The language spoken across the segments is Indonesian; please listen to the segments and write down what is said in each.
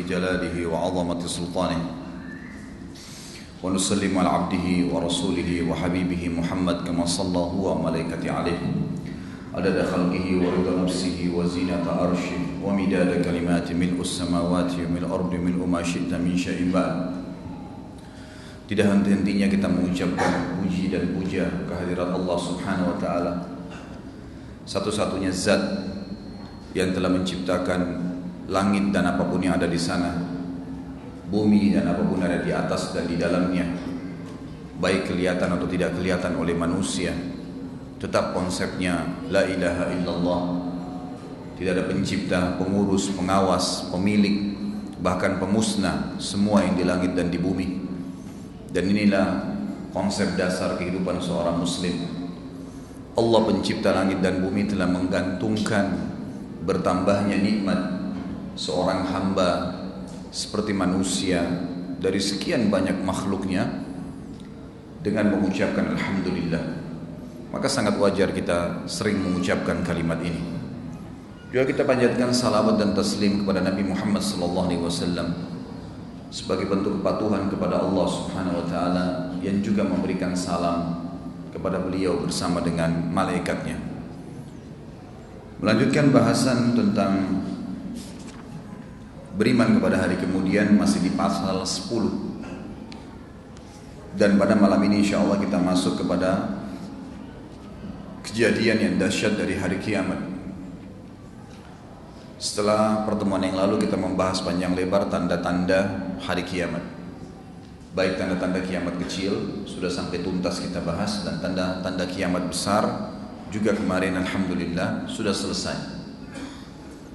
جلاله وعظمة سلطانه ونسلم على عبده ورسوله وحبيبه محمد كما صلى هو وملائكته عليه عدد خلقه ورضا نفسه وزينة عرشه ومداد كلمات ملء السماوات وملء الأرض ملء ما شئت من شيء بعد. Tidak henti-hentinya kita mengucapkan puji dan puja kehadirat Allah Subhanahu wa taala, satu-satunya zat yang telah menciptakan langit dan apapun yang ada di sana, bumi dan apapun ada di atas dan di dalamnya, baik kelihatan atau tidak kelihatan oleh manusia. Tetap konsepnya la ilaha illallah. Tidak ada pencipta, pengurus, pengawas, pemilik, bahkan pemusnah semua yang di langit dan di bumi. Dan inilah konsep dasar kehidupan seorang muslim. Allah pencipta langit dan bumi telah menggantungkan bertambahnya nikmat seorang hamba seperti manusia dari sekian banyak makhluknya dengan mengucapkan alhamdulillah. Maka sangat wajar kita sering mengucapkan kalimat ini. Juga kita panjatkan salawat dan taslim kepada Nabi Muhammad SAW sebagai bentuk kepatuhan kepada Allah Subhanahu wa taala, yang juga memberikan salam kepada beliau bersama dengan malaikatnya. Melanjutkan bahasan tentang beriman kepada hari kemudian, masih di pasal 10. Dan pada malam ini insyaallah kita masuk kepada kejadian yang dahsyat dari hari kiamat. Setelah pertemuan yang lalu kita membahas panjang lebar tanda-tanda hari kiamat, baik tanda-tanda kiamat kecil sudah sampai tuntas kita bahas, dan tanda-tanda kiamat besar juga kemarin alhamdulillah sudah selesai.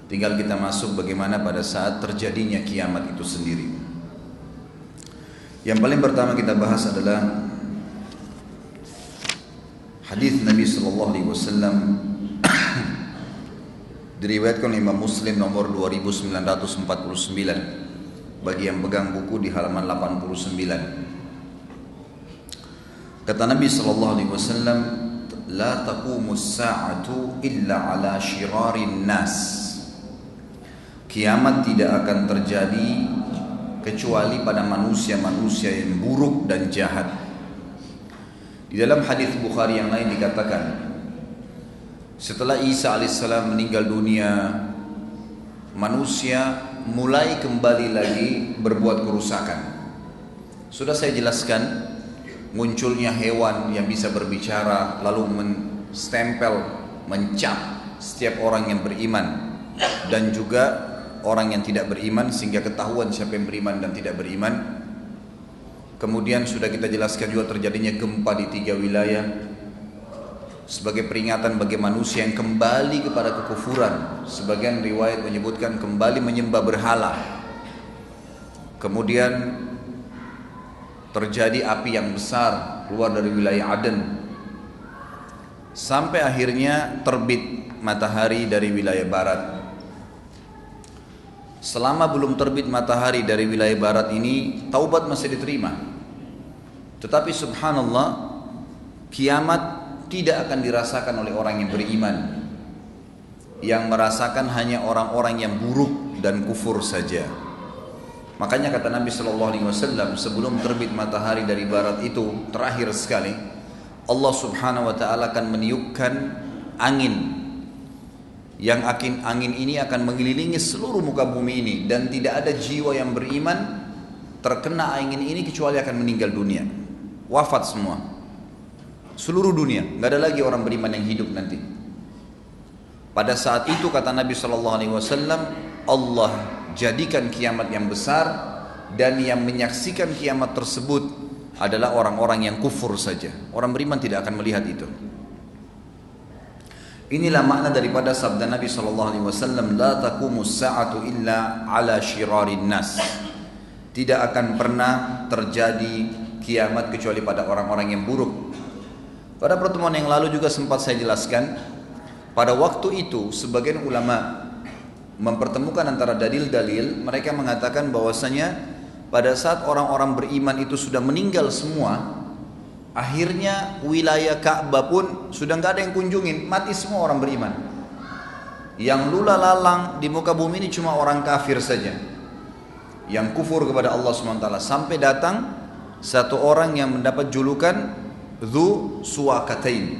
Tinggal kita masuk bagaimana pada saat terjadinya kiamat itu sendiri. Yang paling pertama kita bahas adalah hadis Nabi sallallahu alaihi wasallam diriwayatkan oleh Imam Muslim nomor 2949 bagi yang pegang buku di halaman 89. Kata Nabi sallallahu alaihi wasallam, la taqumus sa'atu illa ala syirarin nas. Kiamat tidak akan terjadi kecuali pada manusia-manusia yang buruk dan jahat. Di dalam hadis Bukhari yang lain dikatakan, setelah Isa alaihissalam meninggal dunia, manusia mulai kembali lagi berbuat kerusakan. Sudah saya jelaskan, munculnya hewan yang bisa berbicara lalu menstempel, mencap setiap orang yang beriman dan juga orang yang tidak beriman, sehingga ketahuan siapa yang beriman dan tidak beriman. Kemudian sudah kita jelaskan juga terjadinya gempa di 3 wilayah sebagai peringatan bagi manusia yang kembali kepada kekufuran. Sebagian riwayat menyebutkan kembali menyembah berhala. Kemudian terjadi api yang besar keluar dari wilayah Aden, sampai akhirnya terbit matahari dari wilayah barat. Selama belum terbit matahari dari wilayah barat ini, taubat masih diterima. Tetapi subhanallah, kiamat tidak akan dirasakan oleh orang yang beriman. Yang merasakan hanya orang-orang yang buruk dan kufur saja. Makanya kata Nabi SAW, sebelum terbit matahari dari barat itu, terakhir sekali, Allah Subhanahu wa taala akan meniupkan angin. Yang angin ini akan mengelilingi seluruh muka bumi ini, dan tidak ada jiwa yang beriman terkena angin ini kecuali akan meninggal dunia. Wafat semua. Seluruh dunia, nggak ada lagi orang beriman yang hidup nanti. Pada saat itu kata Nabi SAW, Allah jadikan kiamat yang besar, dan yang menyaksikan kiamat tersebut adalah orang-orang yang kufur saja. Orang beriman tidak akan melihat itu. Inilah makna daripada sabda Nabi SAW, la taqumus sa'atu illa ala syirarin nas. Tidak akan pernah terjadi kiamat kecuali pada orang-orang yang buruk. Pada pertemuan yang lalu juga sempat saya jelaskan, pada waktu itu sebagian ulama mempertemukan antara dalil-dalil. Mereka mengatakan bahwasanya pada saat orang-orang beriman itu sudah meninggal semua, akhirnya wilayah Ka'bah pun sudah nggak ada yang kunjungin, mati semua orang beriman. Yang lula lalang di muka bumi ini cuma orang kafir saja. yang kufur kepada Allah SWT, sampai datang satu orang yang mendapat julukan Dzu Suwakatain,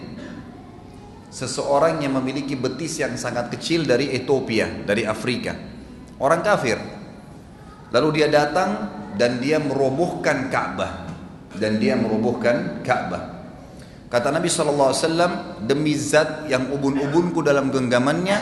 seseorang yang memiliki betis yang sangat kecil dari Ethiopia, dari Afrika, orang kafir. Lalu dia datang dan dia merobohkan Ka'bah, Kata Nabi SAW, demi zat yang ubun-ubunku dalam genggamannya,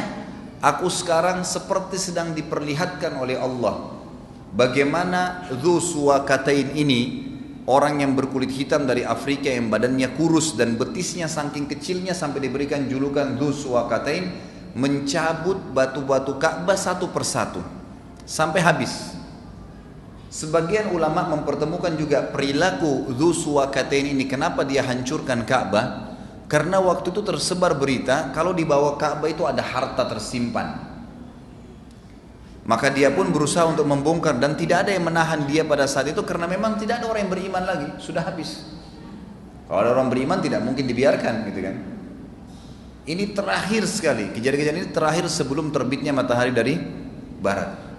aku sekarang seperti sedang diperlihatkan oleh Allah bagaimana Dzu Suwakatain ini, orang yang berkulit hitam dari Afrika yang badannya kurus dan betisnya saking kecilnya sampai diberikan julukan Dzu Suwakatain, mencabut batu-batu Ka'bah satu persatu sampai habis. Sebagian ulama mempertemukan juga perilaku Dzu Suwakatain ini, kenapa dia hancurkan Ka'bah? Karena waktu itu tersebar berita kalau di bawah Ka'bah itu ada harta tersimpan. Maka dia pun berusaha untuk membongkar, dan tidak ada yang menahan dia pada saat itu karena memang tidak ada orang yang beriman lagi, sudah habis. Kalau ada orang beriman tidak mungkin dibiarkan, gitu kan. Ini terakhir sekali, kejadian-kejadian ini terakhir sebelum terbitnya matahari dari barat.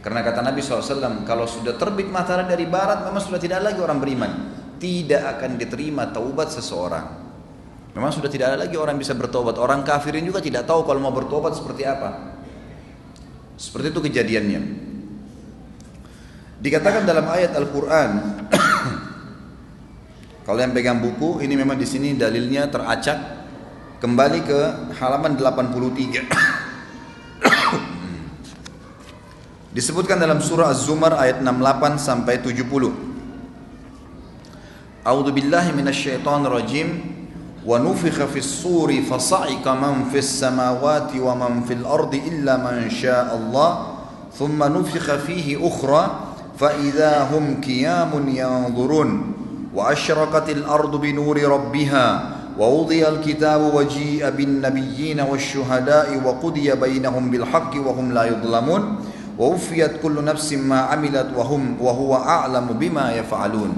Karena kata Nabi SAW, kalau sudah terbit matahari dari barat memang sudah tidak lagi orang beriman, tidak akan diterima taubat seseorang. Memang sudah tidak ada lagi orang bisa bertobat. Orang kafirin juga tidak tahu kalau mau bertobat seperti apa. Seperti itu kejadiannya. Dikatakan dalam ayat Al-Quran, kalau yang pegang buku ini memang di sini dalilnya teracak, kembali ke halaman 83. Disebutkan dalam surah Az-Zumar ayat 68 sampai 70. A'udzu billahi minasyaitonir rajim. Wa nufikha fis suri fasa'iqa man fis samawati wa man fil ardi illa man syaa Allah thumma nufikha fihi ukhra fa idza hum qiyamun yanzurun wa asyraqatil ardu bi nuri rabbiha wa wudiyal kitabu wa ji'a bin nabiyyin wasyuhada'i wa qudiya bainahum bil haqqi wa hum la yudlamun wa ufiyat kullu nafsin ma 'amilat wa huwa a'lamu bima yaf'alun.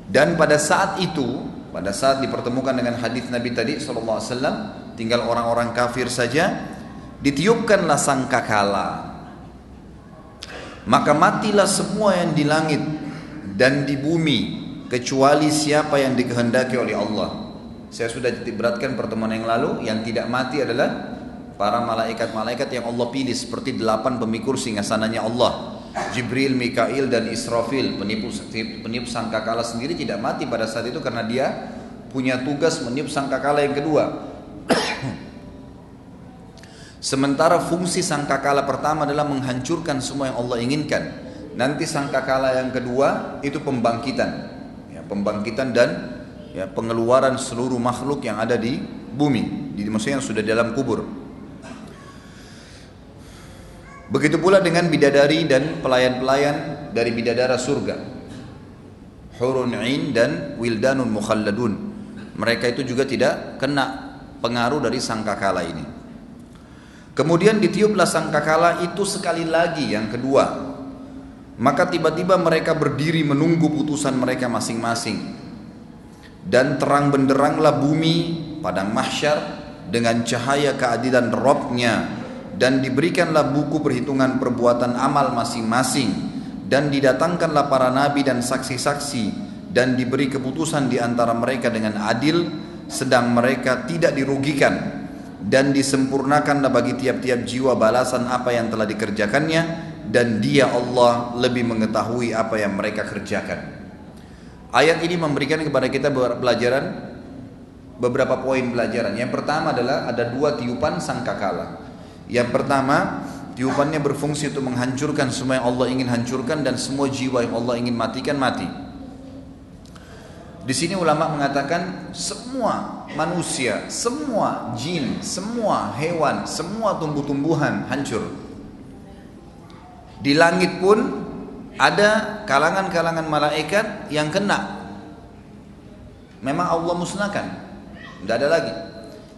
Dan pada saat itu, pada saat dipertemukan dengan hadis Nabi tadi SAW, tinggal orang-orang kafir saja, ditiupkanlah sangkakala, maka matilah semua yang di langit dan di bumi kecuali siapa yang dikehendaki oleh Allah. Saya sudah beratkan pertemuan yang lalu, yang tidak mati adalah para malaikat-malaikat yang Allah pilih seperti 8 pemikul singgasananya Allah. Jibril, Mikail dan Israfil, peniup sangkakala sendiri tidak mati pada saat itu karena dia punya tugas meniup sangkakala yang kedua. Sementara fungsi sangkakala pertama adalah menghancurkan semua yang Allah inginkan. Nanti sangkakala yang kedua itu pembangkitan, ya, pembangkitan dan ya, pengeluaran seluruh makhluk yang ada di bumi, maksudnya yang sudah dalam kubur. Begitu pula dengan bidadari dan pelayan-pelayan dari bidadara surga, hurun 'ain dan wildanun mukhalladun. Mereka itu juga tidak kena pengaruh dari sangkakala ini. Kemudian ditiuplah sangkakala itu sekali lagi, yang kedua. Maka tiba-tiba mereka berdiri menunggu putusan mereka masing-masing. Dan terang benderanglah bumi padang mahsyar dengan cahaya keadilan Rabb-Nya, dan diberikanlah buku perhitungan perbuatan amal masing-masing, dan didatangkanlah para nabi dan saksi-saksi, dan diberi keputusan di antara mereka dengan adil, sedang mereka tidak dirugikan, dan disempurnakanlah bagi tiap-tiap jiwa balasan apa yang telah dikerjakannya, dan Dia Allah lebih mengetahui apa yang mereka kerjakan. Ayat ini memberikan kepada kita beberapa poin pelajaran. Yang pertama adalah ada 2 tiupan sangkakala. Yang pertama, tiupannya berfungsi untuk menghancurkan semua yang Allah ingin hancurkan, dan semua jiwa yang Allah ingin matikan mati. Di sini ulama mengatakan semua manusia, semua jin, semua hewan, semua tumbuh-tumbuhan hancur. Di langit pun ada kalangan-kalangan malaikat yang kena. Memang Allah musnahkan, tidak ada lagi.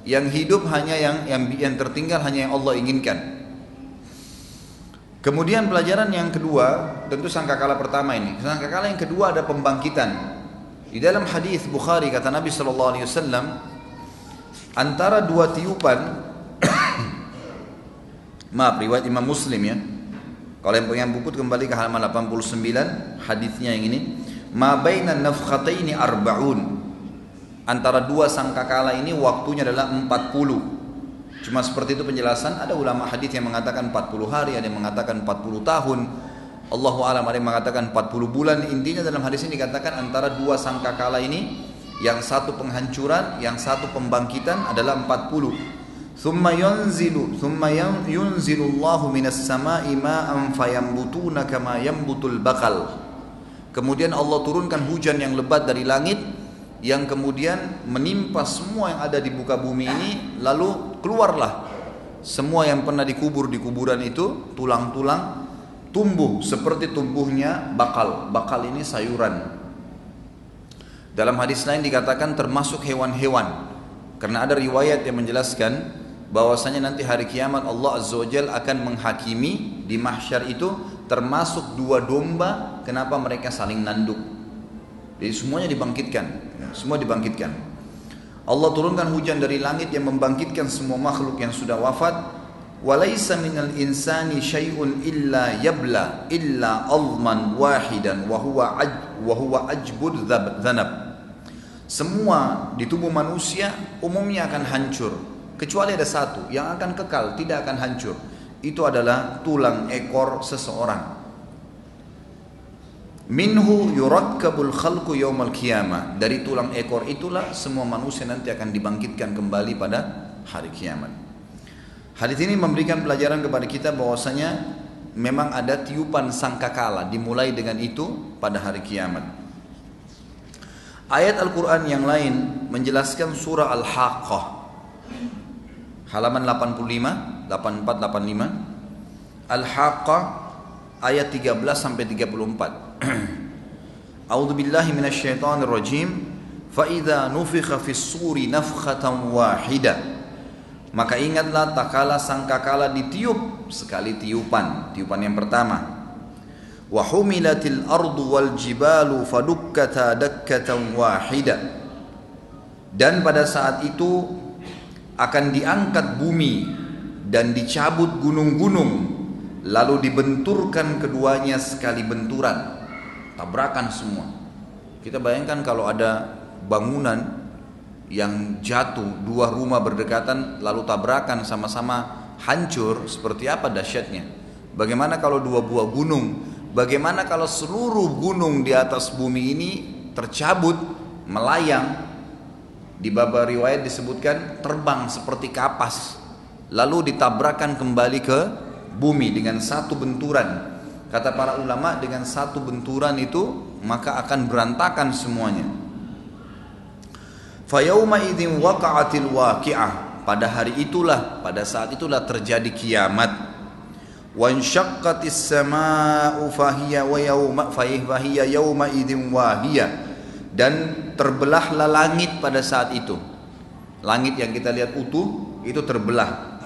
Yang hidup hanya yang tertinggal hanya yang Allah inginkan. Kemudian pelajaran yang kedua, tentu sangkakala pertama ini. Sangkakala yang kedua ada pembangkitan. Di dalam hadis Bukhari kata Nabi SAW, antara 2 tiupan, maaf riwayat Imam Muslim ya, Kalau yang punya buku kembali ke halaman 89, hadisnya yang ini. Ma bainan nafkhataini arba'un. Antara dua sangkakala ini waktunya adalah 40. Cuma seperti itu penjelasan. Ada ulama hadis yang mengatakan 40 hari, ada yang mengatakan 40 tahun. Allahu a'lam, ada yang mengatakan 40 bulan. Intinya dalam hadis ini dikatakan antara dua sangkakala ini, yang satu penghancuran, yang satu pembangkitan adalah 40. Thumma yunzilu Allahu minas sama'i ma'an fayambutuna kama yambutul bakal. Kemudian Allah turunkan hujan yang lebat dari langit, yang kemudian menimpa semua yang ada di muka bumi ini, lalu keluarlah semua yang pernah dikubur di kuburan itu, tulang-tulang tumbuh seperti tumbuhnya bakal. Bakal ini sayuran. Dalam hadis lain dikatakan termasuk hewan-hewan, karena ada riwayat yang menjelaskan bahwasanya nanti hari kiamat Allah Azza wa Jalla akan menghakimi di mahsyar itu termasuk dua domba. Kenapa mereka saling nanduk? Jadi semuanya dibangkitkan, semua dibangkitkan. Allah turunkan hujan dari langit yang membangkitkan semua makhluk yang sudah wafat. Walaysa minal insani syai'un illa yabla illa alman wahidan wa huwa ajbud dzanab. Semua di tubuh manusia umumnya akan hancur, kecuali ada satu yang akan kekal, tidak akan hancur. Itu adalah tulang ekor seseorang. Minhu yurakkabul khalqu yaumal qiyamah. Dari tulang ekor itulah semua manusia nanti akan dibangkitkan kembali pada hari kiamat. Hadis ini memberikan pelajaran kepada kita bahwasanya memang ada tiupan sangkakala, dimulai dengan itu pada hari kiamat. Ayat Al-Quran yang lain menjelaskan surah Al-Haqqah, halaman 85, 84, 85. Al-Haqqah ayat 13 sampai 34. A'udzu billahi minasyaitonir rajim. Fa idza nufikha fis suri nafkhatan wahidah. Maka ingatlah takala sangkakala ditiup sekali tiupan, tiupan yang pertama. Wa humilatil ardu wal jibalu fadukkata dakkatan wahidah. Dan pada saat itu akan diangkat bumi dan dicabut gunung-gunung, lalu dibenturkan keduanya sekali benturan, tabrakan semua. Kita bayangkan kalau ada bangunan yang jatuh, dua rumah berdekatan lalu tabrakan sama-sama hancur, seperti apa dahsyatnya. Bagaimana kalau dua buah gunung, bagaimana kalau seluruh gunung di atas bumi ini tercabut, melayang. Di bab riwayat disebutkan terbang seperti kapas, lalu ditabrakkan kembali ke bumi dengan satu benturan. Kata para ulama, dengan satu benturan itu maka akan berantakan semuanya. Fayauma idzin waqa'atil waqi'ah. Pada hari itulah, pada saat itulah terjadi kiamat. Wa insyaqqatis samaa'u fahiya yauma idzin wahiyah. Dan terbelahlah langit pada saat itu. Langit yang kita lihat utuh itu terbelah.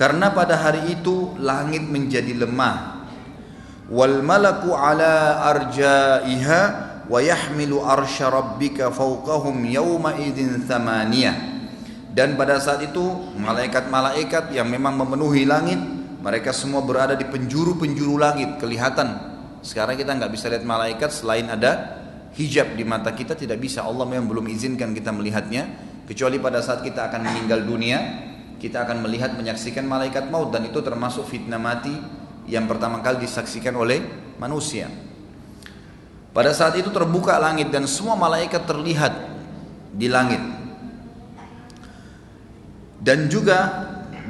Karena pada hari itu langit menjadi lemah. Wal malaku ala arja'iha wa yahmilu arsya rabbika fawqahum yawma idzin thamaniyah. Dan pada saat itu malaikat-malaikat yang memang memenuhi langit, mereka semua berada di penjuru-penjuru langit, kelihatan. Sekarang kita nggak bisa lihat malaikat selain ada hijab di mata kita, tidak bisa. Allah memang belum izinkan kita melihatnya, kecuali pada saat kita akan meninggal dunia, kita akan melihat, menyaksikan malaikat maut. Dan itu termasuk fitnah mati yang pertama kali disaksikan oleh manusia. Pada saat itu terbuka langit dan semua malaikat terlihat di langit. Dan juga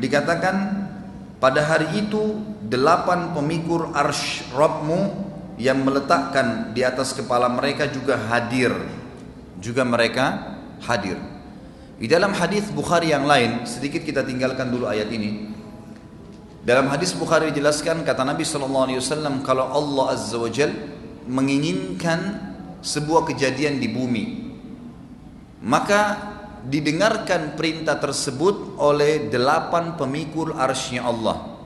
dikatakan pada hari itu 8 pemikul arsy Rabbmu yang meletakkan di atas kepala mereka juga hadir. Juga mereka hadir. Di dalam hadis Bukhari yang lain, sedikit kita tinggalkan dulu ayat ini. Dalam hadis Bukhari dijelaskan, kata Nabi SAW, kalau Allah Azza wa Jalla menginginkan sebuah kejadian di bumi, maka didengarkan perintah tersebut oleh 8 pemikul arsy-Nya Allah.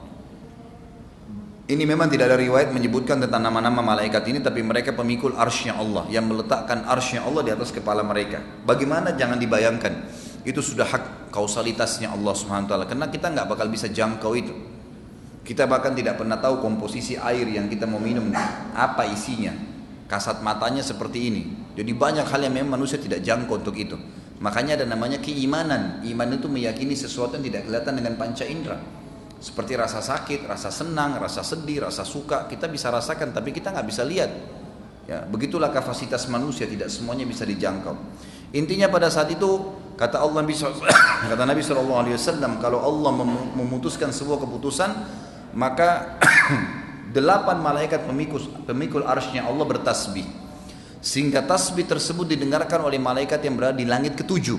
Ini memang tidak ada riwayat menyebutkan tentang nama-nama malaikat ini, tapi mereka pemikul arsy-Nya Allah yang meletakkan arsy-Nya Allah di atas kepala mereka. Bagaimana? Jangan dibayangkan. Itu sudah hak kausalitasnya Allah Subhanahu wa taala, karena kita nggak bakal bisa jangkau itu. Kita bahkan tidak pernah tahu komposisi air yang kita mau minum apa isinya. Kasat matanya seperti ini. Jadi banyak hal yang memang manusia tidak jangkau untuk itu. Makanya ada namanya keimanan. Iman itu meyakini sesuatu yang tidak kelihatan dengan panca indera. Seperti rasa sakit, rasa senang, rasa sedih, rasa suka, kita bisa rasakan tapi kita nggak bisa lihat. Ya, begitulah kapasitas manusia, tidak semuanya bisa dijangkau. Intinya pada saat itu kata Nabi SAW, kalau Allah memutuskan sebuah keputusan, maka 8 malaikat pemikul arsy-Nya Allah bertasbih, sehingga tasbih tersebut didengarkan oleh malaikat yang berada di langit ke-7.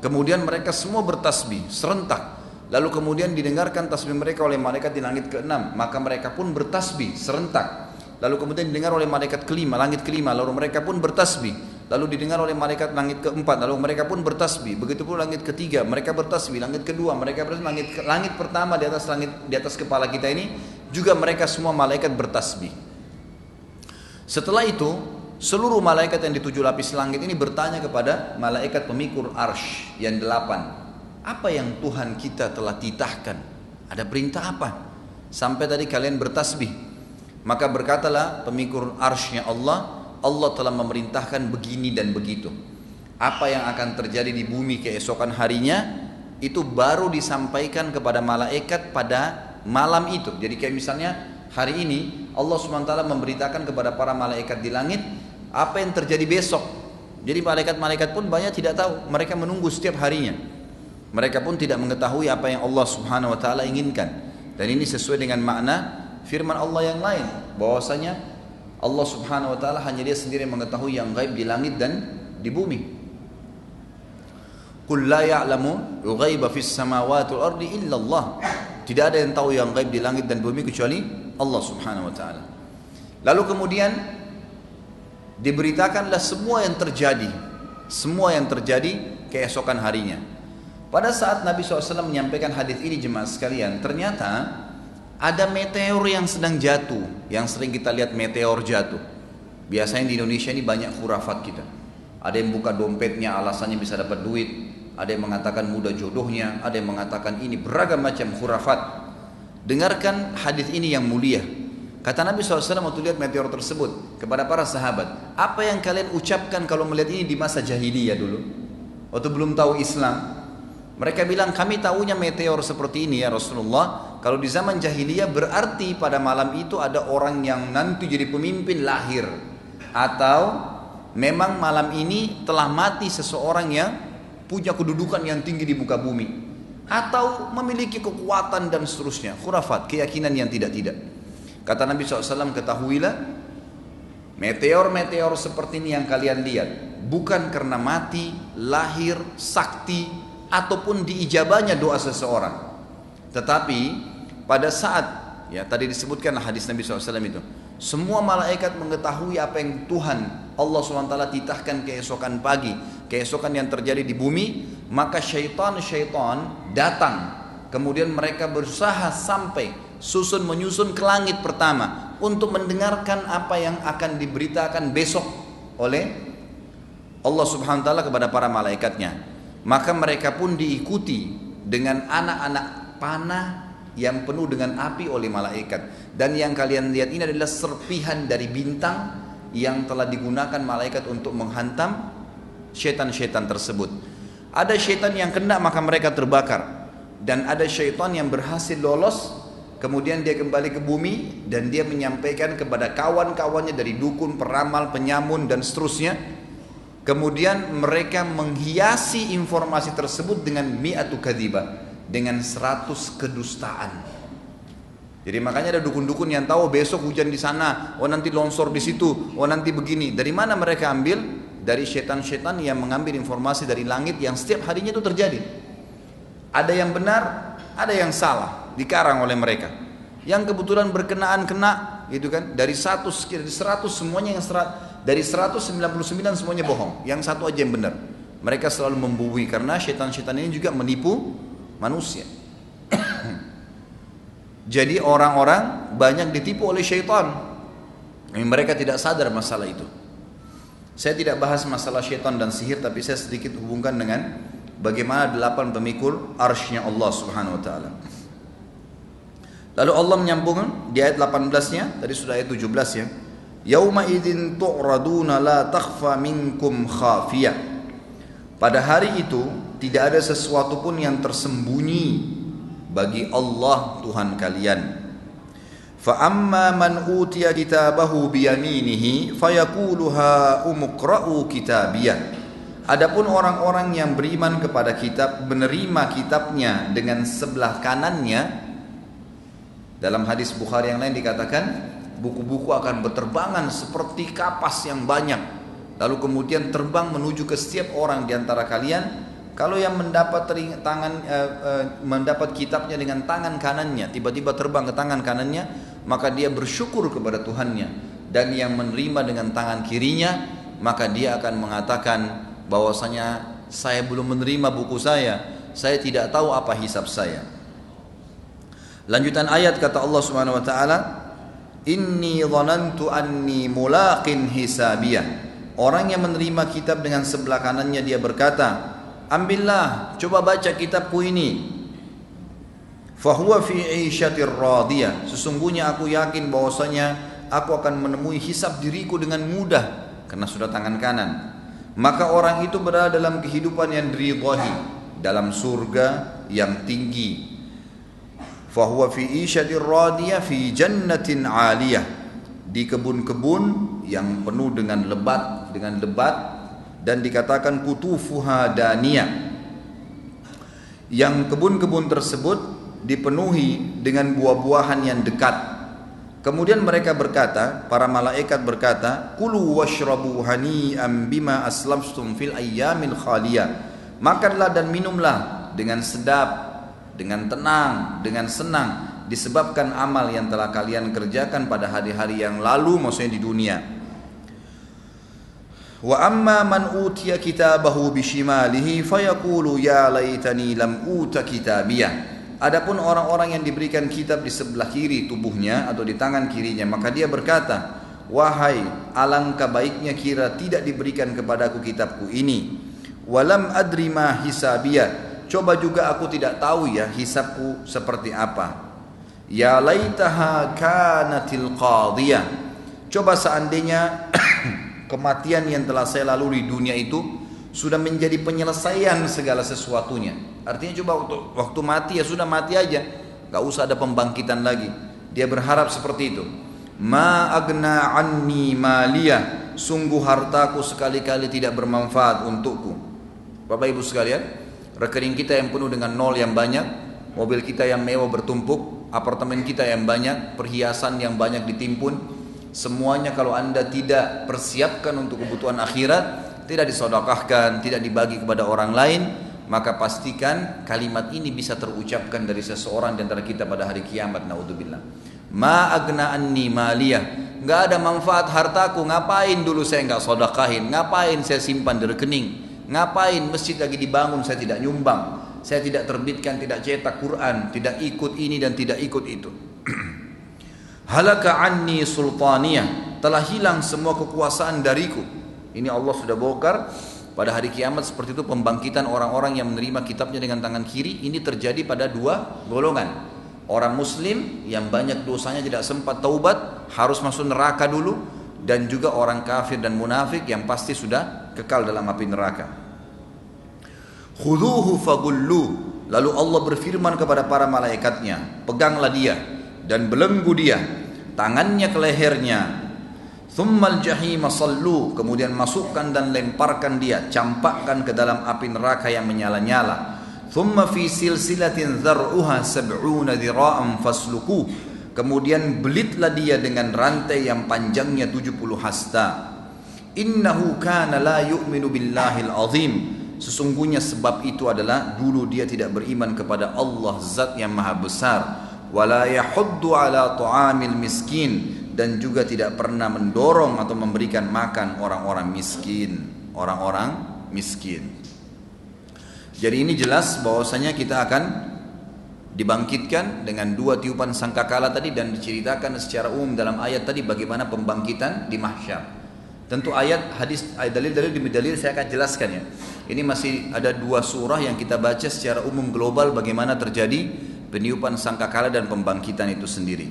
Kemudian mereka semua bertasbih serentak. Lalu kemudian didengarkan tasbih mereka oleh malaikat di langit ke-6, maka mereka pun bertasbih serentak. Lalu kemudian didengar oleh malaikat kelima, langit kelima, lalu mereka pun bertasbih. Lalu didengar oleh malaikat langit ke-4, lalu mereka pun bertasbih. Begitu pula langit ketiga, mereka bertasbih. Langit kedua, mereka bertasbih. Langit pertama di atas kepala kita ini juga mereka semua malaikat bertasbih. Setelah itu, seluruh malaikat yang di 7 lapis langit ini bertanya kepada malaikat pemikul arsy yang 8. Apa yang Tuhan kita telah titahkan? Ada perintah apa? Sampai tadi kalian bertasbih. Maka berkatalah pemikul arsy-Nya Allah telah memerintahkan begini dan begitu. Apa yang akan terjadi di bumi keesokan harinya itu baru disampaikan kepada malaikat pada malam itu. Jadi kayak misalnya hari ini Allah SWT memberitakan kepada para malaikat di langit apa yang terjadi besok. Jadi malaikat-malaikat pun banyak tidak tahu, mereka menunggu setiap harinya. Mereka pun tidak mengetahui apa yang Allah Subhanahu wa taala inginkan. Dan ini sesuai dengan makna firman Allah yang lain, bahwasanya Allah Subhanahu wa taala hanya Dia sendiri yang mengetahui yang gaib di langit dan di bumi. Qul la ya'lamu ghaiba fis samawati wal ardi illa Allah. Tidak ada yang tahu yang gaib di langit dan bumi kecuali Allah Subhanahu wa taala. Lalu kemudian diberitakanlah semua yang terjadi keesokan harinya. Pada saat Nabi SAW menyampaikan hadis ini jemaah sekalian, ternyata ada meteor yang sedang jatuh, yang sering kita lihat meteor jatuh. Biasanya di Indonesia ini banyak khurafat kita. Ada yang buka dompetnya alasannya bisa dapat duit, ada yang mengatakan mudah jodohnya, ada yang mengatakan ini beragam macam khurafat. Dengarkan hadis ini yang mulia. Kata Nabi SAW waktu lihat meteor tersebut kepada para sahabat, apa yang kalian ucapkan kalau melihat ini di masa jahiliyah dulu, waktu belum tahu Islam? Mereka bilang, kami tahunya meteor seperti ini ya Rasulullah. Kalau di zaman jahiliyah berarti pada malam itu ada orang yang nanti jadi pemimpin lahir. Atau memang malam ini telah mati seseorang yang punya kedudukan yang tinggi di muka bumi. Atau memiliki kekuatan dan seterusnya. Khurafat, keyakinan yang tidak-tidak. Kata Nabi SAW, ketahuilah meteor-meteor seperti ini yang kalian lihat bukan karena mati, lahir, sakti, ataupun diijabahnya doa seseorang. Tetapi pada saat, ya tadi disebutkan hadis Nabi SAW itu, semua malaikat mengetahui apa yang Tuhan Allah SWT titahkan keesokan pagi, keesokan yang terjadi di bumi, maka syaitan-syaitan datang. Kemudian mereka berusaha sampai menyusun ke langit pertama untuk mendengarkan apa yang akan diberitakan besok oleh Allah Subhanahu wa taala kepada para malaikatnya. Maka mereka pun diikuti dengan anak-anak panah yang penuh dengan api oleh malaikat. Dan yang kalian lihat ini adalah serpihan dari bintang yang telah digunakan malaikat untuk menghantam syaitan-syaitan tersebut. Ada syaitan yang kena maka mereka terbakar. Dan ada syaitan yang berhasil lolos, kemudian dia kembali ke bumi dan dia menyampaikan kepada kawan-kawannya dari dukun, peramal, penyamun dan seterusnya. Kemudian mereka menghiasi informasi tersebut dengan mi'atu kadzibah, dengan 100 kedustaan. Jadi makanya ada dukun-dukun yang tahu besok hujan di sana, oh nanti longsor di situ, oh nanti begini. Dari mana mereka ambil? Dari setan-setan yang mengambil informasi dari langit yang setiap harinya itu terjadi. Ada yang benar, ada yang salah, dikarang oleh mereka. Yang kebetulan berkenaan kena, gitu kan? Dari 100 semuanya yang 100. Dari 199 semuanya bohong, yang satu aja yang benar. Mereka selalu membuih karena syaitan-syaitan ini juga menipu manusia. Jadi orang-orang banyak ditipu oleh syaitan. Mereka tidak sadar masalah itu. Saya tidak bahas masalah syaitan dan sihir, tapi saya sedikit hubungkan dengan bagaimana 8 pemikul arsy-Nya Allah Subhanahu wa taala. Lalu Allah menyambung di ayat 18-nya, tadi sudah ayat 17 ya. Yauma idzin tu'raduna la takhfa minkum khafiyah. Pada hari itu tidak ada sesuatu pun yang tersembunyi bagi Allah Tuhan kalian. Fa amma man utiya kitabahu biyaminihi fayaqulu ha umqra'u kitabiyah. Adapun orang-orang yang beriman kepada kitab, menerima kitabnya dengan sebelah kanannya, dalam hadis Bukhari yang lain dikatakan buku-buku akan berterbangan seperti kapas yang banyak, lalu kemudian terbang menuju ke setiap orang di antara kalian. Kalau yang mendapat kitabnya dengan tangan kanannya, tiba-tiba terbang ke tangan kanannya, maka dia bersyukur kepada Tuhannya. Dan yang menerima dengan tangan kirinya, maka dia akan mengatakan bahwasanya saya belum menerima buku saya tidak tahu apa hisab saya. Lanjutan ayat kata Allah Subhanahu wa taala, inni dhanantu anni mulaqin hisabiyah. Orang yang menerima kitab dengan sebelah kanannya dia berkata, ambillah, coba baca kitabku ini. Fahuwa fi 'isyatir radiyah. Sesungguhnya aku yakin bahwasanya aku akan menemui hisab diriku dengan mudah karena sudah tangan kanan. Maka orang itu berada dalam kehidupan yang diridhai, dalam surga yang tinggi. Fahuwa fi 'isyatir radiyah fi jannatin 'aliyah. Di kebun-kebun yang penuh dengan lebat, dan dikatakan kutufuha daniyah. Yang kebun-kebun tersebut dipenuhi dengan buah-buahan yang dekat. Kemudian mereka berkata, para malaikat berkata, kulu washrabu hani'an bima aslaftum fil ayyamil khaliyah. Makanlah dan minumlah dengan sedap, dengan tenang, dengan senang, disebabkan amal yang telah kalian kerjakan pada hari-hari yang lalu, maksudnya di dunia. Wa amma man utiya kitabahu bishimalihi fayaqulu ya laitani lam uta kitabiyah. Adapun orang-orang yang diberikan kitab di sebelah kiri tubuhnya atau di tangan kirinya, maka dia berkata, wahai alangkah baiknya kira tidak diberikan kepadaku kitabku ini. Walam adri ma hisabiyah. Coba juga aku tidak tahu ya hisabku seperti apa. Ya laitaha kanatil qadiyah. Coba seandainya kematian yang telah saya lalui di dunia itu sudah menjadi penyelesaian segala sesuatunya. Artinya coba waktu mati ya sudah mati aja, gak usah ada pembangkitan lagi. Dia berharap seperti itu. Ma agna anni maliyah. Sungguh hartaku sekali-kali tidak bermanfaat untukku. Bapak ibu sekalian, rekening kita yang penuh dengan nol yang banyak, mobil kita yang mewah bertumpuk, apartemen kita yang banyak, perhiasan yang banyak ditimpun, semuanya kalau anda tidak persiapkan untuk kebutuhan akhirat, tidak disedekahkan, tidak dibagi kepada orang lain, maka pastikan kalimat ini bisa terucapkan dari seseorang di antara kita pada hari kiamat. Naudzubillah. Ma agna anni maliyah. Nggak ada manfaat hartaku. Ngapain dulu saya nggak sedekahin? Ngapain saya simpan di rekening? Ngapain masjid lagi dibangun saya tidak nyumbang? Saya tidak terbitkan, tidak cetak Quran, tidak ikut ini dan tidak ikut itu. Halaka anni sultaniyah. Telah hilang semua kekuasaan dariku. Ini Allah sudah bongkar. Pada hari kiamat seperti itu pembangkitan orang-orang yang menerima kitabnya dengan tangan kiri. Ini terjadi pada dua golongan. Orang muslim yang banyak dosanya tidak sempat taubat, harus masuk neraka dulu. Dan juga orang kafir dan munafik yang pasti sudah kekal dalam api neraka. Khuduhu fagullu. Lalu Allah berfirman kepada para malaikatnya, peganglah dia dan belenggu dia, tangannya ke lehernya. Thummal jahima sallu. Kemudian masukkan dan lemparkan dia, campakkan ke dalam api neraka yang menyala-nyala. Thumma fi silsilatin dzar'uha sab'una dhira'an fasluku. Kemudian belitlah dia dengan rantai yang panjangnya 70 hasta. Innahu kana la yu'minu billahil azim. Sesungguhnya sebab itu adalah dulu dia tidak beriman kepada Allah Zat yang Maha Besar. Wala yahuddu ala ta'amil miskin. Dan juga tidak pernah mendorong atau memberikan makan orang-orang miskin. Jadi ini jelas bahwasanya kita akan dibangkitkan dengan dua tiupan sangkakala tadi, dan diceritakan secara umum dalam ayat tadi bagaimana pembangkitan di mahsyar. Tentu ayat, hadis, dalil-dalil demi dalil saya akan jelaskan ya. Ini masih ada dua surah yang kita baca secara umum global bagaimana terjadi peniupan sangkakala dan pembangkitan itu sendiri.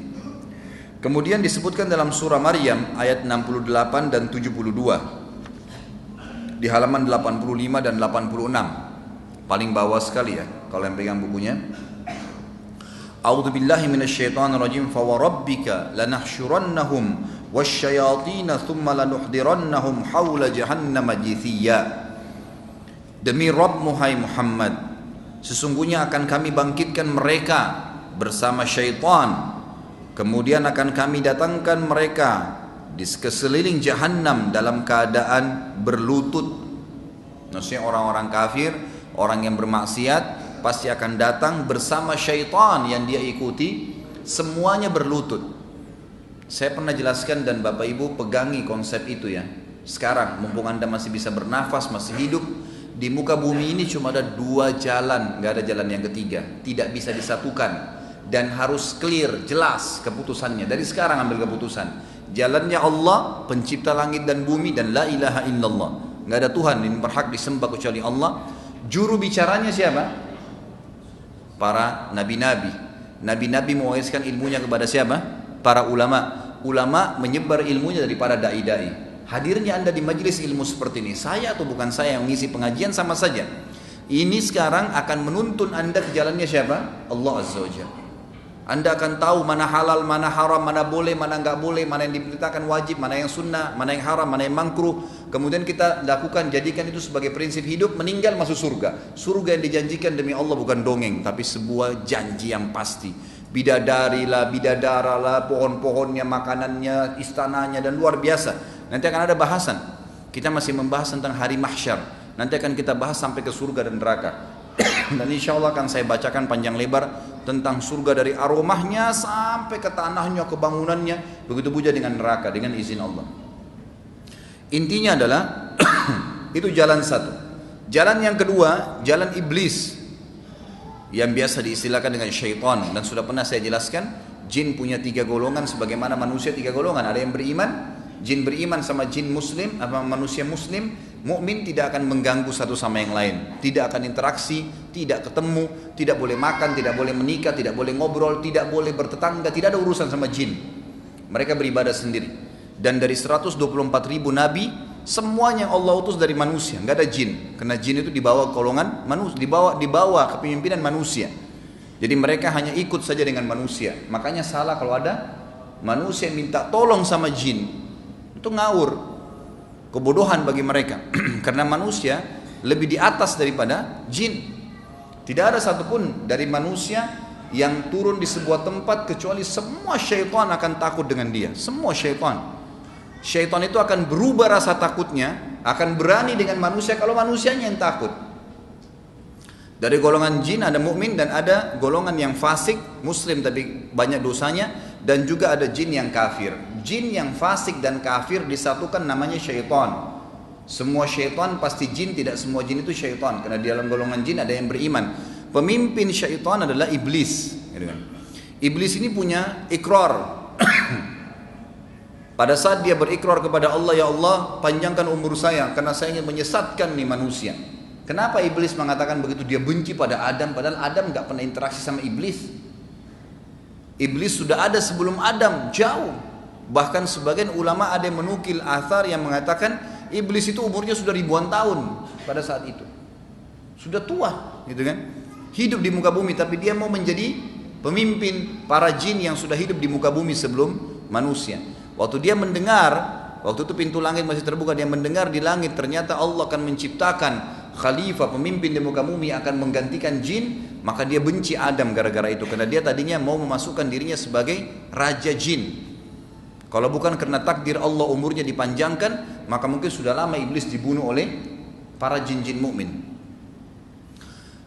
Kemudian disebutkan dalam surah Maryam ayat 68 dan 72 di halaman 85 dan 86, paling bawah sekali ya kalau yang pegang bukunya. A'udzu billahi minasyaitonir rajim. Fa warabbika lanahsyurannahum wasyayatin thumma lanuhdirannahum haula jahannam jithiya. Demi Rabbmu hai Muhammad, sesungguhnya akan kami bangkitkan mereka bersama syaitan, kemudian akan kami datangkan mereka di sekeliling jahannam dalam keadaan berlutut. Maksudnya orang-orang kafir, orang yang bermaksiat pasti akan datang bersama syaitan yang dia ikuti, semuanya berlutut. Saya pernah jelaskan dan Bapak Ibu pegangi konsep itu ya. Sekarang mumpung Anda masih bisa bernafas, masih hidup, di muka bumi ini cuma ada dua jalan, nggak ada jalan yang ketiga, tidak bisa disatukan dan harus clear, jelas keputusannya. Dari sekarang ambil keputusan. Jalannya Allah, pencipta langit dan bumi, dan la ilaha illallah. Nggak ada Tuhan yang berhak disembah kecuali Allah. Juru bicaranya siapa? Para nabi-nabi. Nabi-nabi mewariskan ilmunya kepada siapa? Para ulama. Ulama menyebar ilmunya daripada dai-dai. Hadirnya Anda di majelis ilmu seperti ini, saya atau bukan saya yang mengisi pengajian sama saja. Ini sekarang akan menuntun Anda ke jalannya siapa? Allah Azza wa Jalla. Anda akan tahu mana halal, mana haram, mana boleh, mana enggak boleh, mana yang diperintahkan wajib, mana yang sunnah, mana yang haram, mana yang makruh. Kemudian kita lakukan, jadikan itu sebagai prinsip hidup. Meninggal masuk surga. Surga yang dijanjikan demi Allah bukan dongeng, tapi sebuah janji yang pasti. Bidadari lah, bidadara lah, pohon-pohonnya, makanannya, istananya, dan luar biasa. Nanti akan ada bahasan. Kita masih membahas tentang hari mahsyar. Nanti akan kita bahas sampai ke surga dan neraka. Dan insya Allah akan saya bacakan panjang lebar tentang surga dari aromahnya sampai ke tanahnya, kebangunannya, begitu juga dengan neraka dengan izin Allah. Intinya adalah itu jalan satu. Jalan yang kedua, jalan iblis yang biasa diistilahkan dengan syaitan, dan sudah pernah saya jelaskan. Jin punya tiga golongan sebagaimana manusia tiga golongan. Ada yang beriman, jin beriman sama jin muslim, apa manusia muslim, mukmin tidak akan mengganggu satu sama yang lain, tidak akan interaksi, tidak ketemu, tidak boleh makan, tidak boleh menikah, tidak boleh ngobrol, tidak boleh bertetangga, tidak ada urusan sama jin. Mereka beribadah sendiri. Dan dari 124.000 nabi, semuanya Allah utus dari manusia, nggak ada jin, karena jin itu dibawa golongan manusia, dibawa kepemimpinan manusia. Jadi mereka hanya ikut saja dengan manusia. Makanya salah kalau ada manusia yang minta tolong sama jin, itu ngawur, kebodohan bagi mereka. Karena manusia lebih di atas daripada jin. Tidak ada satupun dari manusia yang turun di sebuah tempat kecuali semua syaitan akan takut dengan dia. Semua syaitan. Syaitan itu akan berubah rasa takutnya, akan berani dengan manusia kalau manusianya yang takut. Dari golongan jin ada mukmin dan ada golongan yang fasik, muslim tapi banyak dosanya, dan juga ada jin yang kafir. Jin yang fasik dan kafir disatukan namanya syaitan. Semua syaitan pasti jin, tidak semua jin itu syaitan, karena di dalam golongan jin ada yang beriman. Pemimpin syaitan adalah iblis. Iblis ini punya ikrar. Pada saat dia berikrar kepada Allah, ya Allah panjangkan umur saya karena saya ingin menyesatkan nih manusia. Kenapa iblis mengatakan begitu? Dia benci pada Adam, padahal Adam gak pernah interaksi sama iblis. Iblis sudah ada sebelum Adam, jauh. Bahkan sebagian ulama ada yang menukil athar yang mengatakan iblis itu umurnya sudah ribuan tahun pada saat itu. Sudah tua, gitu kan? Hidup di muka bumi, tapi dia mau menjadi pemimpin para jin yang sudah hidup di muka bumi sebelum manusia. Waktu dia mendengar, waktu itu pintu langit masih terbuka, dia mendengar di langit ternyata Allah akan menciptakan khalifah, pemimpin di muka bumi akan menggantikan jin, maka dia benci Adam gara-gara itu, karena dia tadinya mau memasukkan dirinya sebagai raja jin. Kalau bukan karena takdir Allah umurnya dipanjangkan, maka mungkin sudah lama iblis dibunuh oleh para jin-jin mukmin.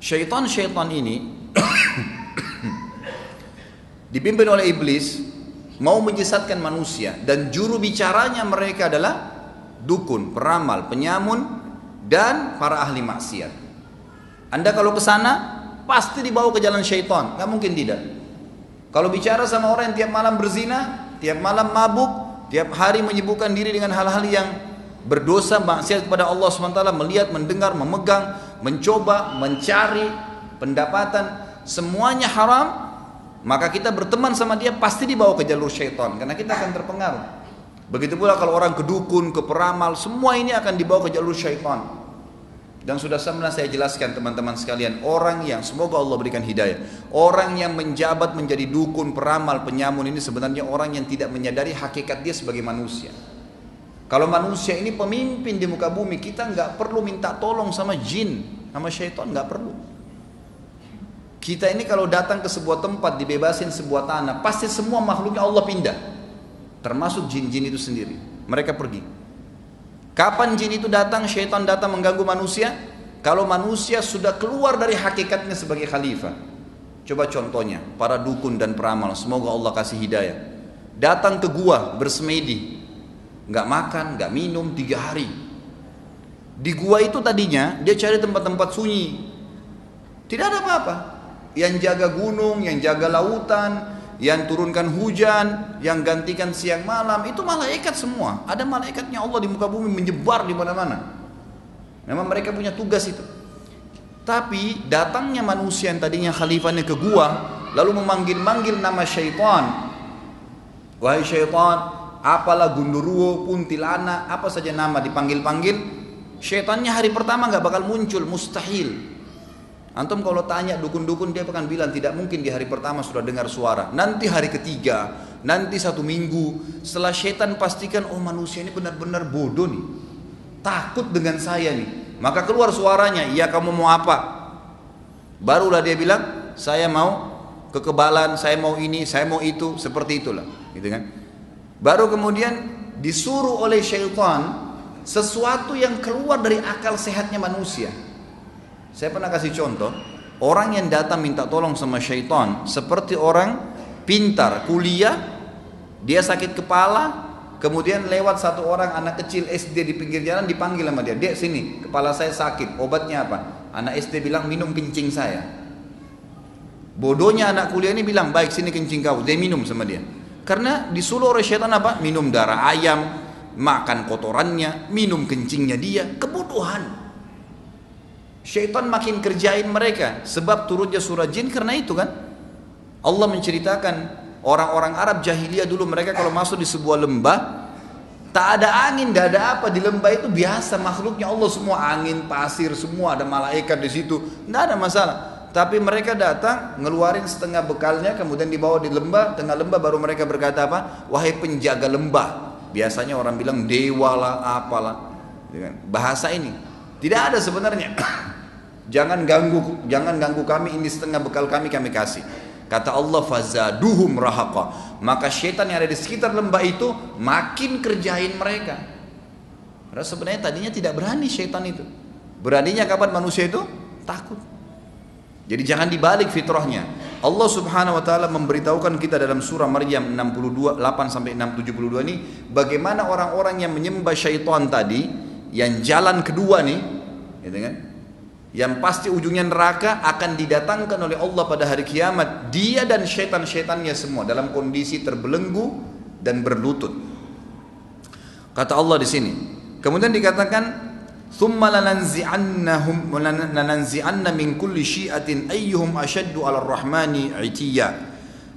Syaitan-syaitan ini dipimpin oleh iblis, mau menyesatkan manusia, dan juru bicaranya mereka adalah dukun, peramal, penyamun, dan para ahli maksiat. Anda kalau ke sana pasti dibawa ke jalan syaitan, nggak mungkin tidak. Kalau bicara sama orang yang tiap malam berzina, tiap malam mabuk, tiap hari menyibukkan diri dengan hal-hal yang berdosa, maksiat kepada Allah SWT, melihat, mendengar, memegang, mencoba, mencari pendapatan, semuanya haram, maka kita berteman sama dia pasti dibawa ke jalur syaitan, karena kita akan terpengaruh. Begitu pula kalau orang ke dukun, ke peramal, semua ini akan dibawa ke jalur syaitan. Dan sudah pernah saya jelaskan teman-teman sekalian, orang yang, semoga Allah berikan hidayah, orang yang menjabat menjadi dukun, peramal, penyamun ini sebenarnya orang yang tidak menyadari hakikat dia sebagai manusia. Kalau manusia ini pemimpin di muka bumi, kita nggak perlu minta tolong sama jin, sama syaitan, nggak perlu. Kita ini kalau datang ke sebuah tempat, dibebasin sebuah tanah, pasti semua makhluknya Allah pindah, termasuk jin-jin itu sendiri, mereka pergi. Kapan jin itu datang, syaitan datang mengganggu manusia? Kalau manusia sudah keluar dari hakikatnya sebagai khalifah. Coba contohnya, para dukun dan peramal, semoga Allah kasih hidayah. Datang ke gua bersemedi, nggak makan, nggak minum 3 hari. Di gua itu tadinya dia cari tempat-tempat sunyi, tidak ada apa-apa. Yang jaga gunung, yang jaga lautan, yang turunkan hujan, yang gantikan siang malam, itu malaikat semua. Ada malaikatnya Allah di muka bumi menyebar di mana-mana. Memang mereka punya tugas itu. Tapi datangnya manusia yang tadinya khalifahnya ke gua, lalu memanggil-manggil nama syaitan. Wahai syaitan, apalah gundurwo, kuntilanak, apa saja nama dipanggil-panggil, syaitannya hari pertama nggak bakal muncul, mustahil. Antum kalau tanya dukun-dukun, dia akan bilang tidak mungkin di hari pertama sudah dengar suara. Nanti hari ketiga, nanti 1 minggu, setelah syaitan pastikan, oh manusia ini benar-benar bodoh nih, takut dengan saya nih, maka keluar suaranya, iya kamu mau apa? Barulah dia bilang, saya mau kekebalan, saya mau ini, saya mau itu, seperti itulah, gitu kan? Baru kemudian disuruh oleh syaitan sesuatu yang keluar dari akal sehatnya manusia. Saya pernah kasih contoh, orang yang datang minta tolong sama syaitan seperti orang pintar, kuliah, dia sakit kepala, kemudian lewat satu orang anak kecil SD di pinggir jalan, dipanggil sama dia, "Dek sini, kepala saya sakit, obatnya apa?" Anak SD bilang, "Minum kencing saya." Bodohnya anak kuliah ini bilang, "Baik, sini kencing kau." Dia minum sama dia. Karena disuruh oleh syaitan apa? Minum darah ayam, makan kotorannya, minum kencingnya dia. Kebodohan. Syaitan makin kerjain mereka, sebab turunnya surah jin karena itu kan. Allah menceritakan orang-orang Arab jahiliyah dulu, mereka kalau masuk di sebuah lembah, tak ada angin, tak ada apa di lembah itu, biasa makhluknya Allah semua, angin, pasir, semua ada malaikat di situ, tidak ada masalah. Tapi mereka datang ngeluarin setengah bekalnya, kemudian dibawa di lembah, tengah lembah baru mereka berkata apa? Wahai penjaga lembah. Biasanya orang bilang dewa lah, apalah, bahasa ini tidak ada sebenarnya. Jangan ganggu kami, ini setengah bekal kami kasih. Kata Allah, fazaduhum rahaqa. Maka syaitan yang ada di sekitar lembah itu makin kerjain mereka. Karena sebenarnya tadinya tidak berani syaitan itu. Beraninya kapan manusia itu? Takut. Jadi jangan dibalik fitrahnya. Allah Subhanahu wa taala memberitahukan kita dalam surah Maryam 62 8 sampai 672 ini bagaimana orang-orang yang menyembah syaitan tadi, yang jalan kedua nih, gitu kan? Yang pasti ujungnya neraka, akan didatangkan oleh Allah pada hari kiamat, dia dan syaitan-syaitannya semua dalam kondisi terbelenggu dan berlutut. Kata Allah di sini. Kemudian dikatakan, "Tsumma lananzi'anna min kulli syi'atin ayyuhum ashaddu 'alar rahmani 'itiyya."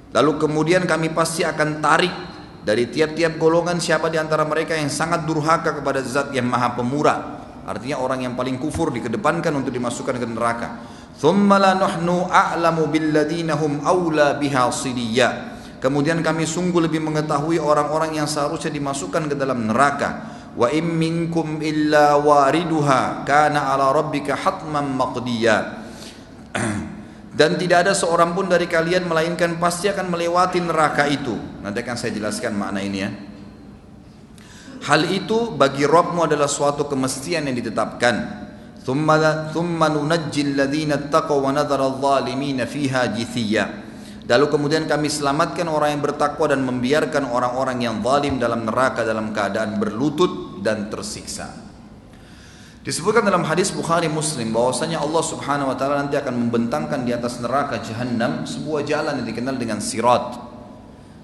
Lalu kemudian kami pasti akan tarik dari tiap-tiap golongan siapa di antara mereka yang sangat durhaka kepada Zat yang Maha Pemurah. Artinya orang yang paling kufur dikedepankan untuk dimasukkan ke neraka. Tsumma la nahnu a'lamu billadzina hum aula biha siliyya. Kemudian kami sungguh lebih mengetahui orang-orang yang seharusnya dimasukkan ke dalam neraka. Wa in minkum illa wariduha kana ala rabbika hatman maqdiya. Dan tidak ada seorang pun dari kalian melainkan pasti akan melewati neraka itu. Nanti akan saya jelaskan makna ini ya. Hal itu bagi Rabbmu adalah suatu kemestian yang ditetapkan. Thumma nunajjil ladzina taqaw wa nadhara adh-dhalimina fiha jithiya. Lalu kemudian kami selamatkan orang yang bertakwa dan membiarkan orang-orang yang zalim dalam neraka dalam keadaan berlutut dan tersiksa. Disebutkan dalam hadis Bukhari Muslim bahwasanya Allah Subhanahu wa taala nanti akan membentangkan di atas neraka Jahannam sebuah jalan yang dikenal dengan Sirat.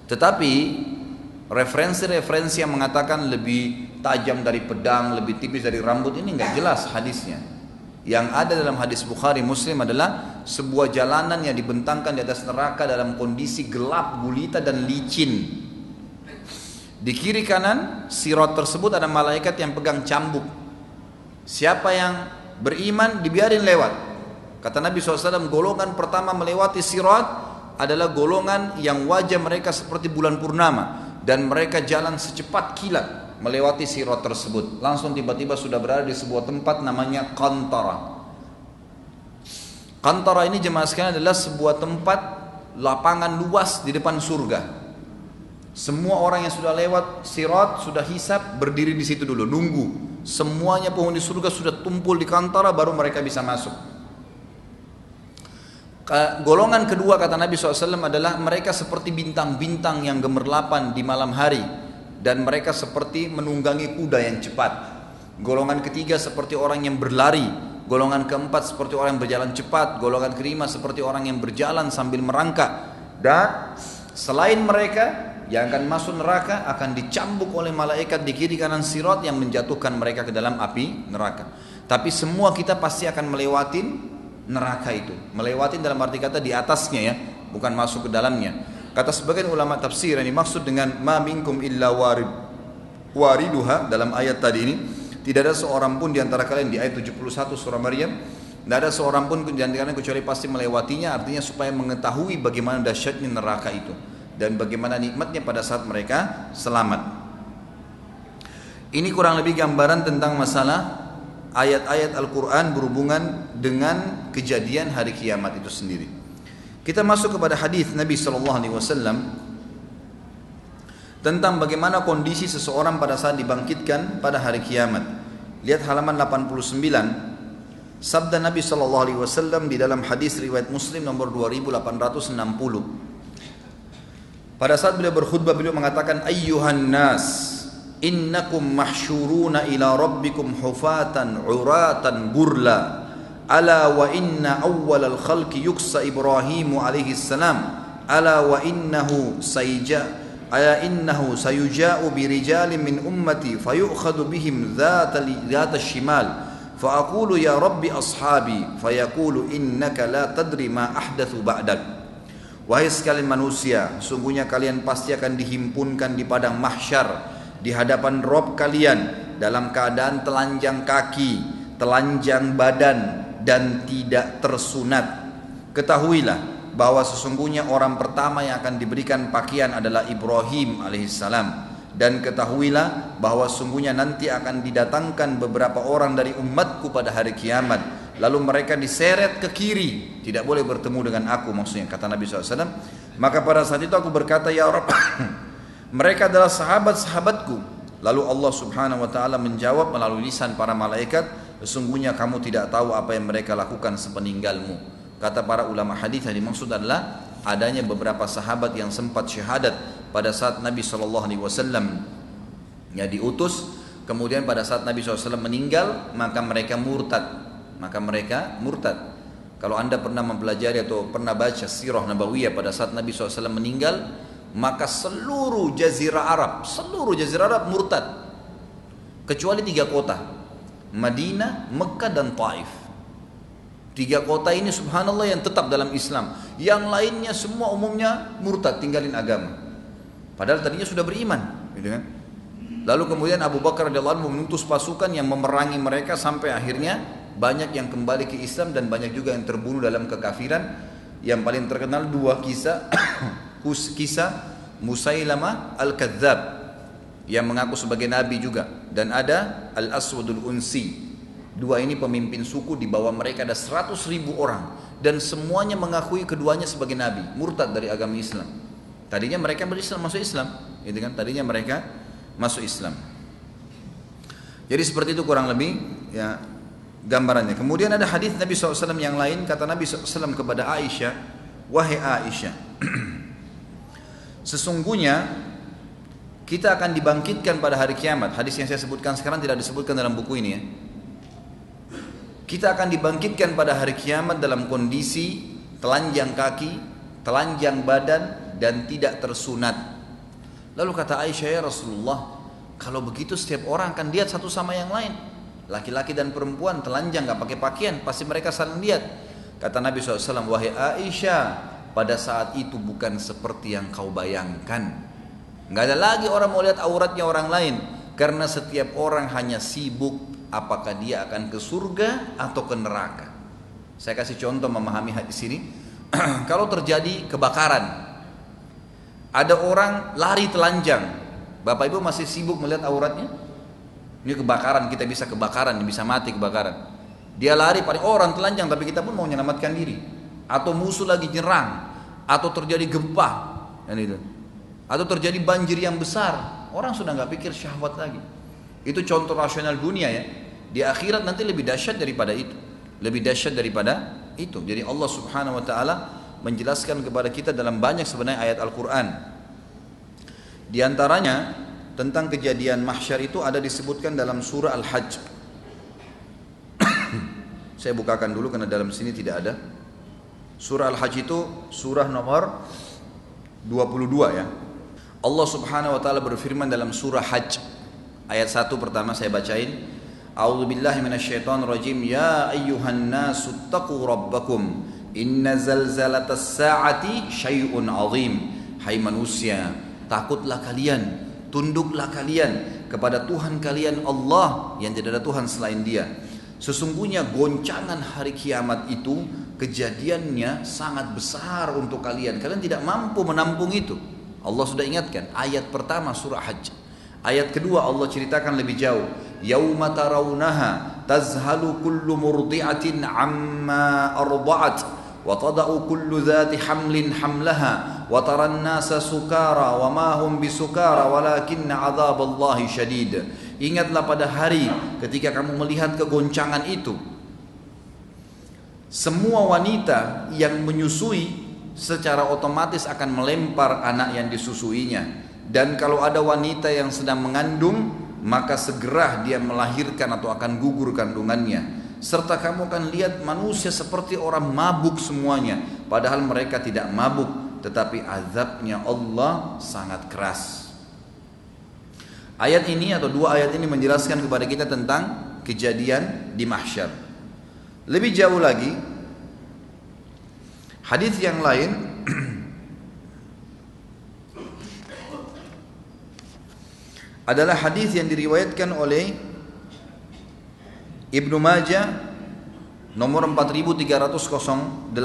Tetapi referensi-referensi yang mengatakan lebih tajam dari pedang, lebih tipis dari rambut, ini enggak jelas hadisnya. Yang ada dalam hadis Bukhari Muslim adalah sebuah jalanan yang dibentangkan di atas neraka dalam kondisi gelap, gulita dan licin. Di kiri kanan sirat tersebut ada malaikat yang pegang cambuk. Siapa yang beriman dibiarin lewat. Kata Nabi SAW, golongan pertama melewati sirat adalah golongan yang wajah mereka seperti bulan purnama, dan mereka jalan secepat kilat melewati sirat tersebut. Langsung tiba-tiba sudah berada di sebuah tempat namanya Qantara. Qantara ini jemaah sekalian adalah sebuah tempat lapangan luas di depan surga. Semua orang yang sudah lewat sirat, sudah hisab, berdiri di situ dulu, nunggu. Semuanya penghuni surga sudah tumpul di Qantara, baru mereka bisa masuk. Golongan kedua kata Nabi SAW adalah mereka seperti bintang-bintang yang gemerlapan di malam hari, dan mereka seperti menunggangi kuda yang cepat. Golongan ketiga seperti orang yang berlari. Golongan keempat seperti orang yang berjalan cepat. Golongan kelima seperti orang yang berjalan sambil merangkak. Dan selain mereka yang akan masuk neraka akan dicambuk oleh malaikat di kiri kanan sirat yang menjatuhkan mereka ke dalam api neraka. Tapi semua kita pasti akan melewatin neraka itu. Melewatin dalam arti kata di atasnya ya, bukan masuk ke dalamnya. Kata sebagian ulama tafsir yang dimaksud dengan ma minkum illa wariduha dalam ayat tadi ini, tidak ada seorang pun di antara kalian, di ayat 71 surah Maryam, tidak ada seorang pun di antara kalian kecuali pasti melewatinya, artinya supaya mengetahui bagaimana dahsyatnya neraka itu dan bagaimana nikmatnya pada saat mereka selamat. Ini kurang lebih gambaran tentang masalah ayat-ayat Al-Quran berhubungan dengan kejadian hari kiamat itu sendiri. Kita masuk kepada hadis Nabi SAW tentang bagaimana kondisi seseorang pada saat dibangkitkan pada hari kiamat. Lihat halaman 89, sabda Nabi SAW di dalam hadis riwayat Muslim nomor 2860. Pada saat beliau berkhutbah, beliau mengatakan, ayyuhan nas, innakum mahsyuruna ila rabbikum hufatan uratan burla, ala wa inna awwalal khalqi yuksa Ibrahimu alaihi salam, ala wa innahu sayuja'u birijalin min ummati fayu'khadu bihim dhata shimal, fa aqulu ya rabbi ashabi, fayaqulu innaka la tadri ma ahdathu ba'dak. Wahai sekalian manusia, sungguhnya kalian pasti akan dihimpunkan di padang mahsyar di hadapan Rabb kalian dalam keadaan telanjang kaki, telanjang badan dan tidak tersunat. Ketahuilah bahwa sesungguhnya orang pertama yang akan diberikan pakaian adalah Ibrahim alaihissalam, dan ketahuilah bahwa sungguhnya nanti akan didatangkan beberapa orang dari umatku pada hari kiamat, lalu mereka diseret ke kiri, tidak boleh bertemu dengan aku, maksudnya kata Nabi SAW. Maka pada saat itu aku berkata, ya Rabb, mereka adalah sahabat-sahabatku. Lalu Allah Subhanahu wa taala menjawab melalui lisan para malaikat, sesungguhnya kamu tidak tahu apa yang mereka lakukan sepeninggalmu. Kata para ulama hadis yang dimaksud adalah adanya beberapa sahabat yang sempat syahadat pada saat Nabi SAW ya diutus, kemudian pada saat Nabi SAW meninggal maka mereka murtad. Kalau anda pernah mempelajari atau pernah baca sirah nabawiyah pada saat Nabi SAW meninggal, maka seluruh jazirah Arab murtad kecuali 3 kota, Madinah, Mekah dan Taif. 3 kota ini subhanallah yang tetap dalam Islam, yang lainnya semua umumnya murtad, tinggalin agama, padahal tadinya sudah beriman, gitu kan? Lalu kemudian Abu Bakar radhiyallahu anhu mengutus pasukan yang memerangi mereka sampai akhirnya banyak yang kembali ke Islam dan banyak juga yang terbunuh dalam kekafiran. Yang paling terkenal 2 kisah kisah Musailamah Al-Kadzab yang mengaku sebagai nabi juga, dan ada Al-Aswadul Unsi. 2 ini pemimpin suku, di bawah mereka ada 100.000 orang dan semuanya mengakui keduanya sebagai nabi, murtad dari agama Islam. Tadinya mereka berislam, masuk Islam, gitu kan? Tadinya mereka masuk Islam. Jadi seperti itu kurang lebih ya gambarannya. Kemudian ada hadis Nabi SAW yang lain, kata Nabi SAW kepada Aisyah, wahai Aisyah, sesungguhnya kita akan dibangkitkan pada hari kiamat. Hadis yang saya sebutkan sekarang tidak disebutkan dalam buku ini ya. Kita akan dibangkitkan pada hari kiamat dalam kondisi telanjang kaki, telanjang badan dan tidak tersunat. Lalu kata Aisyah, ya Rasulullah, kalau begitu setiap orang akan lihat satu sama yang lain. laki-laki dan perempuan telanjang nggak pakai pakaian, pasti mereka saling lihat. Kata Nabi SAW, wahai Aisyah, pada saat itu bukan seperti yang kau bayangkan. Nggak ada lagi orang mau lihat auratnya orang lain, karena setiap orang hanya sibuk apakah dia akan ke surga atau ke neraka. Saya kasih contoh memahami hadis ini. Kalau terjadi kebakaran, ada orang lari telanjang, Bapak Ibu masih sibuk melihat auratnya? Ini kebakaran, kita bisa kebakaran, bisa mati kebakaran. Dia lari pada orang telanjang, tapi kita pun mau menyelamatkan diri. Atau musuh lagi nyerang, atau terjadi gempa, dan itu. Atau terjadi banjir yang besar, orang sudah nggak pikir syahwat lagi. Itu contoh rasional dunia ya. Di akhirat nanti lebih dahsyat daripada itu, lebih dahsyat daripada itu. Jadi Allah Subhanahu Wa Taala menjelaskan kepada kita dalam banyak sebenarnya ayat Al-Quran. Di antaranya tentang kejadian mahsyar itu ada disebutkan dalam surah Al-Hajj. Saya bukakan dulu karena dalam sini tidak ada. Surah Al-Hajj itu surah nomor 22 ya. Allah Subhanahu Wa Taala berfirman dalam surah Hajj ayat 1 pertama saya bacain. A'udzubillahi minasyaitonirrajim. Ya ayyuhan nasu taqu rabbakum. Inna zalzalatas sa'ati syai'un 'azim. Hai manusia, takutlah kalian, tunduklah kalian kepada Tuhan kalian Allah yang tidak ada Tuhan selain Dia. Sesungguhnya goncangan hari kiamat itu kejadiannya sangat besar untuk kalian. Kalian tidak mampu menampung itu. Allah sudah ingatkan ayat pertama surah Hajj. Ayat kedua Allah ceritakan lebih jauh. Yauma tarawunaha tazhalu kullu murdi'atin amma arda'at wa tada'u kullu dhati hamlin hamlaha wa taran nasa sukara wa ma hum bisukara walakinna 'adzaballahi syadid. Ingatlah pada hari ketika kamu melihat kegoncangan itu. Semua wanita yang menyusui secara otomatis akan melempar anak yang disusuinya. Dan kalau ada wanita yang sedang mengandung, maka segera dia melahirkan atau akan gugur kandungannya. Serta kamu akan lihat manusia seperti orang mabuk semuanya. Padahal mereka tidak mabuk, tetapi azabnya Allah sangat keras. Ayat ini atau dua ayat ini menjelaskan kepada kita tentang kejadian di mahsyar. Lebih jauh lagi, hadis yang lain adalah hadis yang diriwayatkan oleh Ibnu Majah nomor 4308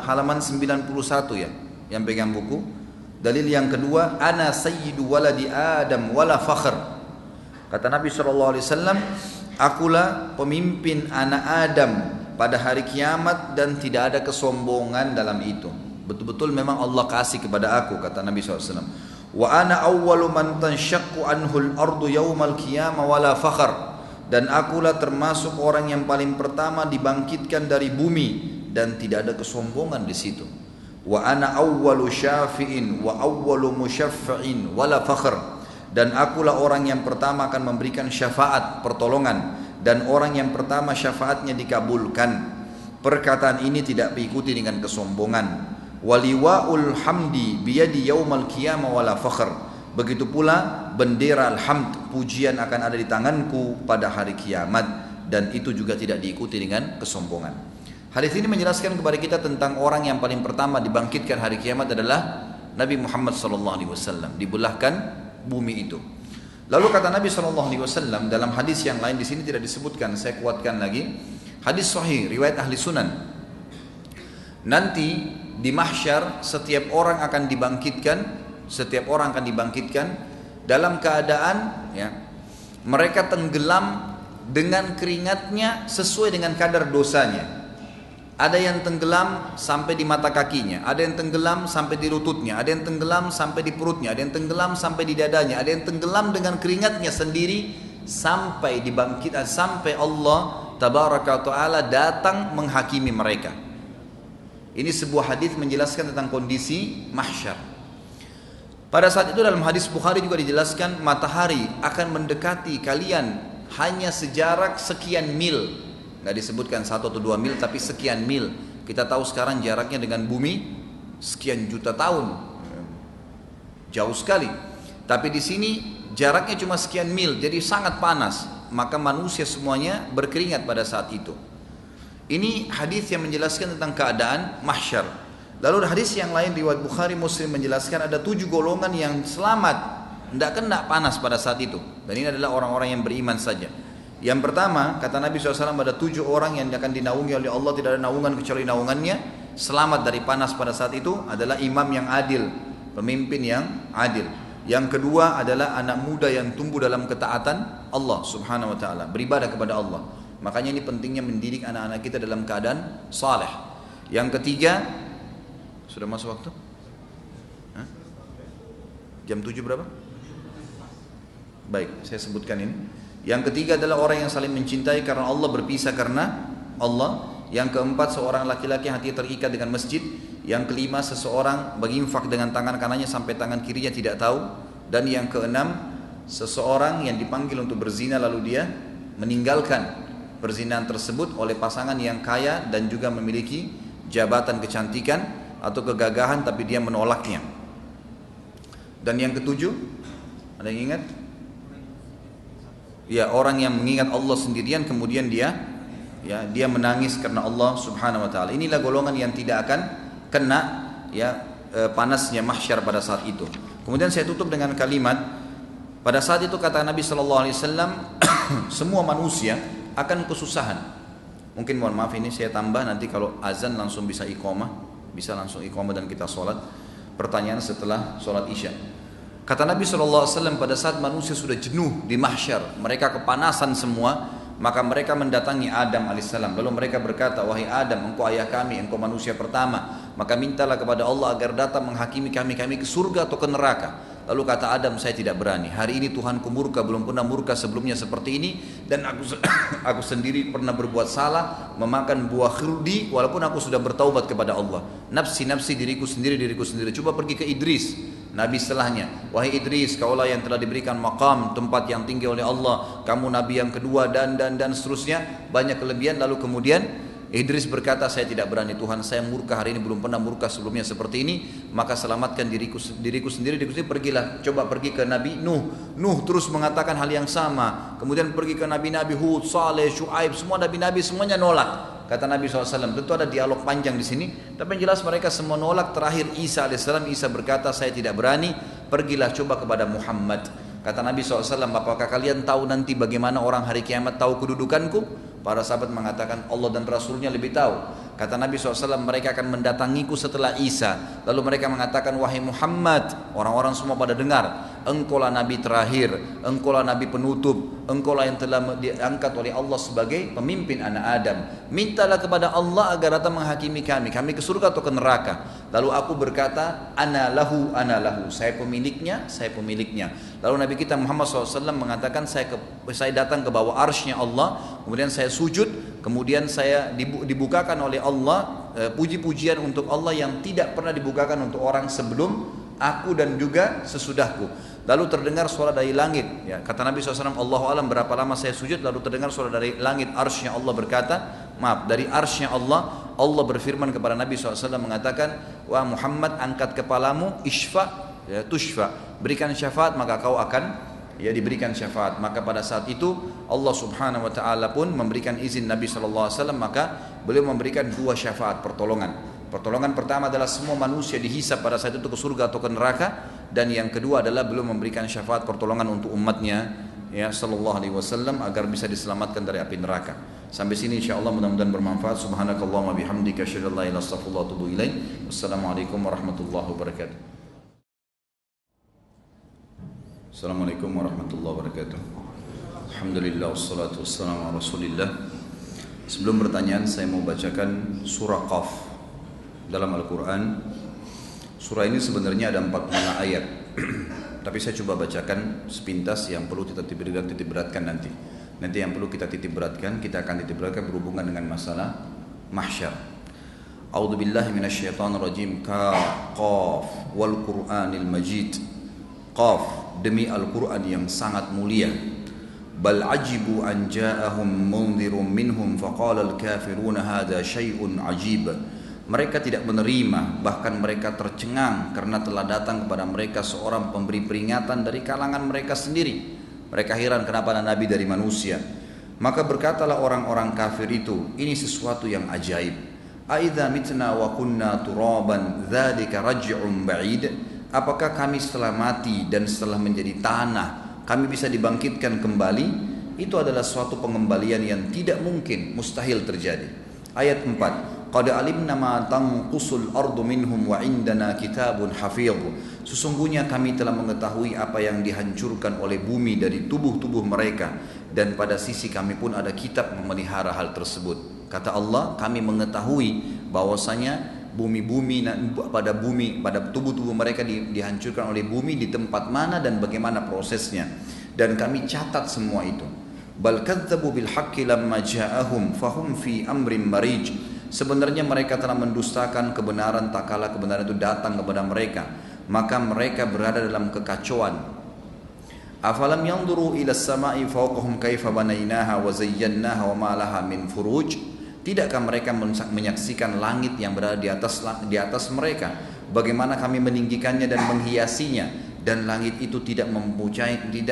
halaman 91 ya, yang pegang buku. Dalil yang kedua, ana sayyidu waladi Adam wala fakhr. Kata Nabi SAW, akulah pemimpin anak Adam pada hari kiamat dan tidak ada kesombongan dalam itu. Betul-betul memang Allah kasih kepada aku, kata Nabi SAW. Wa ana awwalu man tanshaqqu anhul ardu yaumal qiyamah wala fakhr. Dan akulah termasuk orang yang paling pertama dibangkitkan dari bumi dan tidak ada kesombongan di situ. Wa ana awwalu syafi'in wa awwalu musyaffa'in wala fakhr. Dan akulah orang yang pertama akan memberikan syafaat, pertolongan, dan orang yang pertama syafaatnya dikabulkan. Perkataan ini tidak diikuti dengan kesombongan. Waliwaul hamdi biyadi yaumal qiyamah wala fakhr. Begitu pula bendera alhamd, pujian akan ada di tanganku pada hari kiamat, dan itu juga tidak diikuti dengan kesombongan. Hadis ini menjelaskan kepada kita tentang orang yang paling pertama dibangkitkan hari kiamat adalah Nabi Muhammad SAW. Dibelahkan bumi itu. Lalu kata Nabi SAW dalam hadis yang lain, di sini tidak disebutkan, saya kuatkan lagi. Hadis sahih riwayat ahli sunan. Nanti di mahsyar setiap orang akan dibangkitkan dalam keadaan ya, mereka tenggelam dengan keringatnya sesuai dengan kadar dosanya. Ada yang tenggelam sampai di mata kakinya, ada yang tenggelam sampai di lututnya, ada yang tenggelam sampai di perutnya, ada yang tenggelam sampai di dadanya, ada yang tenggelam dengan keringatnya sendiri sampai dibangkitkan, sampai Allah Tabaraka wa Ta'ala datang menghakimi mereka. Ini sebuah hadis menjelaskan tentang kondisi mahsyar. Pada saat itu dalam hadis Bukhari juga dijelaskan matahari akan mendekati kalian hanya sejarak sekian mil. Nggak disebutkan 1 atau 2 mil, tapi sekian mil. Kita tahu sekarang jaraknya dengan bumi sekian juta tahun, jauh sekali. Tapi di sini jaraknya cuma sekian mil, jadi sangat panas. maka manusia semuanya berkeringat pada saat itu. Ini hadis yang menjelaskan tentang keadaan mahsyar. Lalu hadis yang lain riwayat Bukhari Muslim menjelaskan ada 7 golongan yang selamat, tidak kena panas pada saat itu. Dan ini adalah orang-orang yang beriman saja. Yang pertama, kata Nabi SAW, ada 7 orang yang akan dinaungi oleh Allah, tidak ada naungan kecuali naungannya. Selamat dari panas pada saat itu adalah imam yang adil, pemimpin yang adil. Yang kedua adalah anak muda yang tumbuh dalam ketaatan Allah subhanahu wa ta'ala, beribadah kepada Allah. Makanya ini pentingnya mendidik anak-anak kita dalam keadaan saleh. Yang ketiga, sudah masuk waktu? Hah? Jam 7 berapa? Baik, saya sebutkan ini. Yang ketiga adalah orang yang saling mencintai karena Allah, berpisah karena Allah. Yang keempat, seorang laki-laki yang hatinya terikat dengan masjid. Yang kelima, seseorang berinfak dengan tangan kanannya sampai tangan kirinya tidak tahu. Dan yang keenam, seseorang yang dipanggil untuk berzina lalu dia meninggalkan perzinahan tersebut oleh pasangan yang kaya dan juga memiliki jabatan kecantikan atau kegagahan, tapi dia menolaknya. Dan yang ketujuh, ada yang ingat? Ya, orang yang mengingat Allah sendirian kemudian dia menangis karena Allah subhanahu wa ta'ala. Inilah golongan yang tidak akan kena panasnya mahsyar pada saat itu. Kemudian saya tutup dengan kalimat, pada saat itu kata Nabi SAW, semua manusia akan kesusahan. Mungkin mohon maaf ini saya tambah, nanti kalau azan langsung bisa iqamah, bisa langsung iqamah dan kita sholat. Pertanyaan setelah sholat isya. Kata Nabi SAW, pada saat manusia sudah jenuh di mahsyar, mereka kepanasan semua, maka mereka mendatangi Adam alaihissalam. Lalu mereka berkata, wahai Adam, engkau ayah kami, engkau manusia pertama, maka mintalah kepada Allah agar datang menghakimi kami ke surga atau ke neraka. Lalu kata Adam, saya tidak berani. Hari ini Tuhanku murka, belum pernah murka sebelumnya seperti ini. Dan aku sendiri pernah berbuat salah, memakan buah khirdi, walaupun aku sudah bertaubat kepada Allah. Nafsi, diriku sendiri. Coba pergi ke Idris, Nabi setelahnya. Wahai Idris, kaulah yang telah diberikan maqam, tempat yang tinggi oleh Allah. Kamu Nabi yang kedua dan seterusnya. Banyak kelebihan. Lalu kemudian Idris berkata, saya tidak berani, Tuhan saya murka hari ini, belum pernah murka sebelumnya seperti ini, maka selamatkan diriku sendiri. Pergilah, coba pergi ke Nabi Nuh terus mengatakan hal yang sama. Kemudian pergi ke Nabi Hud, Saleh, Syuaib, semua Nabi semuanya nolak. Kata Nabi SAW, tentu ada dialog panjang di sini, tapi yang jelas mereka semua nolak. Terakhir Isa alaihissalam, Isa berkata, saya tidak berani, pergilah coba kepada Muhammad. Kata Nabi SAW, apakah kalian tahu nanti bagaimana orang hari kiamat tahu kedudukanku? Para sahabat mengatakan Allah dan Rasulnya lebih tahu. Kata Nabi SAW, mereka akan mendatangiku setelah Isa. Lalu mereka mengatakan, wahai Muhammad, orang-orang semua pada dengar, engkaulah Nabi terakhir, engkaulah Nabi penutup, engkaulah yang telah diangkat oleh Allah sebagai pemimpin anak Adam. Mintalah kepada Allah agar datang menghakimi kami ke surga atau ke neraka. Lalu aku berkata, ana lahu, saya pemiliknya. Lalu Nabi kita Muhammad SAW mengatakan, saya datang ke bawah arsy-Nya Allah, kemudian saya sujud, kemudian saya dibukakan oleh Allah puji-pujian untuk Allah yang tidak pernah dibukakan untuk orang sebelum aku dan juga sesudahku. Lalu terdengar suara dari langit, ya, kata Nabi SAW, Allahu alam berapa lama saya sujud. Lalu terdengar suara dari langit arsy-Nya Allah berkata, dari arsy-Nya Allah berfirman kepada Nabi SAW mengatakan, wah Muhammad, angkat kepalamu, ishfa, ya, tushfa, berikan syafaat maka kau akan diberikan syafaat. Maka pada saat itu Allah subhanahu wa ta'ala pun memberikan izin Nabi SAW, maka beliau memberikan 2 syafaat pertolongan. Pertolongan pertama adalah semua manusia dihisab pada saat itu ke surga atau ke neraka, dan yang kedua adalah beliau memberikan syafaat pertolongan untuk umatnya, ya, sallallahu alaihi wasallam, agar bisa diselamatkan dari api neraka. Sampai sini insyaallah mudah-mudahan bermanfaat. Subhanakallahumma bihamdika asyhadu an la ilaha illa anta astaghfiruka wa atubu ilaik. Wassalamualaikum warahmatullahi wabarakatuh. Assalamualaikum warahmatullahi wabarakatuh. Alhamdulillah wassalatu wassalamu ala Rasulillah. Sebelum pertanyaan, saya mau bacakan surah Qaf dalam Al-Quran. Surah ini sebenarnya ada 45 ayat, tapi saya coba bacakan sepintas yang perlu kita titik beratkan nanti. Nanti yang perlu kita titik beratkan, kita akan titik beratkan berhubungan dengan masalah mahsyar. A'udzubillahi minasyaitonirrajim. Qaf wal Qur'anil Majid. Qaf, demi Al-Quran yang sangat mulia. Bal ajibu an ja'ahum munzirun minhum faqala al-kafiruna hadha syai'un ajib. Mereka tidak menerima, bahkan mereka tercengang karena telah datang kepada mereka seorang pemberi peringatan dari kalangan mereka sendiri. Mereka heran kenapa ada nabi dari manusia. Maka berkatalah orang-orang kafir itu, ini sesuatu yang ajaib. Aidza mitna wa kunna turaban dzalika raj'un ba'id. Apakah kami setelah mati dan setelah menjadi tanah kami bisa dibangkitkan kembali? Itu adalah suatu pengembalian yang tidak mungkin, mustahil terjadi. Ayat 4. Qad alimna ma tanqusul ardu minhum wa indana kitabun hafidh. Sesungguhnya kami telah mengetahui apa yang dihancurkan oleh bumi dari tubuh-tubuh mereka, dan pada sisi kami pun ada kitab memelihara hal tersebut. Kata Allah, kami mengetahui bahwasanya bumi-bumi pada tubuh-tubuh mereka dihancurkan oleh bumi di tempat mana dan bagaimana prosesnya, dan kami catat semua itu. Bal kadzabu bil haqqi lamma ja'ahum fahum fi amrin marij. Sebenarnya mereka telah mendustakan kebenaran tak kala kebenaran itu datang kepada mereka, maka mereka berada dalam kekacauan. Afalam yanzuru ila as-sama'i fawqahum kaifa banainaha wa zayyannaha wa ma laha min furuj. Tidakkah mereka menyaksikan langit yang berada di atas mereka, bagaimana kami meninggikannya dan menghiasinya, dan langit itu tidak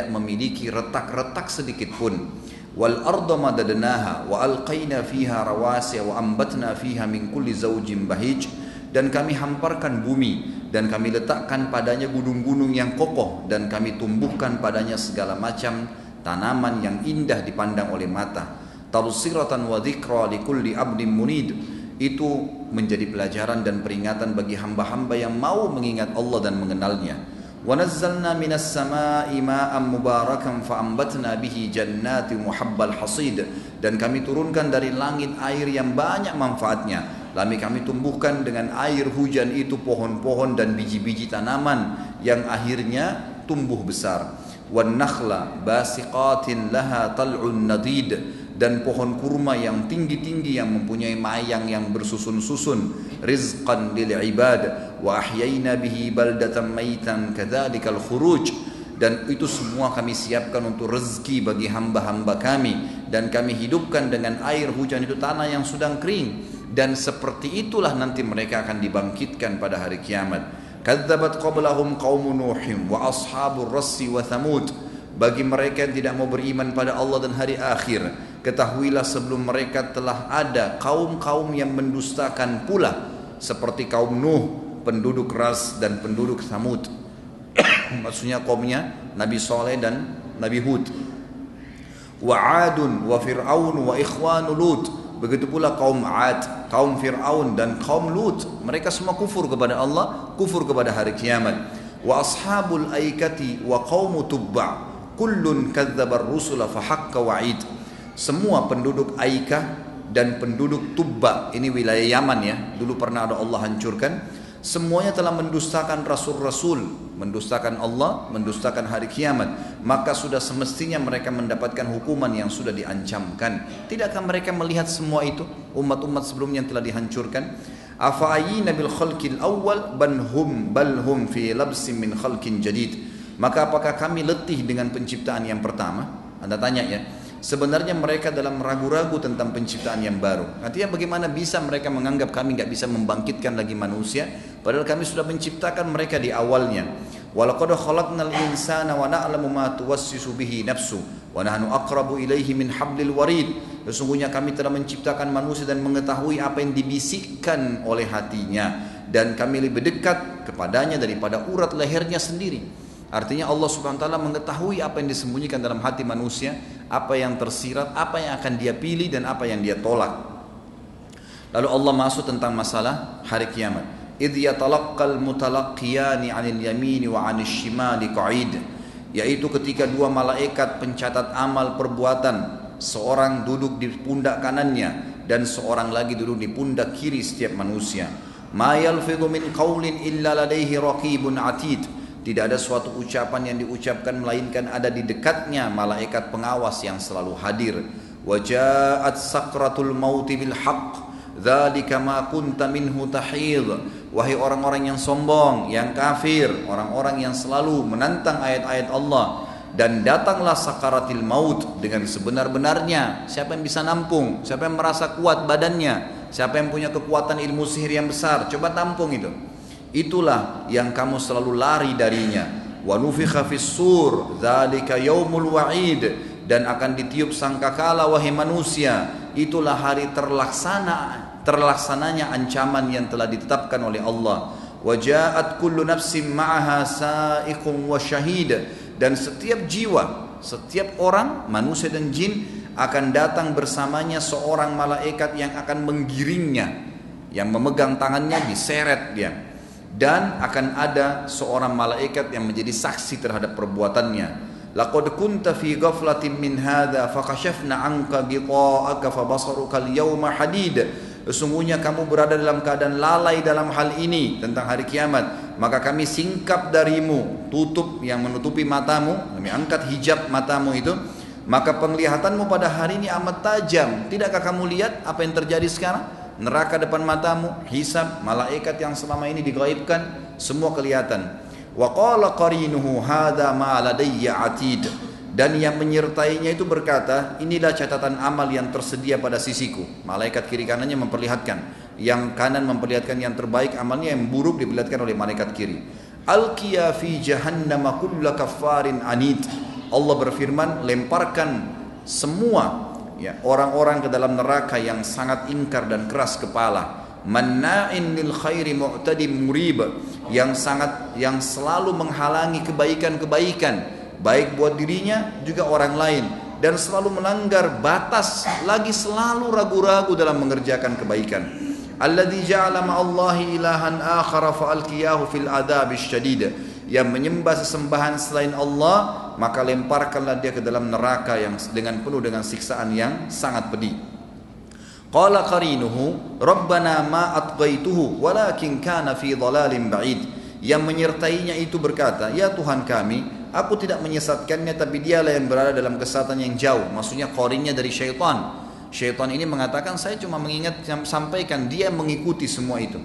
memiliki retak-retak sedikit pun. Wal arda madadnaha wa alqaina fiha rawasiya wa ambatna fiha min kulli zawjin bahij. Dan kami hamparkan bumi dan kami letakkan padanya gunung-gunung yang kokoh, dan kami tumbuhkan padanya segala macam tanaman yang indah dipandang oleh mata. Tabsiratan wa dzikra likulli abdin munid. Itu menjadi pelajaran dan peringatan bagi hamba-hamba yang mau mengingat Allah dan mengenalnya. Wa nazzalna minas samaa'i ma'an mubarakan fa'ambatna bihi jannati muhabbal hasid. Dan kami turunkan dari langit air yang banyak manfaatnya, lalu kami tumbuhkan dengan air hujan itu pohon-pohon dan biji-biji tanaman yang akhirnya tumbuh besar. Wan nakhla basiqatin laha tal'un nadid. Dan pohon kurma yang tinggi-tinggi yang mempunyai mayang yang bersusun-susun. Rizqan lil ibad wa ahyayna bihi baldatan maitan kadzalikal khuruj. Dan itu semua kami siapkan untuk rezeki bagi hamba-hamba kami, dan kami hidupkan dengan air hujan itu tanah yang sedang kering, dan seperti itulah nanti mereka akan dibangkitkan pada hari kiamat. Kadzabat qablahum qaumun nuhim wa ashabur rassi wa thamud. Bagi mereka yang tidak mau beriman pada Allah dan hari akhir, ketahuilah sebelum mereka telah ada kaum-kaum yang mendustakan pula, seperti kaum Nuh, penduduk Ras, dan penduduk Thamud. Maksudnya kaumnya Nabi Saleh dan Nabi Hud. Wa Adun wa Fir'aun wa ikhwanu Lut. Begitu pula kaum Ad, kaum Fir'aun dan kaum Lut. Mereka semua kufur kepada Allah, kufur kepada hari kiamat. Wa ashabul aikati wa qaumu Tubba. Kullun kadzabar rusula fa haqqa wa'id. Semua penduduk Aikah dan penduduk Tubba, ini wilayah Yaman ya, dulu pernah ada Allah hancurkan. Semuanya telah mendustakan rasul-rasul, mendustakan Allah, mendustakan hari kiamat. Maka sudah semestinya mereka mendapatkan hukuman yang sudah diancamkan. Tidakkah mereka melihat semua itu, umat-umat sebelumnya yang telah dihancurkan? Afa'ayina bil khalqil awwal bal hum fi labsin min khalqin jadid. Maka apakah kami letih dengan penciptaan yang pertama? Anda tanya ya. Sebenarnya mereka dalam ragu-ragu tentang penciptaan yang baru. Artinya bagaimana bisa mereka menganggap kami nggak bisa membangkitkan lagi manusia, padahal kami sudah menciptakan mereka di awalnya. Walaqad khalaqnal insana wa na'lamu ma tuwassisu bihi nafsu wa nahnu aqrabu ilaihi min hablil warid. Sesungguhnya kami telah menciptakan manusia dan mengetahui apa yang dibisikkan oleh hatinya, dan kami lebih dekat kepadanya daripada urat lehernya sendiri. Artinya Allah Subhanahu wa taala mengetahui apa yang disembunyikan dalam hati manusia, apa yang tersirat, apa yang akan dia pilih dan apa yang dia tolak. Lalu Allah masuk tentang masalah hari kiamat. Idh yatalaqqal mutalaqqiyani 'anil yamini wa 'anil shimali qa'id. Yaitu ketika dua malaikat pencatat amal perbuatan, seorang duduk di pundak kanannya dan seorang lagi duduk di pundak kiri setiap manusia. Ma yalfidhu min qaulin illa ladaihi raqibun 'atid. Tidak ada suatu ucapan yang diucapkan melainkan ada di dekatnya malaikat pengawas yang selalu hadir. Waja'at sakratul mauti bil haqq dzalika ma kunta minhu tahid. Wahai orang-orang yang sombong, yang kafir, orang-orang yang selalu menantang ayat-ayat Allah, dan datanglah sakaratil maut dengan sebenar-benarnya. Siapa yang bisa nampung? Siapa yang merasa kuat badannya? Siapa yang punya kekuatan ilmu sihir yang besar? Coba tampung itu. Itulah yang kamu selalu lari darinya. wa nufikha fis sur dzalika yaumul wa'id, dan akan ditiup sangkakala wahai manusia, itulah hari terlaksananya ancaman yang telah ditetapkan oleh Allah. Wa ja'at kullu nafsin ma'aha sa'iqun wa syahid, dan setiap jiwa, setiap orang, manusia dan jin, akan datang bersamanya seorang malaikat yang akan menggiringnya, yang memegang tangannya, diseret dia, dan akan ada seorang malaikat yang menjadi saksi terhadap perbuatannya. Laqad kunta fi ghaflatin min hadza fakashafna 'anka ghita'aka fabasaruka al-yawma hadid. Sesungguhnya kamu berada dalam keadaan lalai dalam hal ini tentang hari kiamat, maka kami singkap darimu tutup yang menutupi matamu, kami angkat hijab matamu itu, maka penglihatanmu pada hari ini amat tajam. Tidakkah kamu lihat apa yang terjadi sekarang? Neraka depan matamu, hisab, malaikat yang selama ini digaibkan, semua kelihatan. Wa qala qarinuhu hadza ma ladayya atid, dan yang menyertainya itu berkata, inilah catatan amal yang tersedia pada sisiku. Malaikat kiri kanannya memperlihatkan, yang kanan memperlihatkan yang terbaik amalnya, yang buruk diperlihatkan oleh malaikat kiri. Alqiya fi jahannam kulla kaffarin anid. Allah berfirman, lemparkan semua orang-orang ke dalam neraka yang sangat ingkar dan keras kepala. Manna'in lil khairi mu'tadim murib, yang selalu menghalangi kebaikan-kebaikan, baik buat dirinya juga orang lain, dan selalu melanggar batas, lagi selalu ragu-ragu dalam mengerjakan kebaikan. Alladzi ja'ala ma'allahi ilahan akhara fa'alqiyahu fil adzabish syadid, yang menyembah sesembahan selain Allah, maka lemparkanlah dia ke dalam neraka yang dengan penuh dengan siksaan yang sangat pedih. Qala qarinuhu rabbana ma atghaituhu walakin kana fi dhalalin ba'id, yang menyertainya itu berkata, ya Tuhan kami, aku tidak menyesatkannya, tapi dialah yang berada dalam kesesatan yang jauh. Maksudnya qarinnya dari syaitan. Syaitan ini mengatakan, saya cuma mengingat, sampaikan, dia mengikuti semua itu.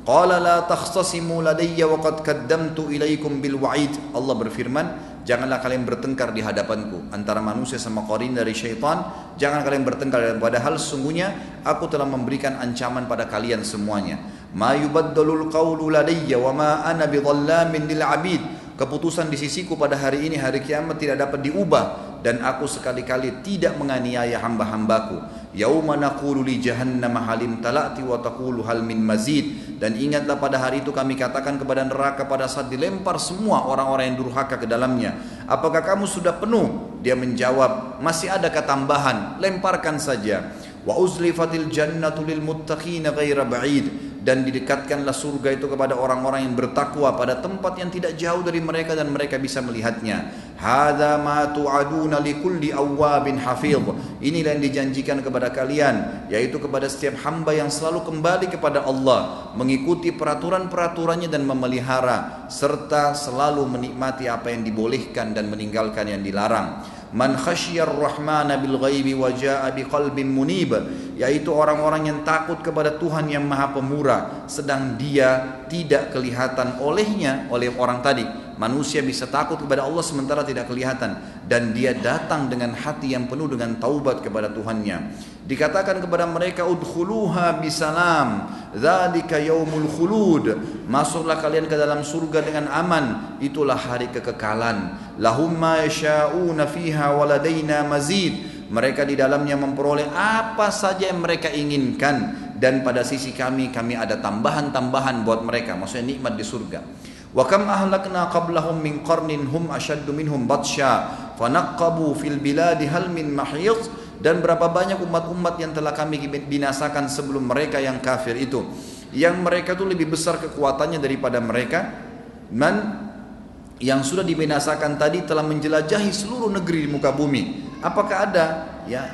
Qala la takhtasimu ladayya wa qad qaddamtu ilaikum bil wa'id. Allah berfirman, janganlah kalian bertengkar di hadapanku, antara manusia sama qarin dari syaitan. Jangan kalian bertengkar, padahal sesungguhnya aku telah memberikan ancaman pada kalian semuanya. Ma yubaddalul qawlu ladayya wa ma ana bidhallamin lil 'abid. Keputusan di sisiku pada hari ini, hari kiamat, tidak dapat diubah, dan aku sekali-kali tidak menganiaya hamba-hambaku. Yauma naqulu li jahannam halim talati wa taqulu hal min mazid. Dan ingatlah pada hari itu kami katakan kepada neraka pada saat dilempar semua orang-orang yang durhaka ke dalamnya, apakah kamu sudah penuh? Dia menjawab, masih adakah tambahan? Lemparkan saja. Wa uzlifatil jannatu lil muttaqina ghaira ba'id, dan didekatkanlah surga itu kepada orang-orang yang bertakwa pada tempat yang tidak jauh dari mereka dan mereka bisa melihatnya. Hadza ma tu'aduna likulli awwabin hafidh. Inilah yang dijanjikan kepada kalian, yaitu kepada setiap hamba yang selalu kembali kepada Allah, mengikuti peraturan-peraturannya dan memelihara, serta selalu menikmati apa yang dibolehkan dan meninggalkan yang dilarang. Man khasyiyar rahmana bil ghaibi wa jaa'a biqalbin munib, yaitu orang-orang yang takut kepada Tuhan yang Maha Pemurah, sedang dia tidak kelihatan olehnya, oleh orang tadi. Manusia bisa takut kepada Allah sementara tidak kelihatan, dan dia datang dengan hati yang penuh dengan taubat kepada Tuhannya. Dikatakan kepada mereka, udkhuluha bisalam dzalika yaumul khulud, masuklah kalian ke dalam surga dengan aman, itulah hari kekekalan. Lahum ma yasha'una fiha waladaina mazid, mereka di dalamnya memperoleh apa saja yang mereka inginkan, dan pada sisi kami ada tambahan-tambahan buat mereka, maksudnya nikmat di surga. Wa kam ahlakna qablahum min qarnin hum ashaddu minhum batsha fanaqabu fil biladi hal min mahiyz, dan berapa banyak umat-umat yang telah kami binasakan sebelum mereka yang kafir itu, yang mereka itu lebih besar kekuatannya daripada mereka. Yang sudah dibinasakan tadi telah menjelajahi seluruh negeri di muka bumi. Apakah ada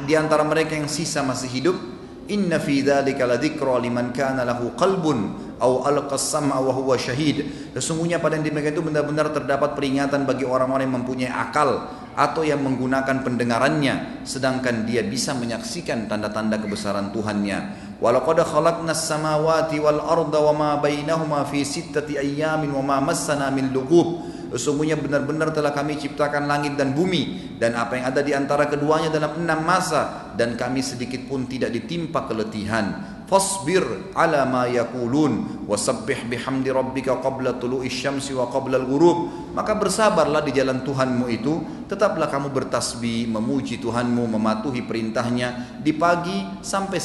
di antara mereka yang sisa masih hidup? Inna fi dzalika ladzikra liman kana lahu qalbun aw alqa as-sam'a wa huwa syahid. Sesungguhnya pada yang demikian itu benar-benar terdapat peringatan bagi orang-orang yang mempunyai akal atau yang menggunakan pendengarannya sedangkan dia bisa menyaksikan tanda-tanda kebesaran Tuhannya. Walaqad khalaqnas samawati wal arda wama bainahuma fi sittati ayyamin wama massana min lughub. Sesungguhnya benar-benar telah kami ciptakan langit dan bumi dan apa yang ada di antara keduanya dalam 6 masa, dan kami sedikit pun tidak ditimpa keletihan. fasbir ala ma yaqulun wasabbih bihamdi rabbika qabla tulu'i syamsi wa qabla al-ghurub. Maka bersabarlah di jalan Tuhanmu itu, tetaplah kamu bertasbih, memuji Tuhanmu, mematuhi perintahnya di pagi sampai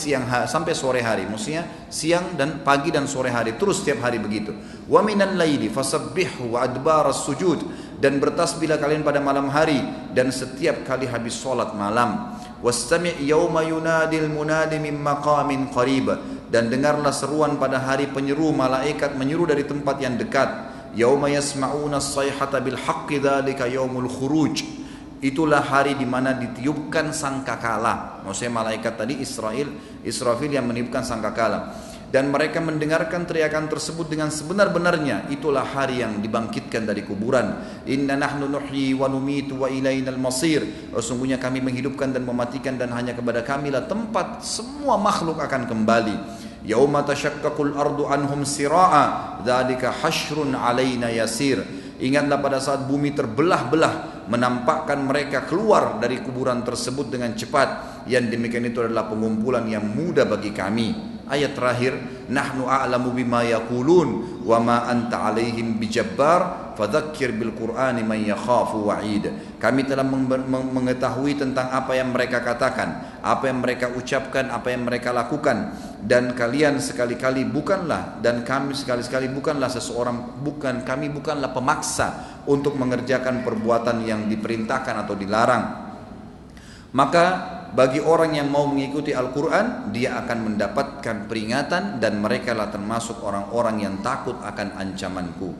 sampai sore hari. Maksudnya siang dan pagi dan sore hari, terus setiap hari begitu. Wa minal laili fasabbihhu wa adbaras sujud, dan bertasbihlah kalian pada malam hari dan setiap kali habis salat malam. Wastami' yauma yunadil munadi min maqamin qarib, dan dengarlah seruan pada hari penyeru, malaikat menyeru dari tempat yang dekat. Yauma yasma'una as-sayhata bil haqqi dzalika yaumul khuruj, itulah hari di mana ditiupkan sangkakala. Maksudnya malaikat tadi Israfil yang meniupkan sangkakala. Dan mereka mendengarkan teriakan tersebut dengan sebenar-benarnya. Itulah hari yang dibangkitkan dari kuburan. Inna nahnu nuhyi wa numitu wa ilainal masir. Sesungguhnya kami menghidupkan dan mematikan, dan hanya kepada kamilah tempat semua makhluk akan kembali. Yauma tashaqqaqul ardu anhum sira'a dzalika hasyrun alaina yasir. Ingatlah pada saat bumi terbelah-belah, menampakkan mereka keluar dari kuburan tersebut dengan cepat. Yang demikian itu adalah pengumpulan yang mudah bagi kami. Ayat terakhir, nahnu a'lamu bima yaqulun wa ma anta 'alaihim bijabbar fadzakkir bil qur'ani man yakhafu wa'id. Kami telah mengetahui tentang apa yang mereka katakan, apa yang mereka ucapkan, apa yang mereka lakukan, dan kalian sekali-kali bukanlah, dan kami sekali-sekali bukanlah kami bukanlah pemaksa untuk mengerjakan perbuatan yang diperintahkan atau dilarang. Maka bagi orang yang mau mengikuti Al-Quran, dia akan mendapatkan peringatan, dan mereka lah termasuk orang-orang yang takut akan ancamanku.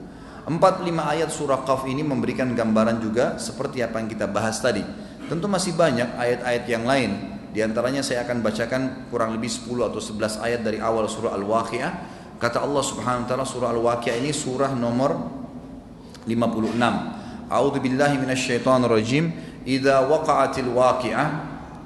4-5 ayat surah Qaf ini memberikan gambaran juga seperti apa yang kita bahas tadi. Tentu masih banyak ayat-ayat yang lain. Di antaranya saya akan bacakan kurang lebih 10 atau 11 ayat dari awal surah Al-Waqi'ah. Kata Allah Subhanahu wa taala, surah Al-Waqi'ah ini surah nomor 56. A'udzu billahi minasyaitonir rajim. Idza waqa'atil waqi'ah,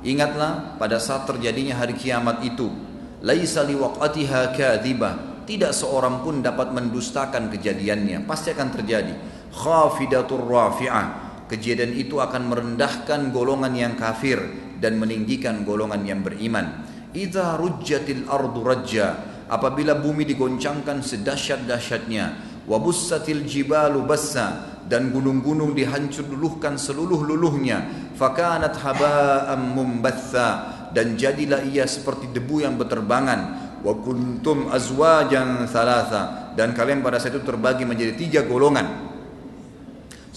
ingatlah pada saat terjadinya hari kiamat itu. Laisa liwaqatiha kadhibah, tidak seorang pun dapat mendustakan kejadiannya, pasti akan terjadi. Khafidatur rafi'ah, kejadian itu akan merendahkan golongan yang kafir dan meninggikan golongan yang beriman. Idza rujjatil ardu rajja, apabila bumi digoncangkan sedahsyat-dahsyatnya. Wa bussatil jibalu bassa, dan gunung-gunung dihancur-luluhkan seluruh-luluhnya. Fakanat haba'am mumbatha, dan jadilah ia seperti debu yang berterbangan. Wa kuntum azwajan thalatha, dan kalian pada saat itu terbagi menjadi 3 golongan.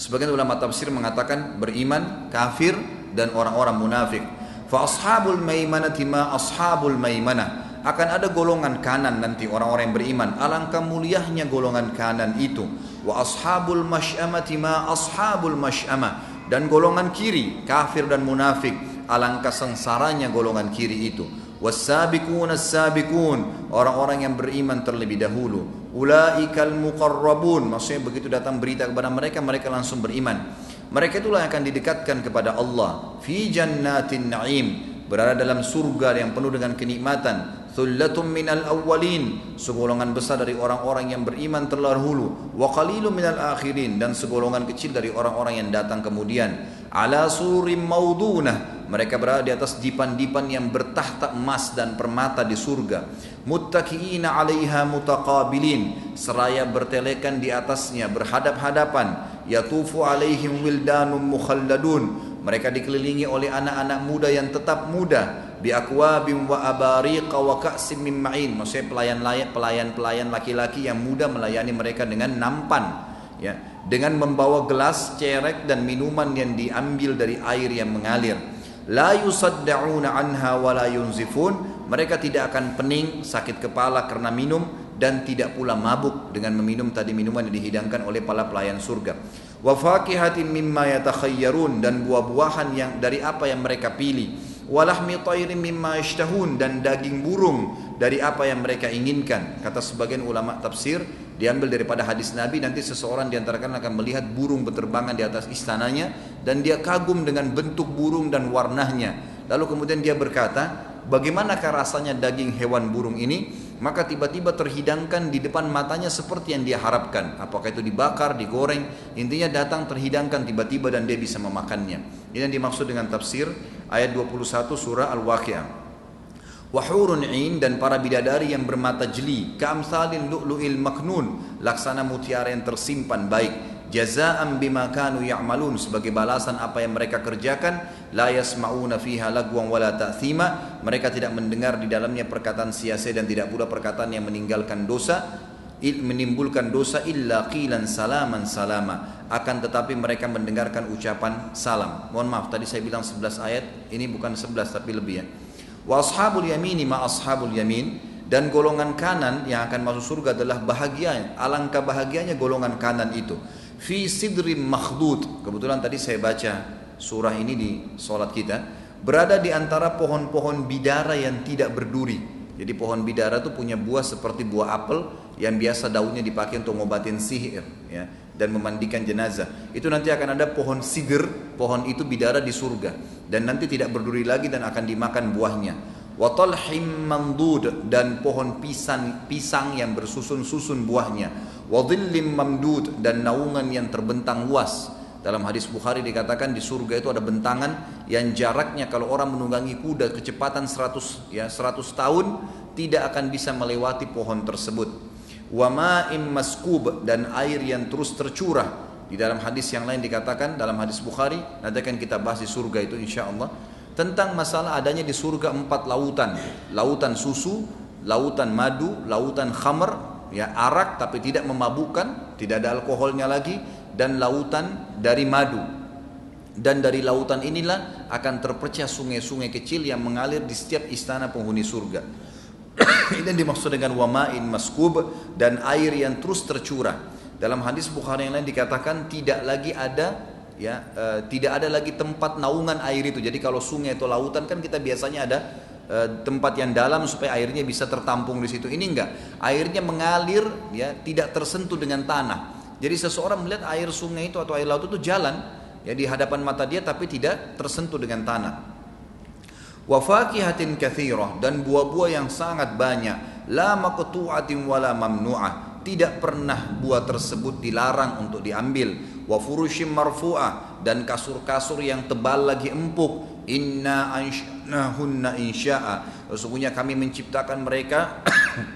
Sebagian ulama tafsir mengatakan beriman, kafir, dan orang-orang munafik. Fa ashabul maimanati ma ashabul maimanah, akan ada golongan kanan nanti orang-orang yang beriman, alangkah mulianya golongan kanan itu. Wa ashabul masy'amati ma ashabul masy'amah, dan golongan kiri kafir dan munafik, alangkah sengsaranya golongan kiri itu. Was-sabiqun as-sabiqun, orang-orang yang beriman terlebih dahulu. Ulaikal muqarrabun, maksudnya begitu datang berita kepada mereka, mereka langsung beriman. Mereka itulah yang akan didekatkan kepada Allah. Fi jannatin na'im, berada dalam surga yang penuh dengan kenikmatan. Thullatum minal awwalin, segolongan besar dari orang-orang yang beriman terdahulu. Wa qalilun minal akhirin, dan segolongan kecil dari orang-orang yang datang kemudian. Ala surim maudunah, mereka berada di atas dipan-dipan yang bertahta emas dan permata di surga. Muttaqiina 'alaiha mutaqabilin, seraya bertelekan di atasnya berhadap-hadapan. Yatufu 'alaihim wildanum mukhalladun, mereka dikelilingi oleh anak-anak muda yang tetap muda. Bi akwabin wa abariqa wa ka'sim min ma'in, maksudnya pelayan-pelayan laki-laki yang muda melayani mereka dengan nampan, ya, dengan membawa gelas, cerek, dan minuman yang diambil dari air yang mengalir. La yusaddauna anha wa la yunzifun, mereka tidak akan pening, sakit kepala karena minum, dan tidak pula mabuk dengan meminum tadi minuman yang dihidangkan oleh para pelayan surga. Wa fakihatin mimma yatakhayyarun, dan buah-buahan yang dari apa yang mereka pilih. Walahmi tayrin mimma yashtahun, dan daging burung dari apa yang mereka inginkan. Kata sebagian ulama tafsir, diambil daripada hadis Nabi, nanti seseorang diantarakan akan melihat burung berterbangan di atas istananya, dan dia kagum dengan bentuk burung dan warnanya. Lalu kemudian dia berkata, bagaimanakah rasanya daging hewan burung ini? Maka tiba-tiba terhidangkan di depan matanya seperti yang dia harapkan. Apakah itu dibakar, digoreng, intinya datang terhidangkan tiba-tiba dan dia bisa memakannya. Ini yang dimaksud dengan tafsir ayat 21 surah Al-Waqi'ah. Wahurun 'ain, dan para bidadari yang bermata jeli, ka'amsalil lu'lu'il maknun, laksana mutiara yang tersimpan baik, jazaan bima kanu ya'malun, sebagai balasan apa yang mereka kerjakan. La yasma'una fiha lagwan wala ta'thima, mereka tidak mendengar di dalamnya perkataan sia-sia dan tidak pula perkataan yang menimbulkan dosa illa qilan salaman salama, akan tetapi mereka mendengarkan ucapan salam. Mohon maaf tadi saya bilang 11 ayat, ini bukan 11 tapi lebih ya. Wa ashabul yamini ma ashabul yamin, dan golongan kanan yang akan masuk surga adalah bahagia, alangkah bahagianya golongan kanan itu. Fi sidrim makhdud, kebetulan tadi saya baca surah ini di sholat kita, berada di antara pohon-pohon bidara yang tidak berduri. Jadi pohon bidara itu punya buah seperti buah apel yang biasa daunnya dipakai untuk ngobatin sihir ya, dan memandikan jenazah. Itu nanti akan ada pohon sidr, pohon itu bidara di surga, dan nanti tidak berduri lagi dan akan dimakan buahnya. Wa talhim mamdud, dan pohon pisang yang bersusun-susun buahnya. Wa dhillim mamdud, dan naungan yang terbentang luas. Dalam hadis Bukhari dikatakan di surga itu ada bentangan yang jaraknya kalau orang menunggangi kuda kecepatan 100 tahun tidak akan bisa melewati pohon tersebut. Wa ma'im maskub, dan air yang terus tercurah. Di dalam hadis yang lain dikatakan, dalam hadis Bukhari, nanti akan kita bahas di surga itu insyaallah, tentang masalah adanya di surga 4 lautan. Lautan susu, lautan madu, lautan khamr, ya arak tapi tidak memabukkan, tidak ada alkoholnya lagi, dan lautan dari madu. Dan dari lautan inilah akan terpecah sungai-sungai kecil yang mengalir di setiap istana penghuni surga. Ini yang dimaksud dengan wama'in maskub, dan air yang terus tercurah. Dalam hadis Bukhari yang lain dikatakan tidak ada lagi tempat naungan air itu. Jadi kalau sungai atau lautan kan kita biasanya ada tempat yang dalam supaya airnya bisa tertampung di situ. Ini enggak, airnya mengalir ya, tidak tersentuh dengan tanah. Jadi seseorang melihat air sungai itu atau air laut itu jalan ya di hadapan mata dia tapi tidak tersentuh dengan tanah. Wa fakihatin katsirah, dan buah-buah yang sangat banyak. La maqtu'atin wala mamnu'ah, tidak pernah buah tersebut dilarang untuk diambil. Wa furushim marfu'ah, dan kasur-kasur yang tebal lagi empuk. Inna ansha'nahunna insya'a, sesungguhnya kami menciptakan mereka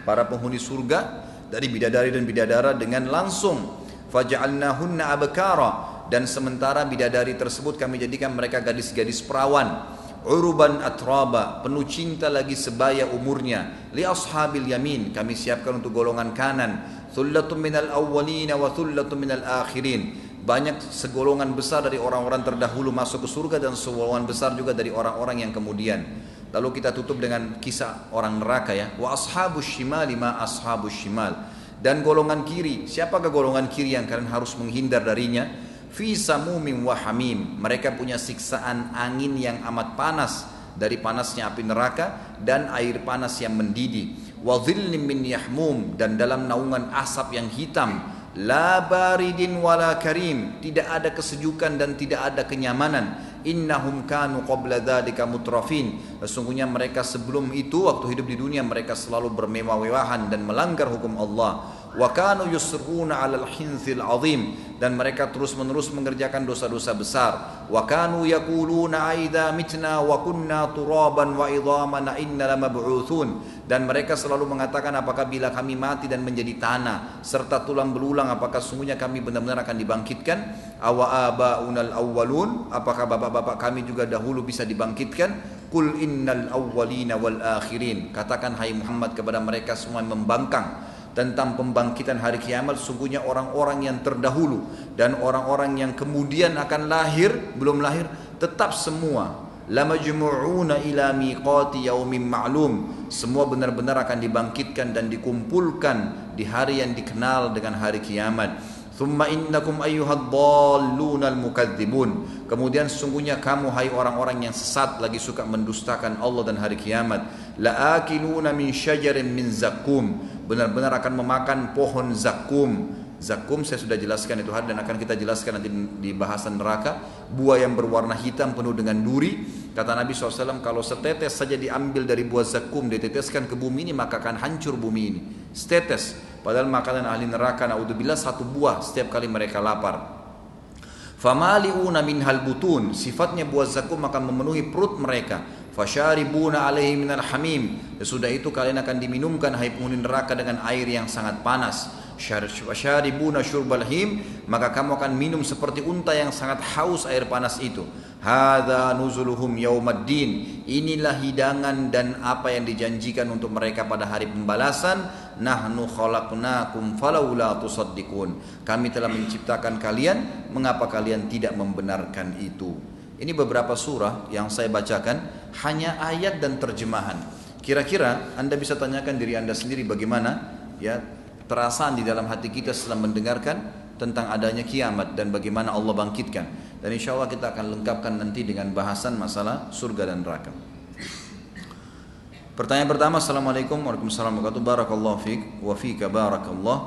para penghuni surga dari bidadari dan bidadara dengan langsung. Faja'alnahunna abkara, dan sementara bidadari tersebut kami jadikan mereka gadis-gadis perawan. Uruban atraba, penuh cinta lagi sebaya umurnya. Li ashabil yamin, kami siapkan untuk golongan kanan. Thullatun minal awwalina wa thullatun minal akhirin, banyak segolongan besar dari orang-orang terdahulu masuk ke surga dan segolongan besar juga dari orang-orang yang kemudian. Lalu kita tutup dengan kisah orang neraka ya. Wa ashabus shimali ma ashabus shimal, dan golongan kiri, siapakah golongan kiri yang kalian harus menghindar darinya? Fi samumin wa hamim, mereka punya siksaan angin yang amat panas dari panasnya api neraka dan air panas yang mendidih. Wa dhillim min yahmum, dan dalam naungan asap yang hitam. La baridin wala karim, tidak ada kesejukan dan tidak ada kenyamanan. Innahum kanu qabla dzalika mutrafin, sesungguhnya mereka sebelum itu waktu hidup di dunia mereka selalu bermewah-mewahan dan melanggar hukum Allah. Wa kanu yusruna 'alal hinthil 'azim, dan mereka terus-menerus mengerjakan dosa-dosa besar. Wa kanu yaquluna aidza mitna wa kunna turaban wa idhaman inna lamab'utsun, dan mereka selalu mengatakan apakah bila kami mati dan menjadi tanah serta tulang belulang apakah sungguhnya kami benar-benar akan dibangkitkan? Awa abaunal awwalun, apakah bapak-bapak kami juga dahulu bisa dibangkitkan? Qul innal awwalina wal akhirin, katakan hai Muhammad kepada mereka semua yang membangkang tentang pembangkitan hari kiamat, sungguhnya orang-orang yang terdahulu dan orang-orang yang kemudian akan lahir, belum lahir, tetap semua lamajmu'una ila miqati yaumin ma'lum, semua benar-benar akan dibangkitkan dan dikumpulkan di hari yang dikenal dengan hari kiamat. Thumma innakum ayyuhad dhallunal mukadzibun, kemudian sesungguhnya kamu hai orang-orang yang sesat lagi suka mendustakan Allah dan hari kiamat. La'akiluna min syajarin min zakum, benar-benar akan memakan pohon zakum. Zakum saya sudah jelaskan itu hari dan akan kita jelaskan nanti di bahasan neraka. Buah yang berwarna hitam penuh dengan duri. Kata Nabi SAW, kalau setetes saja diambil dari buah zakum diteteskan ke bumi ini maka akan hancur bumi ini. Setetes. Padahal makanan ahli neraka naudzubillah satu buah setiap kali mereka lapar. Famali'una minhal butun, sifatnya buah zakum akan memenuhi perut mereka. Fasyaribuna alaihi minal hamim. Sesudah itu kalian akan diminumkan hai penghuni neraka dengan air yang sangat panas. Fasyaribuna syurbal him, maka kamu akan minum seperti unta yang sangat haus air panas itu. Hadza nuzuluhum yaumaddin. Inilah hidangan dan apa yang dijanjikan untuk mereka pada hari pembalasan. Nahnu khalaqnakum falaula tusaddiqun. Kami telah menciptakan kalian, mengapa kalian tidak membenarkan itu? Ini beberapa surah yang saya bacakan, hanya ayat dan terjemahan. Kira-kira Anda bisa tanyakan diri Anda sendiri bagaimana ya perasaan di dalam hati kita setelah mendengarkan tentang adanya kiamat dan bagaimana Allah bangkitkan. Dan insya Allah kita akan lengkapkan nanti dengan bahasan masalah surga dan neraka. Pertanyaan pertama, Assalamualaikum warahmatullahi wabarakatuh. Barakallahu fiik wa fika barakallah.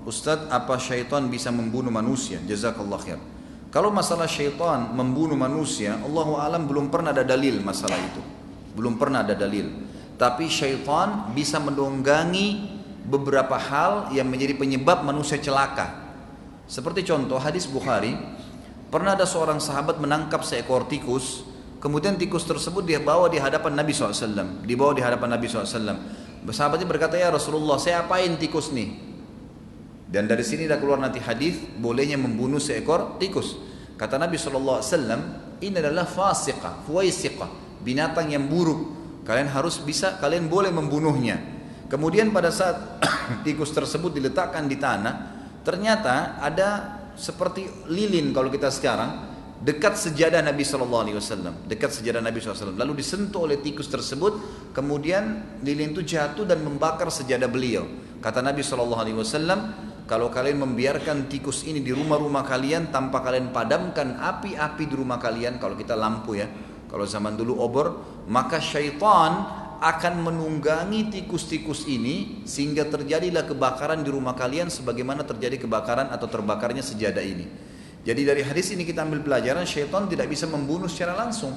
Ustaz, apa syaitan bisa membunuh manusia? Jazakallah khair. Kalau masalah syaitan membunuh manusia, Allahu alam belum pernah ada dalil masalah itu. Belum pernah ada dalil. Tapi syaitan bisa mendonggangi beberapa hal yang menjadi penyebab manusia celaka. Seperti contoh hadis Bukhari, pernah ada seorang sahabat menangkap seekor tikus, kemudian tikus tersebut dia bawa di hadapan Nabi SAW. Dibawa di hadapan Nabi SAW. Sahabatnya berkata, ya Rasulullah, saya apain tikus nih? Dan dari sini dah keluar nanti hadis bolehnya membunuh seekor tikus. Kata Nabi SAW, ini adalah fasiqah, fuwaisiqah, binatang yang buruk. Kalian harus bisa, kalian boleh membunuhnya. Kemudian pada saat tikus tersebut diletakkan di tanah, ternyata ada seperti lilin kalau kita sekarang dekat sejadah Nabi SAW, dekat sejadah Nabi SAW. Lalu disentuh oleh tikus tersebut, kemudian lilin itu jatuh dan membakar sejadah beliau. Kata Nabi SAW, kalau kalian membiarkan tikus ini di rumah-rumah kalian tanpa kalian padamkan api-api di rumah kalian, kalau kita lampu ya, kalau zaman dulu obor, maka syaitan akan menunggangi tikus-tikus ini sehingga terjadilah kebakaran di rumah kalian sebagaimana terjadi kebakaran atau terbakarnya sejadah ini. Jadi dari hadis ini kita ambil pelajaran, syaitan tidak bisa membunuh secara langsung.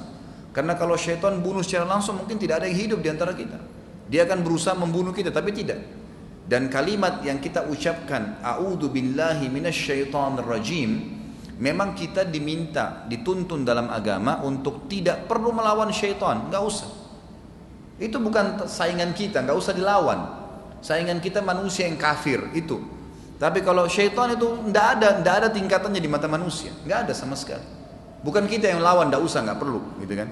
Karena kalau syaitan bunuh secara langsung mungkin tidak ada yang hidup di antara kita. Dia akan berusaha membunuh kita, tapi tidak. Dan kalimat yang kita ucapkan, a'udzu billahi minasyaitonir rajim, memang kita diminta, dituntun dalam agama untuk tidak perlu melawan syaitan, enggak usah. Itu bukan saingan kita, enggak usah dilawan. Saingan kita manusia yang kafir itu. Tapi kalau syaitan itu enggak ada tingkatannya di mata manusia, enggak ada sama sekali. Bukan kita yang lawan, enggak usah, enggak perlu, gitu kan.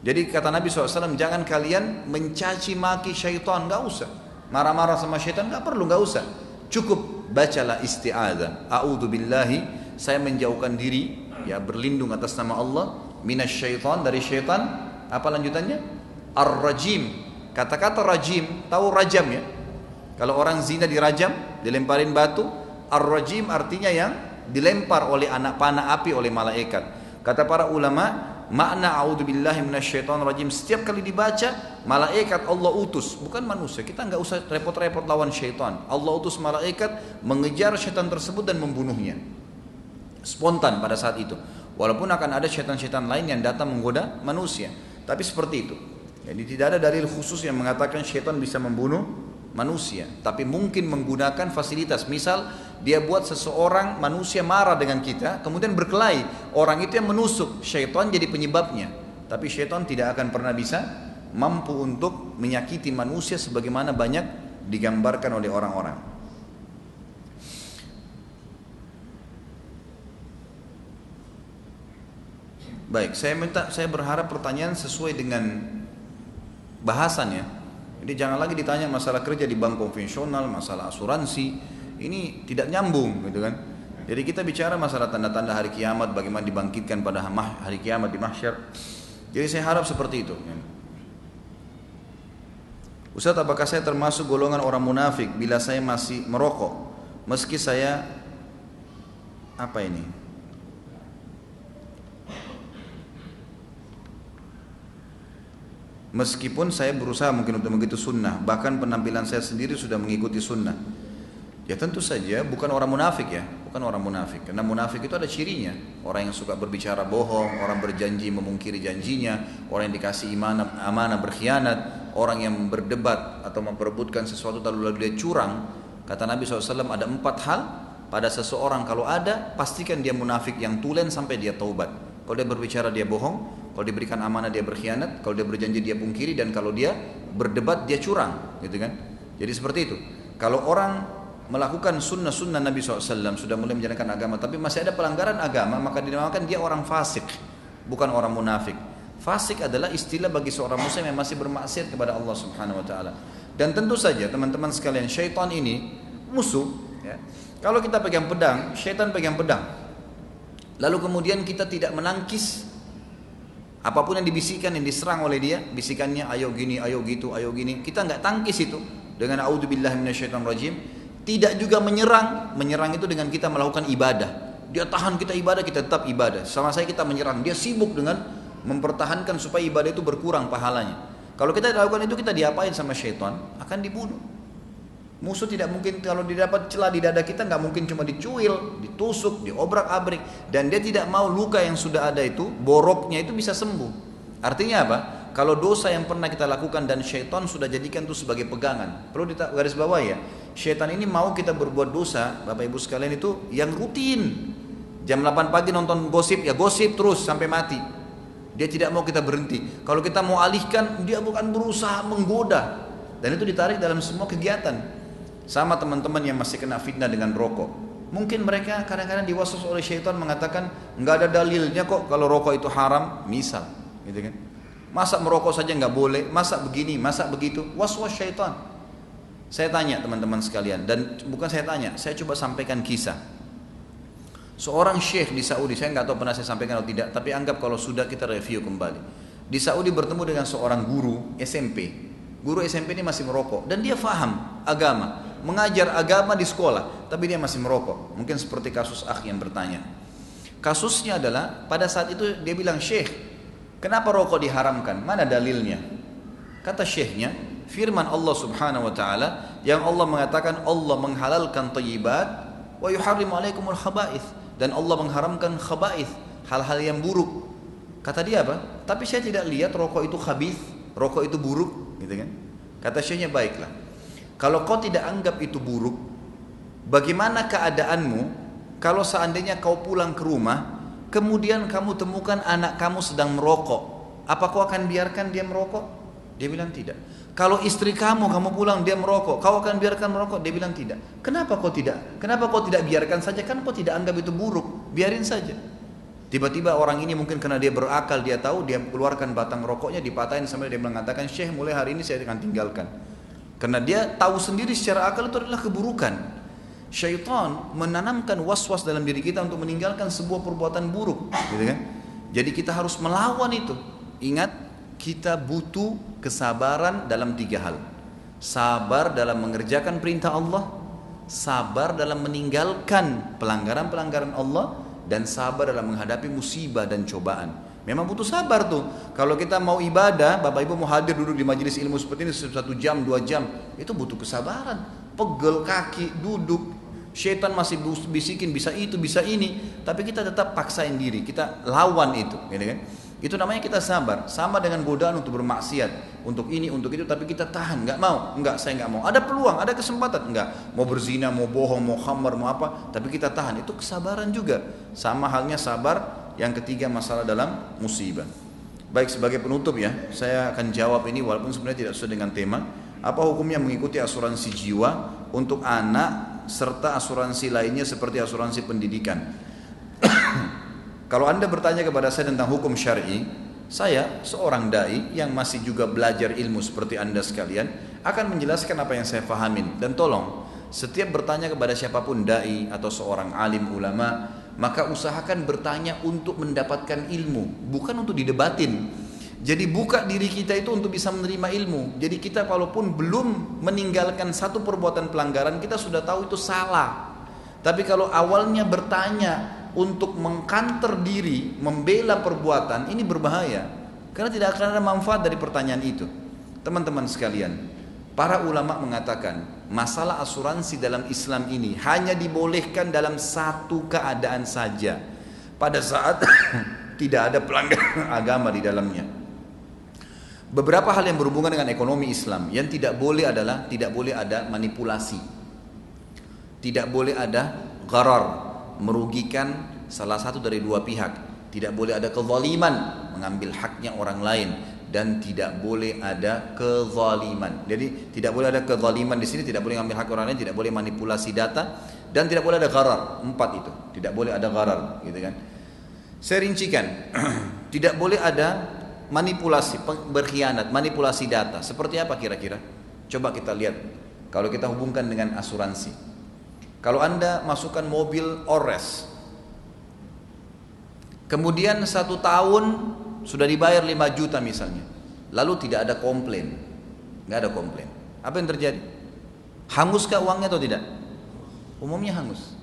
Jadi kata Nabi SAW, jangan kalian mencaci maki syaitan, enggak usah. Marah-marah sama syaitan enggak perlu, enggak usah. Cukup bacalah isti'adzah. A'udzu billahi, saya menjauhkan diri, ya berlindung atas nama Allah, minasyaiton, dari syaitan. Apa lanjutannya? Ar-rajim. Kata-kata rajim, tahu rajam ya? Kalau orang zina dirajam, dilemparin batu, ar-rajim artinya yang dilempar oleh anak panah api oleh malaikat. Kata para ulama, makna a'udzubillahi minasyaitonir rajim setiap kali dibaca malaikat Allah utus, bukan manusia. Kita enggak usah repot-repot lawan syaitan. Allah utus malaikat mengejar syaitan tersebut dan membunuhnya. Spontan pada saat itu. Walaupun akan ada syaitan-syaitan lain yang datang menggoda manusia, tapi seperti itu. Jadi tidak ada dalil khusus yang mengatakan syaitan bisa membunuh manusia, tapi mungkin menggunakan fasilitas. Misal dia buat seseorang manusia marah dengan kita, kemudian berkelahi, orang itu yang menusuk, syaitan jadi penyebabnya. Tapi syaitan tidak akan pernah bisa mampu untuk menyakiti manusia sebagaimana banyak digambarkan oleh orang-orang. Baik, saya berharap pertanyaan sesuai dengan bahasannya. Jadi jangan lagi ditanya masalah kerja di bank konvensional, masalah asuransi, ini tidak nyambung gitu kan. Jadi kita bicara masalah tanda-tanda hari kiamat, bagaimana dibangkitkan pada hari kiamat di mahsyar. Jadi saya harap seperti itu. Ustaz, apakah saya termasuk golongan orang munafik bila saya masih merokok meski saya meskipun saya berusaha mungkin untuk mengikuti sunnah, bahkan penampilan saya sendiri sudah mengikuti sunnah. Ya tentu saja bukan orang munafik ya, bukan orang munafik. Karena munafik itu ada cirinya. Orang yang suka berbicara bohong, orang berjanji memungkiri janjinya, orang yang dikasih amanah berkhianat, orang yang berdebat atau memperebutkan sesuatu lalu dia curang. Kata Nabi SAW ada 4 hal pada seseorang, kalau ada pastikan dia munafik yang tulen sampai dia taubat. Kalau dia berbicara dia bohong, Kalau diberikan amanah dia berkhianat, kalau dia berjanji dia pungkiri, dan kalau dia berdebat dia curang, gitu kan? Jadi seperti itu. Kalau orang melakukan sunnah-sunnah Nabi SAW, sudah mulai menjalankan agama, tapi masih ada pelanggaran agama, maka dinamakan dia orang fasik, bukan orang munafik. Fasik adalah istilah bagi seorang muslim yang masih bermaksiat kepada Allah Subhanahu Wa Taala. Dan tentu saja teman-teman sekalian, syaitan ini musuh. Ya. Kalau kita pegang pedang, syaitan pegang pedang. Lalu kemudian kita tidak menangkis apapun yang dibisikkan, yang diserang oleh dia, bisikannya ayo gini, ayo gitu, ayo gini, kita nggak tangkis itu dengan a'udzubillahi minasyaitonirrajim. Tidak juga menyerang itu dengan kita melakukan ibadah. Dia tahan kita ibadah, kita tetap ibadah. Sama saya kita menyerang, dia sibuk dengan mempertahankan supaya ibadah itu berkurang pahalanya. Kalau kita lakukan itu, kita diapain sama syaitan? Akan dibunuh. Musuh tidak mungkin, kalau didapat celah di dada kita, nggak mungkin cuma dicuil, ditusuk, diobrak-abrik, dan dia tidak mau luka yang sudah ada itu, boroknya itu bisa sembuh. Artinya apa? Kalau dosa yang pernah kita lakukan dan syaitan sudah jadikan itu sebagai pegangan, perlu garis bawah ya. Syaitan ini mau kita berbuat dosa, Bapak Ibu sekalian, itu yang rutin. Jam 8 pagi nonton gosip, ya gosip terus sampai mati. Dia tidak mau kita berhenti. Kalau kita mau alihkan, dia bukan berusaha menggoda, dan itu ditarik dalam semua kegiatan. Sama teman-teman yang masih kena fitnah dengan rokok, mungkin mereka kadang-kadang diwaswas oleh syaitan mengatakan nggak ada dalilnya kok kalau rokok itu haram, misal, gitu kan? Masa merokok saja nggak boleh, masa begini, masa begitu, waswas syaitan. Saya tanya teman-teman sekalian, dan bukan saya tanya, saya coba sampaikan kisah. Seorang syekh di Saudi, saya nggak tahu pernah saya sampaikan atau tidak, tapi anggap kalau sudah, kita review kembali. Di Saudi bertemu dengan seorang guru SMP. Guru SMP ini masih merokok, dan dia faham agama, mengajar agama di sekolah, tapi dia masih merokok. Mungkin seperti kasus akh yang bertanya. Kasusnya adalah pada saat itu dia bilang, "Syekh, kenapa rokok diharamkan? Mana dalilnya?" Kata syekhnya, firman Allah Subhanahu wa taala yang Allah mengatakan Allah menghalalkan thayyibat wa yuharrimu alaikumul khaba'ith, dan Allah mengharamkan khaba'ith, hal-hal yang buruk. Kata dia apa? Tapi saya tidak lihat rokok itu khabith, rokok itu buruk, gitu kan? Kata syekhnya, baiklah. Kalau kau tidak anggap itu buruk, bagaimana keadaanmu kalau seandainya kau pulang ke rumah, kemudian kamu temukan anak kamu sedang merokok? Apa kau akan biarkan dia merokok? Dia bilang tidak. Kalau istri kamu pulang dia merokok, kau akan biarkan merokok? Dia bilang tidak. Kenapa kau tidak? Kenapa kau tidak biarkan saja? Kan kau tidak anggap itu buruk, biarin saja. Tiba-tiba orang ini mungkin karena dia berakal, dia tahu, dia keluarkan batang rokoknya, dipatahin sampai dia mengatakan, "Syekh, mulai hari ini saya akan tinggalkan." Karena dia tahu sendiri secara akal itu adalah keburukan. Syaitan menanamkan was-was dalam diri kita untuk meninggalkan sebuah perbuatan buruk, gitu kan? Jadi kita harus melawan itu. Ingat, kita butuh kesabaran dalam 3 hal. Sabar dalam mengerjakan perintah Allah, sabar dalam meninggalkan pelanggaran-pelanggaran Allah, dan sabar dalam menghadapi musibah dan cobaan. Memang butuh sabar tuh. Kalau kita mau ibadah, Bapak Ibu mau hadir duduk di majelis ilmu seperti ini 1 jam, 2 jam, itu butuh kesabaran. Pegel kaki, duduk, syaitan masih bisikin bisa itu, bisa ini, tapi kita tetap paksain diri, kita lawan itu, gitu kan? Itu namanya kita sabar. Sama dengan godaan untuk bermaksiat, untuk ini, untuk itu, tapi kita tahan, nggak mau, nggak, saya nggak mau. Ada peluang, ada kesempatan, nggak mau berzina, mau bohong, mau khamar, mau apa, tapi kita tahan. Itu kesabaran juga. Sama halnya sabar yang ketiga, masalah dalam musibah. Baik, sebagai penutup ya, saya akan jawab ini walaupun sebenarnya tidak sesuai dengan tema. Apa hukumnya mengikuti asuransi jiwa untuk anak serta asuransi lainnya seperti asuransi pendidikan? Kalau Anda bertanya kepada saya tentang hukum syar'i, saya seorang dai yang masih juga belajar ilmu seperti Anda sekalian akan menjelaskan apa yang saya fahamin. Dan tolong, setiap bertanya kepada siapapun dai atau seorang alim ulama, maka usahakan bertanya untuk mendapatkan ilmu, bukan untuk didebatin. Jadi buka diri kita itu untuk bisa menerima ilmu. Jadi kita walaupun belum meninggalkan satu perbuatan pelanggaran, kita sudah tahu itu salah. Tapi kalau awalnya bertanya untuk mengkanter diri, membela perbuatan, ini berbahaya. Karena tidak akan ada manfaat dari pertanyaan itu. Teman-teman sekalian, para ulama mengatakan masalah asuransi dalam Islam ini hanya dibolehkan dalam satu keadaan saja, pada saat tidak ada pelanggaran agama di dalamnya. Beberapa hal yang berhubungan dengan ekonomi Islam yang tidak boleh adalah tidak boleh ada manipulasi, tidak boleh ada gharar, merugikan salah satu dari dua pihak, tidak boleh ada kezaliman, mengambil haknya orang lain, dan tidak boleh ada kezaliman. Jadi tidak boleh ada kezaliman di sini, tidak boleh mengambil hak orang lain, tidak boleh manipulasi data, dan tidak boleh ada gharar. 4 itu, tidak boleh ada gharar, gitu kan. Saya rincikan, tidak boleh ada manipulasi, berkhianat, manipulasi data. Seperti apa kira-kira? Coba kita lihat. Kalau kita hubungkan dengan asuransi, kalau Anda masukkan mobil Ores, kemudian 1 tahun sudah dibayar 5 juta misalnya, lalu tidak ada komplain, nggak ada komplain, apa yang terjadi? Hanguskah uangnya atau tidak? Umumnya hangus.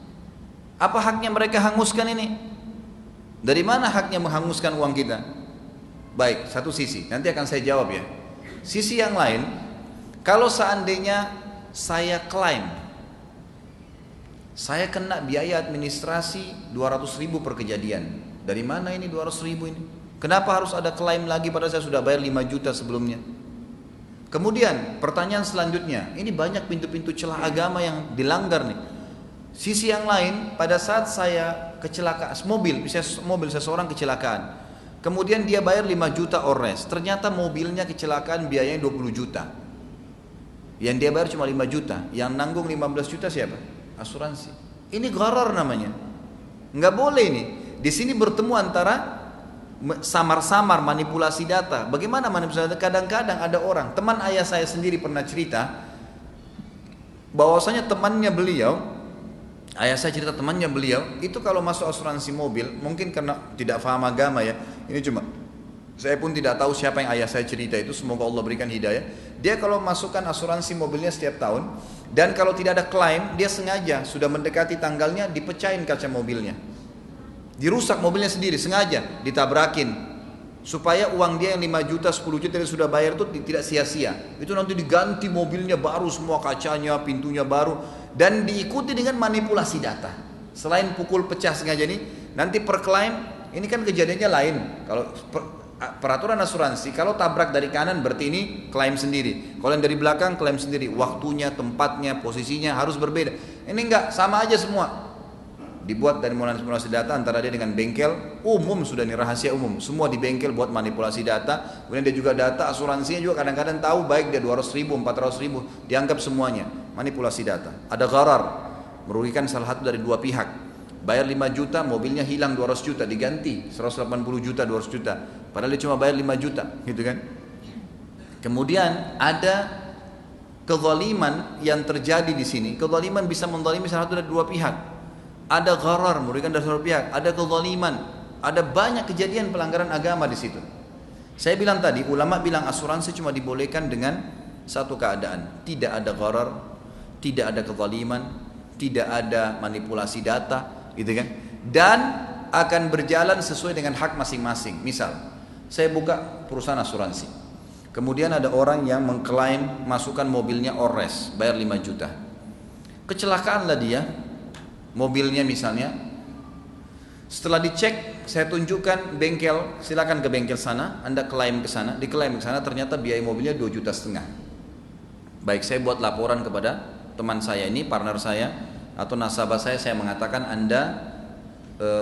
Apa haknya mereka hanguskan ini? Dari mana haknya menghanguskan uang kita? Baik, satu sisi, nanti akan saya jawab ya. Sisi yang lain, kalau seandainya saya klaim, saya kena biaya administrasi 200.000 per kejadian. Dari mana ini 200.000 ini? Kenapa harus ada klaim lagi padahal saya sudah bayar 5 juta sebelumnya? Kemudian pertanyaan selanjutnya, ini banyak pintu-pintu celah agama yang dilanggar nih. Sisi yang lain, pada saat saya kecelakaan mobil seseorang kecelakaan, kemudian dia bayar 5 juta Ores, ternyata mobilnya kecelakaan biayanya 20 juta. Yang dia bayar cuma 5 juta, yang nanggung 15 juta siapa? Asuransi. Ini gharar namanya. Nggak boleh ini. Di sini bertemu antara samar-samar manipulasi data. Bagaimana manipulasi data? Kadang-kadang ada orang, teman ayah saya sendiri pernah cerita bahwasanya temannya beliau, ayah saya cerita temannya beliau itu kalau masuk asuransi mobil, mungkin karena tidak paham agama ya, ini cuma saya pun tidak tahu siapa yang ayah saya cerita itu, semoga Allah berikan hidayah. Dia kalau masukkan asuransi mobilnya setiap tahun, dan kalau tidak ada klaim, dia sengaja sudah mendekati tanggalnya dipecahin kaca mobilnya, dirusak mobilnya sendiri, sengaja ditabrakin, supaya uang dia yang 5 juta, 10 juta dia sudah bayar itu tidak sia-sia. Itu nanti diganti mobilnya baru, semua kacanya, pintunya baru, dan diikuti dengan manipulasi data. Selain pukul pecah sengaja ini, nanti per klaim, ini kan kejadiannya lain. Kalau peraturan asuransi, kalau tabrak dari kanan berarti ini klaim sendiri, kalau yang dari belakang klaim sendiri, waktunya, tempatnya, posisinya harus berbeda. Ini enggak, sama aja semua. Dibuat dari manipulasi data antara dia dengan bengkel umum, sudah nih rahasia umum, semua di bengkel buat manipulasi data. Kemudian dia juga data asuransinya juga kadang-kadang tahu, baik dia 200.000, 400.000, dianggap semuanya manipulasi data. Ada gharar, merugikan salah satu dari dua pihak. Bayar 5 juta, mobilnya hilang 200 juta, diganti 180 juta, 200 juta, padahal dia cuma bayar 5 juta, gitu kan. Kemudian ada kezaliman yang terjadi di sini. Kezaliman bisa menzalimi salah satu dari dua pihak. Ada gharar, merugikan dari satu pihak, ada kezaliman, ada banyak kejadian pelanggaran agama di situ. Saya bilang tadi, ulama bilang asuransi cuma dibolehkan dengan satu keadaan, tidak ada gharar, tidak ada kezaliman, tidak ada manipulasi data, gitu kan? Dan akan berjalan sesuai dengan hak masing-masing. Misal, saya buka perusahaan asuransi, kemudian ada orang yang mengklaim masukkan mobilnya Ores, bayar 5 juta. Kecelakaanlah dia, mobilnya misalnya, setelah dicek, saya tunjukkan bengkel, silakan ke bengkel sana, Anda klaim ke sana, diklaim ke sana, ternyata biaya mobilnya 2,5 juta. Baik, saya buat laporan kepada teman saya ini, partner saya atau nasabah saya mengatakan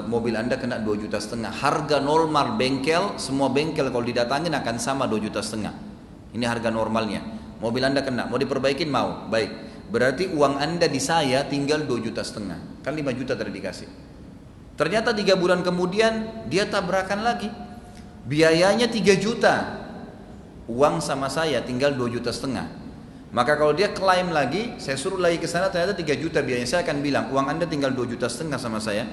mobil Anda kena 2,5 juta. Harga normal bengkel, semua bengkel kalau didatangin akan sama 2,5 juta. Ini harga normalnya. Mobil Anda kena, mau diperbaikin mau, baik. Berarti uang Anda di saya tinggal 2,5 juta. Kan 5 juta tadi dikasih. Ternyata 3 bulan kemudian dia tabrakan lagi. Biayanya 3 juta. Uang sama saya tinggal 2,5 juta. Maka kalau dia klaim lagi, saya suruh lagi ke sana, ternyata 3 juta biayanya. Saya akan bilang, uang Anda tinggal 2,5 juta sama saya,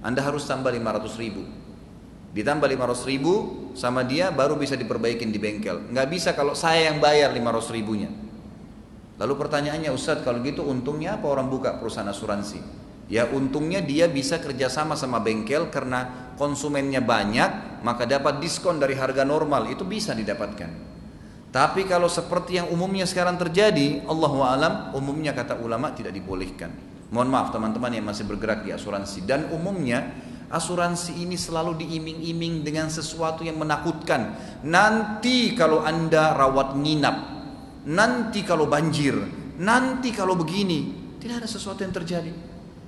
Anda harus tambah 500.000. Ditambah 500.000 sama dia baru bisa diperbaikin di bengkel. Nggak bisa kalau saya yang bayar 500.000-nya. Lalu pertanyaannya, Ustadz, kalau gitu untungnya apa orang buka perusahaan asuransi? Ya untungnya dia bisa kerjasama sama bengkel karena konsumennya banyak, maka dapat diskon dari harga normal, itu bisa didapatkan. Tapi kalau seperti yang umumnya sekarang terjadi, Allahu a'lam, umumnya kata ulama tidak dibolehkan. Mohon maaf teman-teman yang masih bergerak di asuransi. Dan umumnya asuransi ini selalu diiming-iming dengan sesuatu yang menakutkan. Nanti kalau Anda rawat nginap, nanti kalau banjir, nanti kalau begini, tidak ada sesuatu yang terjadi.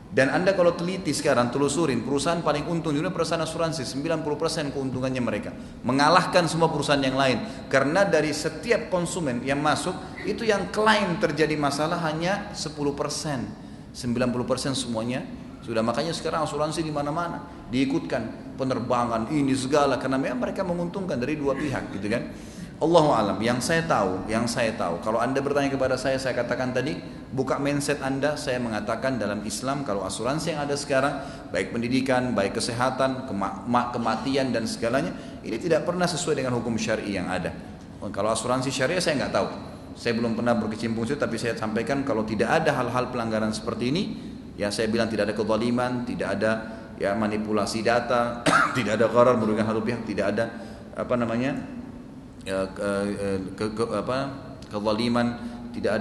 Dan Anda kalau teliti sekarang, telusurin, perusahaan paling untung di dunia perusahaan asuransi, 90% keuntungannya mereka. Mengalahkan semua perusahaan yang lain. Karena dari setiap konsumen yang masuk, itu yang klaim terjadi masalah hanya 10%. 90% semuanya sudah. Makanya sekarang asuransi di mana-mana diikutkan, penerbangan ini segala, karena memang mereka menguntungkan dari dua pihak gitu kan. Allahu alam. Yang saya tahu, kalau Anda bertanya kepada saya katakan tadi, buka mindset Anda, saya mengatakan dalam Islam kalau asuransi yang ada sekarang, baik pendidikan, baik kesehatan, kematian dan segalanya, ini tidak pernah sesuai dengan hukum syar'i yang ada. Kalau asuransi syariah saya nggak tahu, saya belum pernah berkecimpung situ, tapi saya sampaikan kalau tidak ada hal-hal pelanggaran seperti ini, ya saya bilang tidak ada kezaliman, tidak ada ya manipulasi data, tidak ada gharar merugikan satu pihak, tidak ada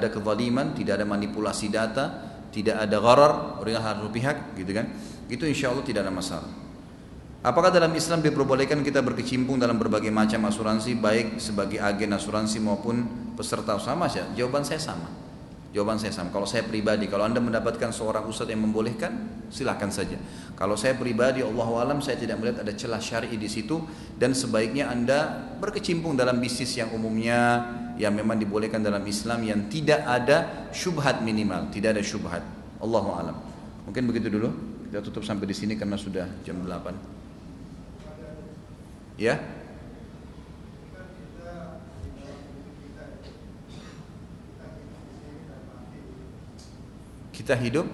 kezaliman, tidak ada manipulasi data, tidak ada gharar merugikan satu pihak, gitu kan? Itu insya Allah tidak ada masalah. Apakah dalam Islam diperbolehkan kita berkecimpung dalam berbagai macam asuransi, baik sebagai agen asuransi maupun peserta? Sama saja. Jawaban saya sama. Kalau saya pribadi, kalau Anda mendapatkan seorang ustadz yang membolehkan, silakan saja. Kalau saya pribadi, Allahu alam, saya tidak melihat ada celah syar'i di situ, dan sebaiknya Anda berkecimpung dalam bisnis yang umumnya yang memang dibolehkan dalam Islam, yang tidak ada syubhat minimal, tidak ada syubhat. Allahu alam. Mungkin begitu dulu. Kita tutup sampai di sini karena sudah jam 8. Ya. Kita hidup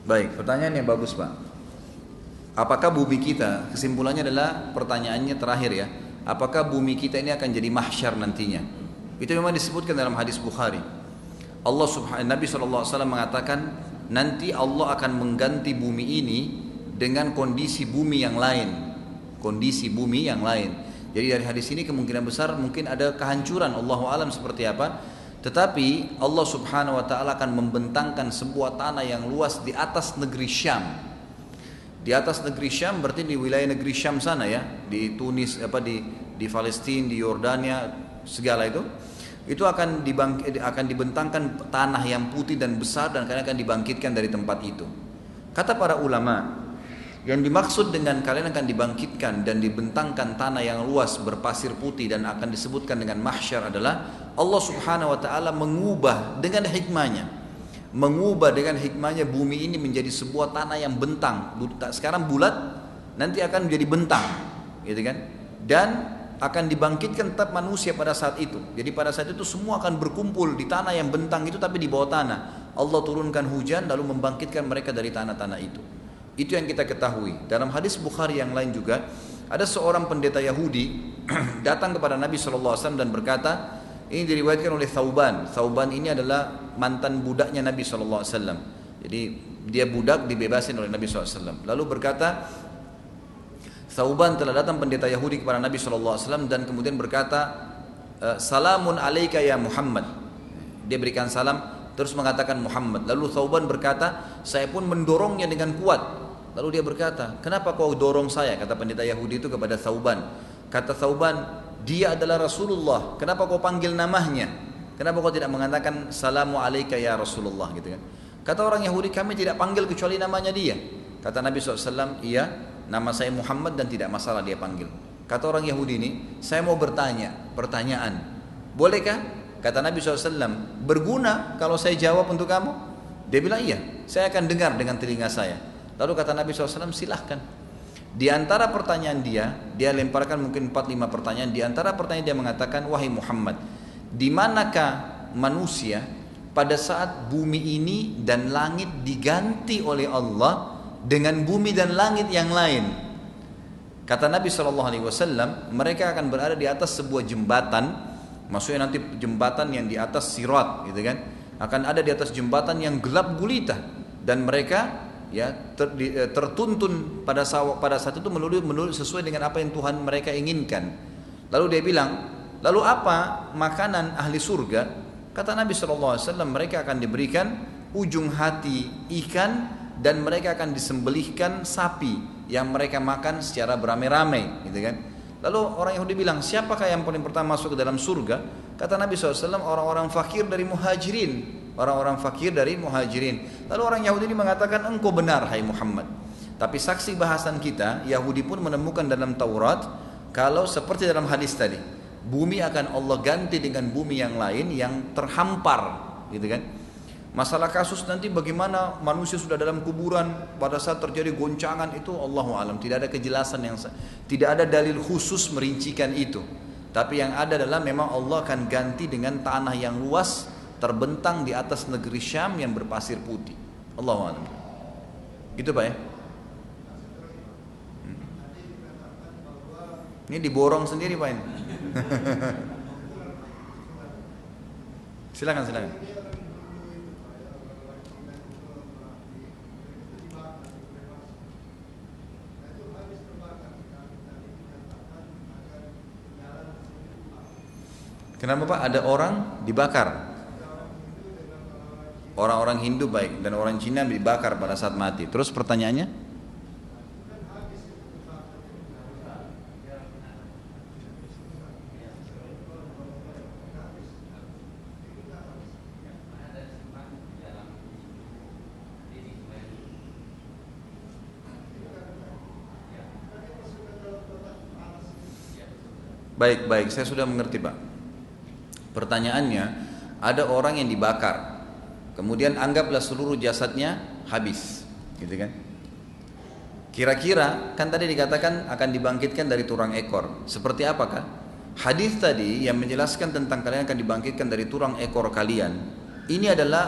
baik, pertanyaan yang bagus Pak. Apakah bumi kita, kesimpulannya adalah pertanyaannya terakhir ya, apakah bumi kita ini akan jadi mahsyar nantinya? Itu memang disebutkan dalam hadis Bukhari. Nabi SAW mengatakan nanti Allah akan mengganti bumi ini dengan kondisi bumi yang lain. Jadi dari hadis ini kemungkinan besar mungkin ada kehancuran, Allahu alam seperti apa. Tetapi Allah Subhanahu wa taala akan membentangkan sebuah tanah yang luas di atas negeri Syam. Di atas negeri Syam berarti di wilayah negeri Syam sana ya, di Tunis, di Palestina, di Yordania, segala itu akan dibentangkan tanah yang putih dan besar, dan akan dibangkitkan dari tempat itu. Kata para ulama, yang dimaksud dengan kalian akan dibangkitkan dan dibentangkan tanah yang luas berpasir putih dan akan disebutkan dengan mahsyar adalah Allah Subhanahu wa taala mengubah dengan hikmahnya bumi ini menjadi sebuah tanah yang bentang. Sekarang bulat, nanti akan menjadi bentang, gitu kan? Dan akan dibangkitkan tetap manusia pada saat itu. Jadi pada saat itu semua akan berkumpul di tanah yang bentang itu, tapi di bawah tanah. Allah turunkan hujan lalu membangkitkan mereka dari tanah-tanah itu. Itu yang kita ketahui. Dalam hadis Bukhari yang lain juga, ada seorang pendeta Yahudi datang kepada Nabi SAW dan berkata, ini diriwayatkan oleh Thauban. Thauban ini adalah mantan budaknya Nabi SAW. Jadi dia budak dibebasin oleh Nabi SAW. Lalu berkata, Thauban telah datang pendeta Yahudi kepada Nabi SAW dan kemudian berkata, Salamun alaika ya Muhammad. Dia berikan salam, terus mengatakan Muhammad. Lalu Thauban berkata, saya pun mendorongnya dengan kuat. Lalu dia berkata, kenapa kau dorong saya? Kata pendeta Yahudi itu kepada Thauban. Kata Thauban, dia adalah Rasulullah. Kenapa kau panggil namanya? Kenapa kau tidak mengatakan Salamu alaika ya Rasulullah gitu kan? Kata orang Yahudi, kami tidak panggil kecuali namanya dia. Kata Nabi SAW, iya, nama saya Muhammad dan tidak masalah dia panggil. Kata orang Yahudi ini, saya mau bertanya, pertanyaan, bolehkah? Kata Nabi SAW, berguna kalau saya jawab untuk kamu? Dia bilang iya, saya akan dengar dengan telinga saya. Lalu kata Nabi SAW, silahkan. Di antara pertanyaan dia lemparkan mungkin 4-5 pertanyaan. Di antara pertanyaan dia mengatakan, wahai Muhammad, di manakah manusia pada saat bumi ini dan langit diganti oleh Allah dengan bumi dan langit yang lain? Kata Nabi SAW, mereka akan berada di atas sebuah jembatan. Maksudnya nanti jembatan yang di atas sirat, gitu kan? Akan ada di atas jembatan yang gelap gulita, dan mereka ya tertuntun pada saat itu menurut sesuai dengan apa yang Tuhan mereka inginkan. Lalu dia bilang, Lalu apa makanan ahli surga? Kata Nabi SAW, mereka akan diberikan ujung hati ikan dan mereka akan disembelihkan sapi yang mereka makan secara beramai-ramai, gitu kan? Lalu orang Yahudi bilang, siapakah yang paling pertama masuk ke dalam surga? Kata Nabi SAW, orang-orang fakir dari muhajirin. Orang-orang fakir dari muhajirin. Lalu orang Yahudi ini mengatakan, engkau benar hai Muhammad. Tapi saksi bahasan kita, Yahudi pun menemukan dalam Taurat, kalau seperti dalam hadis tadi, bumi akan Allah ganti dengan bumi yang lain yang terhampar, gitu kan? Masalah kasus nanti bagaimana manusia sudah dalam kuburan pada saat terjadi goncangan itu Allahu alam, tidak ada kejelasan tidak ada dalil khusus merincikan itu. Tapi yang ada adalah memang Allah akan ganti dengan tanah yang luas terbentang di atas negeri Syam yang berpasir putih. Allahu alam. Gitu Pak ya? Ini diborong sendiri Pak ini. Silakan. Kenapa Pak? Ada orang dibakar. Orang-orang Hindu baik dan orang Cina dibakar pada saat mati. Terus pertanyaannya? Baik, saya sudah mengerti Pak. Pertanyaannya, ada orang yang dibakar, kemudian anggaplah seluruh jasadnya habis, gitu kan? Kira-kira kan tadi dikatakan akan dibangkitkan dari tulang ekor. Seperti apakah? Hadis tadi yang menjelaskan tentang kalian akan dibangkitkan dari tulang ekor kalian. Ini adalah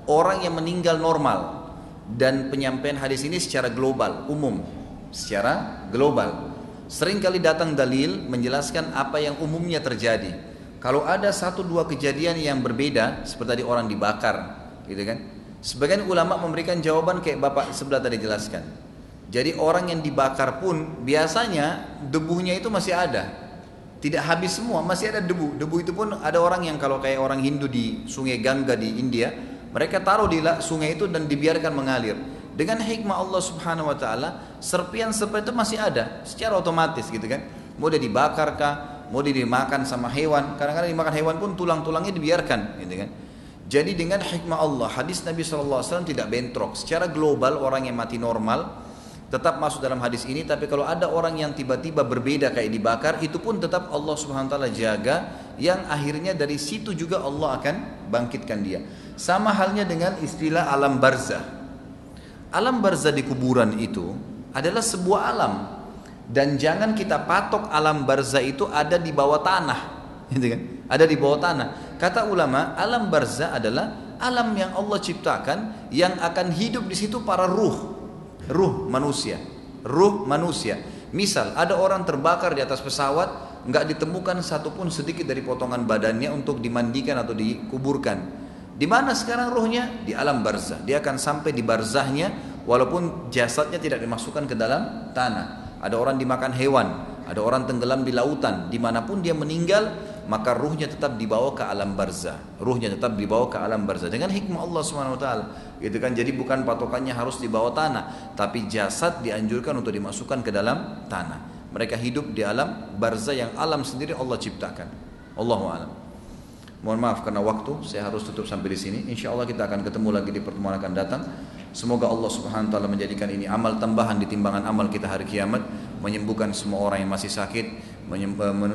orang yang meninggal normal, dan penyampaian hadis ini secara global, umum, secara global. Sering kali datang dalil menjelaskan apa yang umumnya terjadi. Kalau ada 1-2 kejadian yang berbeda, seperti tadi orang dibakar, gitu kan? Sebagian ulama memberikan jawaban kayak Bapak sebelah tadi jelaskan. Jadi orang yang dibakar pun biasanya debunya itu masih ada. Tidak habis semua, masih ada debu. Debu itu pun ada orang yang kalau kayak orang Hindu di Sungai Gangga di India, mereka taruh di sungai itu dan dibiarkan mengalir. Dengan hikmah Allah Subhanahu wa taala, serpian seperti itu masih ada secara otomatis, gitu kan? Mau dia dibakar kah? Mau dimakan sama hewan, kadang-kadang dimakan hewan pun tulang-tulangnya dibiarkan, gitu kan? Jadi dengan hikmah Allah, hadis Nabi SAW tidak bentrok. Secara global orang yang mati normal tetap masuk dalam hadis ini, tapi kalau ada orang yang tiba-tiba berbeda kayak dibakar, itu pun tetap Allah Subhanahu Wa Taala jaga, yang akhirnya dari situ juga Allah akan bangkitkan dia. Sama halnya dengan istilah alam barzah. Alam barzah di kuburan itu adalah sebuah alam. Dan jangan kita patok alam barzah itu ada di bawah tanah, gitu kan? Ada di bawah tanah. Kata ulama, alam barzah adalah alam yang Allah ciptakan yang akan hidup di situ para ruh manusia. Misal ada orang terbakar di atas pesawat, nggak ditemukan satupun sedikit dari potongan badannya untuk dimandikan atau dikuburkan. Di mana sekarang ruhnya? Di alam barzah. Dia akan sampai di barzahnya walaupun jasadnya tidak dimasukkan ke dalam tanah. Ada orang dimakan hewan, ada orang tenggelam di lautan, dimanapun dia meninggal, maka ruhnya tetap dibawa ke alam barzah. Dengan hikmah Allah SWT, gitu kan? Jadi bukan patokannya harus di bawah tanah, tapi jasad dianjurkan untuk dimasukkan ke dalam tanah. Mereka hidup di alam barzah yang alam sendiri Allah ciptakan. Allahu a'lam. Mohon maaf karena waktu, saya harus tutup sampai di sini. Insya Allah kita akan ketemu lagi di pertemuan akan datang. Semoga Allah Subhanahu Wa Taala menjadikan ini amal tambahan di timbangan amal kita hari kiamat, menyembuhkan semua orang yang masih sakit,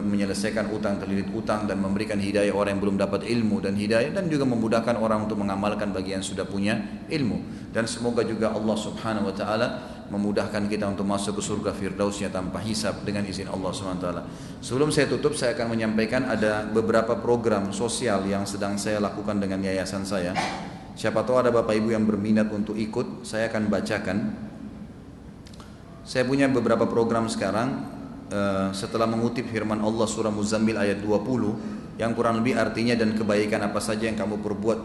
menyelesaikan utang terlilit utang, dan memberikan hidayah orang yang belum dapat ilmu dan hidayah, dan juga memudahkan orang untuk mengamalkan bagi yang sudah punya ilmu. Dan semoga juga Allah Subhanahu Wa Taala memudahkan kita untuk masuk ke surga firdausnya tanpa hisab dengan izin Allah Subhanahu Wa Taala. Sebelum saya tutup, saya akan menyampaikan ada beberapa program sosial yang sedang saya lakukan dengan yayasan saya. Siapa tahu ada Bapak Ibu yang berminat untuk ikut, saya akan bacakan. Saya punya beberapa program sekarang, setelah mengutip firman Allah surah Muzammil ayat 20, yang kurang lebih artinya, dan kebaikan apa saja yang kamu perbuat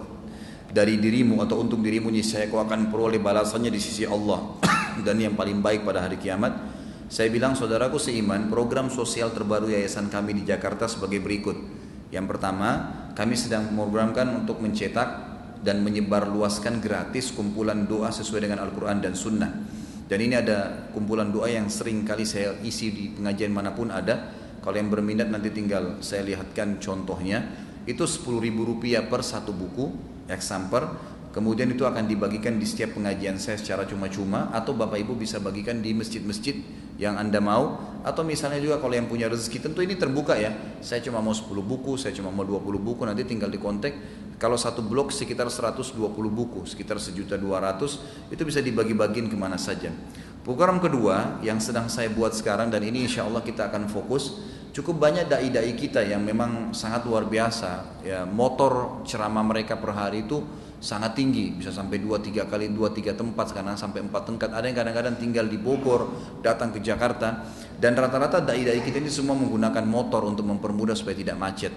dari dirimu atau untuk dirimu, niscaya kau akan peroleh balasannya di sisi Allah dan yang paling baik pada hari kiamat. Saya bilang saudaraku seiman, program sosial terbaru yayasan kami di Jakarta sebagai berikut. Yang pertama, kami sedang memprogramkan untuk mencetak dan menyebarluaskan gratis kumpulan doa sesuai dengan Al-Quran dan Sunnah. Dan ini ada kumpulan doa yang sering kali saya isi di pengajian manapun ada. Kalau yang berminat nanti tinggal saya lihatkan contohnya. Itu Rp10.000 per satu buku, eksamper. Kemudian itu akan dibagikan di setiap pengajian saya secara cuma-cuma, atau Bapak Ibu bisa bagikan di masjid-masjid yang Anda mau, atau misalnya juga kalau yang punya rezeki, tentu ini terbuka ya, saya cuma mau 10 buku, saya cuma mau 20 buku, nanti tinggal di kontak. Kalau satu blok sekitar 120 buku, sekitar 1.200.000, itu bisa dibagi-bagiin kemana saja. Program kedua yang sedang saya buat sekarang, dan ini insya Allah kita akan fokus, cukup banyak dai-dai kita yang memang sangat luar biasa ya, motor ceramah mereka per hari itu sangat tinggi, bisa sampai 2-3 kali, 2-3 tempat, sekarang sampai 4 tempat. Ada yang kadang-kadang tinggal di Bogor, datang ke Jakarta, dan rata-rata dai-dai kita ini semua menggunakan motor untuk mempermudah supaya tidak macet.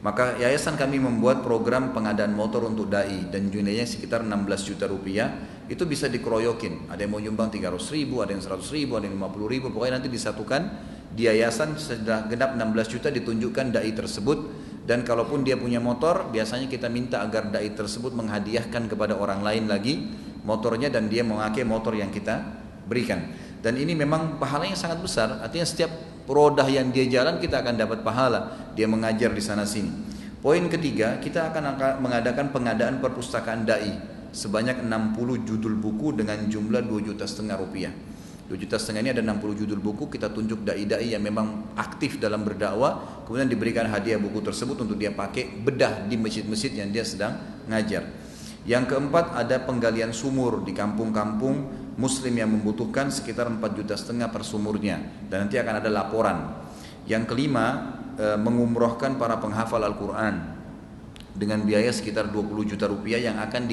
Maka yayasan kami membuat program pengadaan motor untuk dai, dan nilainya sekitar 16 juta rupiah. Itu bisa dikeroyokin, ada yang mau nyumbang 300.000, ada yang 100.000, ada yang 50.000, pokoknya nanti disatukan di yayasan. Sudah genap 16 juta ditunjukkan dai tersebut. Dan kalaupun dia punya motor, biasanya kita minta agar dai tersebut menghadiahkan kepada orang lain lagi motornya, dan dia memakai motor yang kita berikan. Dan ini memang pahalanya sangat besar. Artinya setiap roda yang dia jalan kita akan dapat pahala. Dia mengajar di sana sini. Poin ketiga, kita akan mengadakan pengadaan perpustakaan dai sebanyak 60 judul buku dengan jumlah 2,5 juta rupiah. 2,5 juta ini ada 60 judul buku, kita tunjuk dai-dai yang memang aktif dalam berdakwah, kemudian diberikan hadiah buku tersebut untuk dia pakai bedah di masjid-masjid yang dia sedang ngajar. Yang keempat, ada penggalian sumur di kampung-kampung muslim yang membutuhkan sekitar 4,5 juta per sumurnya, dan nanti akan ada laporan. Yang kelima, mengumrohkan para penghafal Al-Quran dengan biaya sekitar 20 juta rupiah yang akan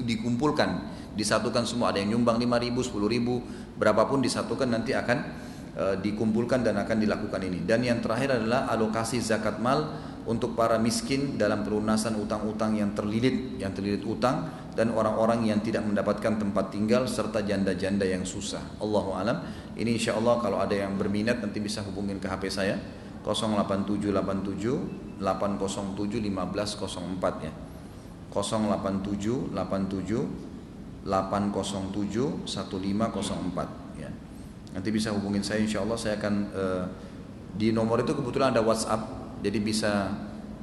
dikumpulkan, disatukan semua. Ada yang nyumbang 5.000, 10.000, berapapun disatukan nanti akan dikumpulkan dan akan dilakukan ini. Dan yang terakhir adalah alokasi zakat mal untuk para miskin dalam pelunasan utang-utang yang terlilit utang, dan orang-orang yang tidak mendapatkan tempat tinggal, serta janda-janda yang susah. Allahu alam. Ini insya Allah kalau ada yang berminat nanti bisa hubungin ke HP saya 08787 807 1504 ya. 08787 807 1504 ya. Nanti bisa hubungin saya, insya Allah saya akan di nomor itu kebetulan ada WhatsApp, jadi bisa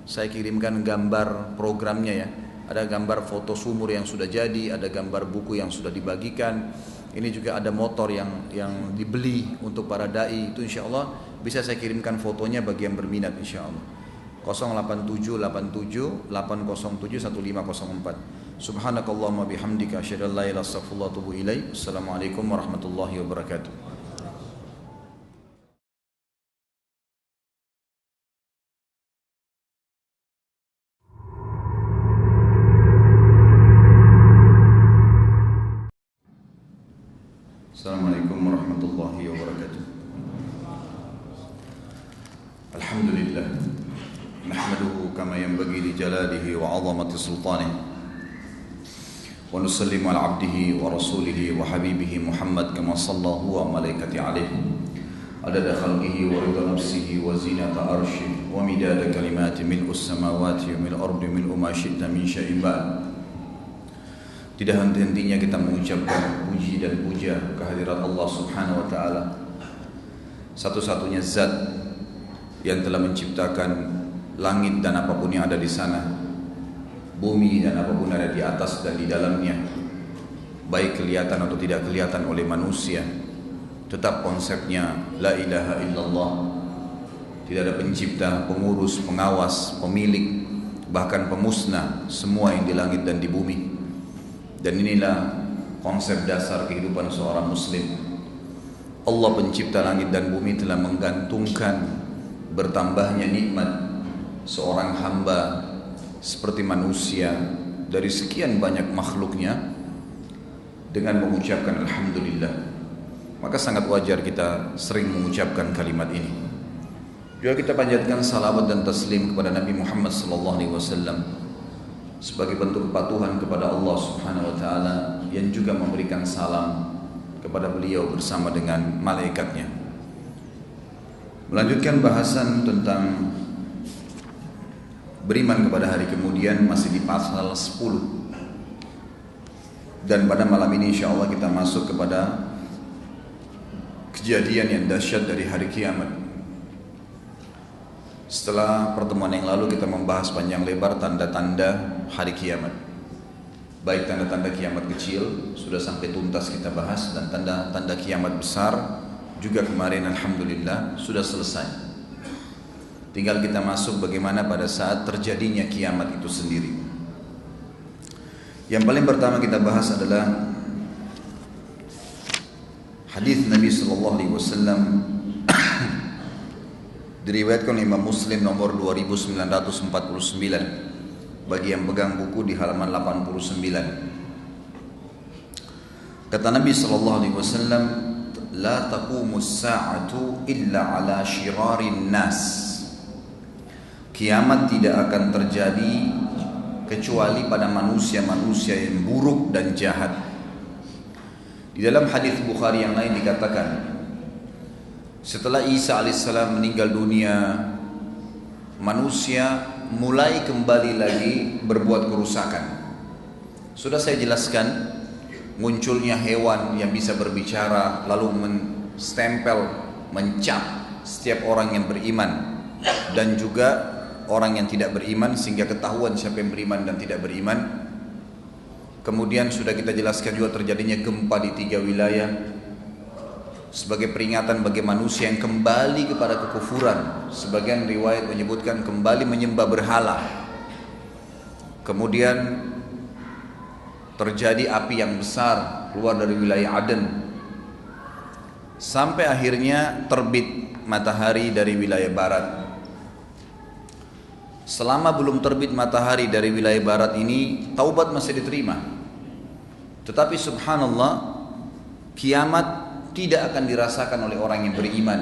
saya kirimkan gambar programnya ya. Ada gambar foto sumur yang sudah jadi, ada gambar buku yang sudah dibagikan. Ini juga ada motor yang dibeli untuk para dai, itu insya Allah bisa saya kirimkan fotonya bagi yang berminat insya Allah. 08787 807 1504. Subhanakallahumma bihamdika asyhadu an la ilaha illa anta astaghfiruka wa atubu ilaik. Assalamualaikum warahmatullahi wabarakatuh. Assalamualaikum warahmatullahi wabarakatuh. Alhamdulillah, nahmaduhu kama yanbaghi li jalalihi wa 'azamati sultanihi, wa nusallimu ala 'abdihi wa rasulihi wa habibihi Muhammad kama sallallahu wa malaikati alaihi adada khalqihi wa ridha nafsihi wa zinata arshihi wa midada kalimati mil'us samawati wa mil'ul ardi mil'u ma syi'ta min syai'in ba'd. Tidak henti-hentinya kita mengucapkan puji dan puja kehadirat Allah Subhanahu wa taala, satu-satunya zat yang telah menciptakan langit dan apapun yang ada di sana, bumi dan apapun ada di atas dan di dalamnya, baik kelihatan atau tidak kelihatan oleh manusia. Tetap konsepnya la ilaha illallah. Tidak ada pencipta, pengurus, pengawas, pemilik, bahkan pemusnah semua yang di langit dan di bumi. Dan inilah konsep dasar kehidupan seorang muslim. Allah pencipta langit dan bumi telah menggantungkan bertambahnya nikmat seorang hamba seperti manusia dari sekian banyak makhluknya dengan mengucapkan Alhamdulillah. Maka sangat wajar kita sering mengucapkan kalimat ini. Juga kita panjatkan salawat dan taslim kepada Nabi Muhammad SAW sebagai bentuk kepatuhan kepada Allah Subhanahu wa taala, yang juga memberikan salam kepada beliau bersama dengan malaikatnya. Melanjutkan bahasan tentang beriman kepada hari kemudian masih di pasal 10. Dan pada malam ini insyaAllah kita masuk kepada kejadian yang dahsyat dari hari kiamat. Setelah pertemuan yang lalu kita membahas panjang lebar tanda-tanda hari kiamat. Baik tanda-tanda kiamat kecil sudah sampai tuntas kita bahas, dan tanda-tanda kiamat besar juga kemarin alhamdulillah sudah selesai. Tinggal kita masuk bagaimana pada saat terjadinya kiamat itu sendiri. Yang paling pertama kita bahas adalah hadis Nabi sallallahu alaihi wasallam diriwayatkan Imam Muslim nomor 2949 bagi yang pegang buku di halaman 89. Kata Nabi sallallahu alaihi wasallam, la taqumus sa'atu illa ala syirarin nas. Kiamat tidak akan terjadi kecuali pada manusia-manusia yang buruk dan jahat. Di dalam hadis Bukhari yang lain dikatakan, setelah Isa alaihissalam meninggal dunia, manusia mulai kembali lagi berbuat kerusakan. Sudah saya jelaskan, munculnya hewan yang bisa berbicara lalu menstempel, mencap setiap orang yang beriman dan juga orang yang tidak beriman, sehingga ketahuan siapa yang beriman dan tidak beriman. Kemudian sudah kita jelaskan juga terjadinya gempa di 3 wilayah sebagai peringatan bagi manusia yang kembali kepada kekufuran. Sebagian riwayat menyebutkan kembali menyembah berhala. Kemudian terjadi api yang besar keluar dari wilayah Aden, sampai akhirnya terbit matahari dari wilayah barat. Selama belum terbit matahari dari wilayah barat ini, taubat masih diterima. Tetapi subhanallah, kiamat tidak akan dirasakan oleh orang yang beriman.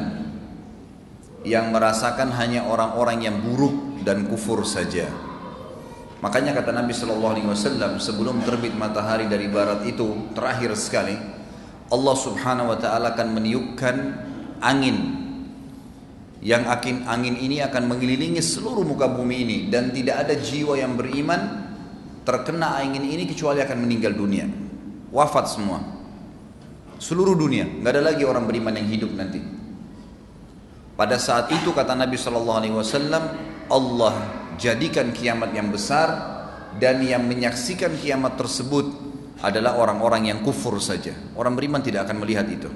Yang merasakan hanya orang-orang yang buruk dan kufur saja. Makanya kata Nabi SAW, sebelum terbit matahari dari barat itu, terakhir sekali, Allah subhanahu wa ta'ala akan meniupkan angin. Yang angin ini akan mengelilingi seluruh muka bumi ini, dan tidak ada jiwa yang beriman terkena angin ini kecuali akan meninggal dunia. Wafat semua. Seluruh dunia, nggak ada lagi orang beriman yang hidup nanti. Pada saat itu kata Nabi SAW, Allah jadikan kiamat yang besar, dan yang menyaksikan kiamat tersebut adalah orang-orang yang kufur saja. Orang beriman tidak akan melihat itu.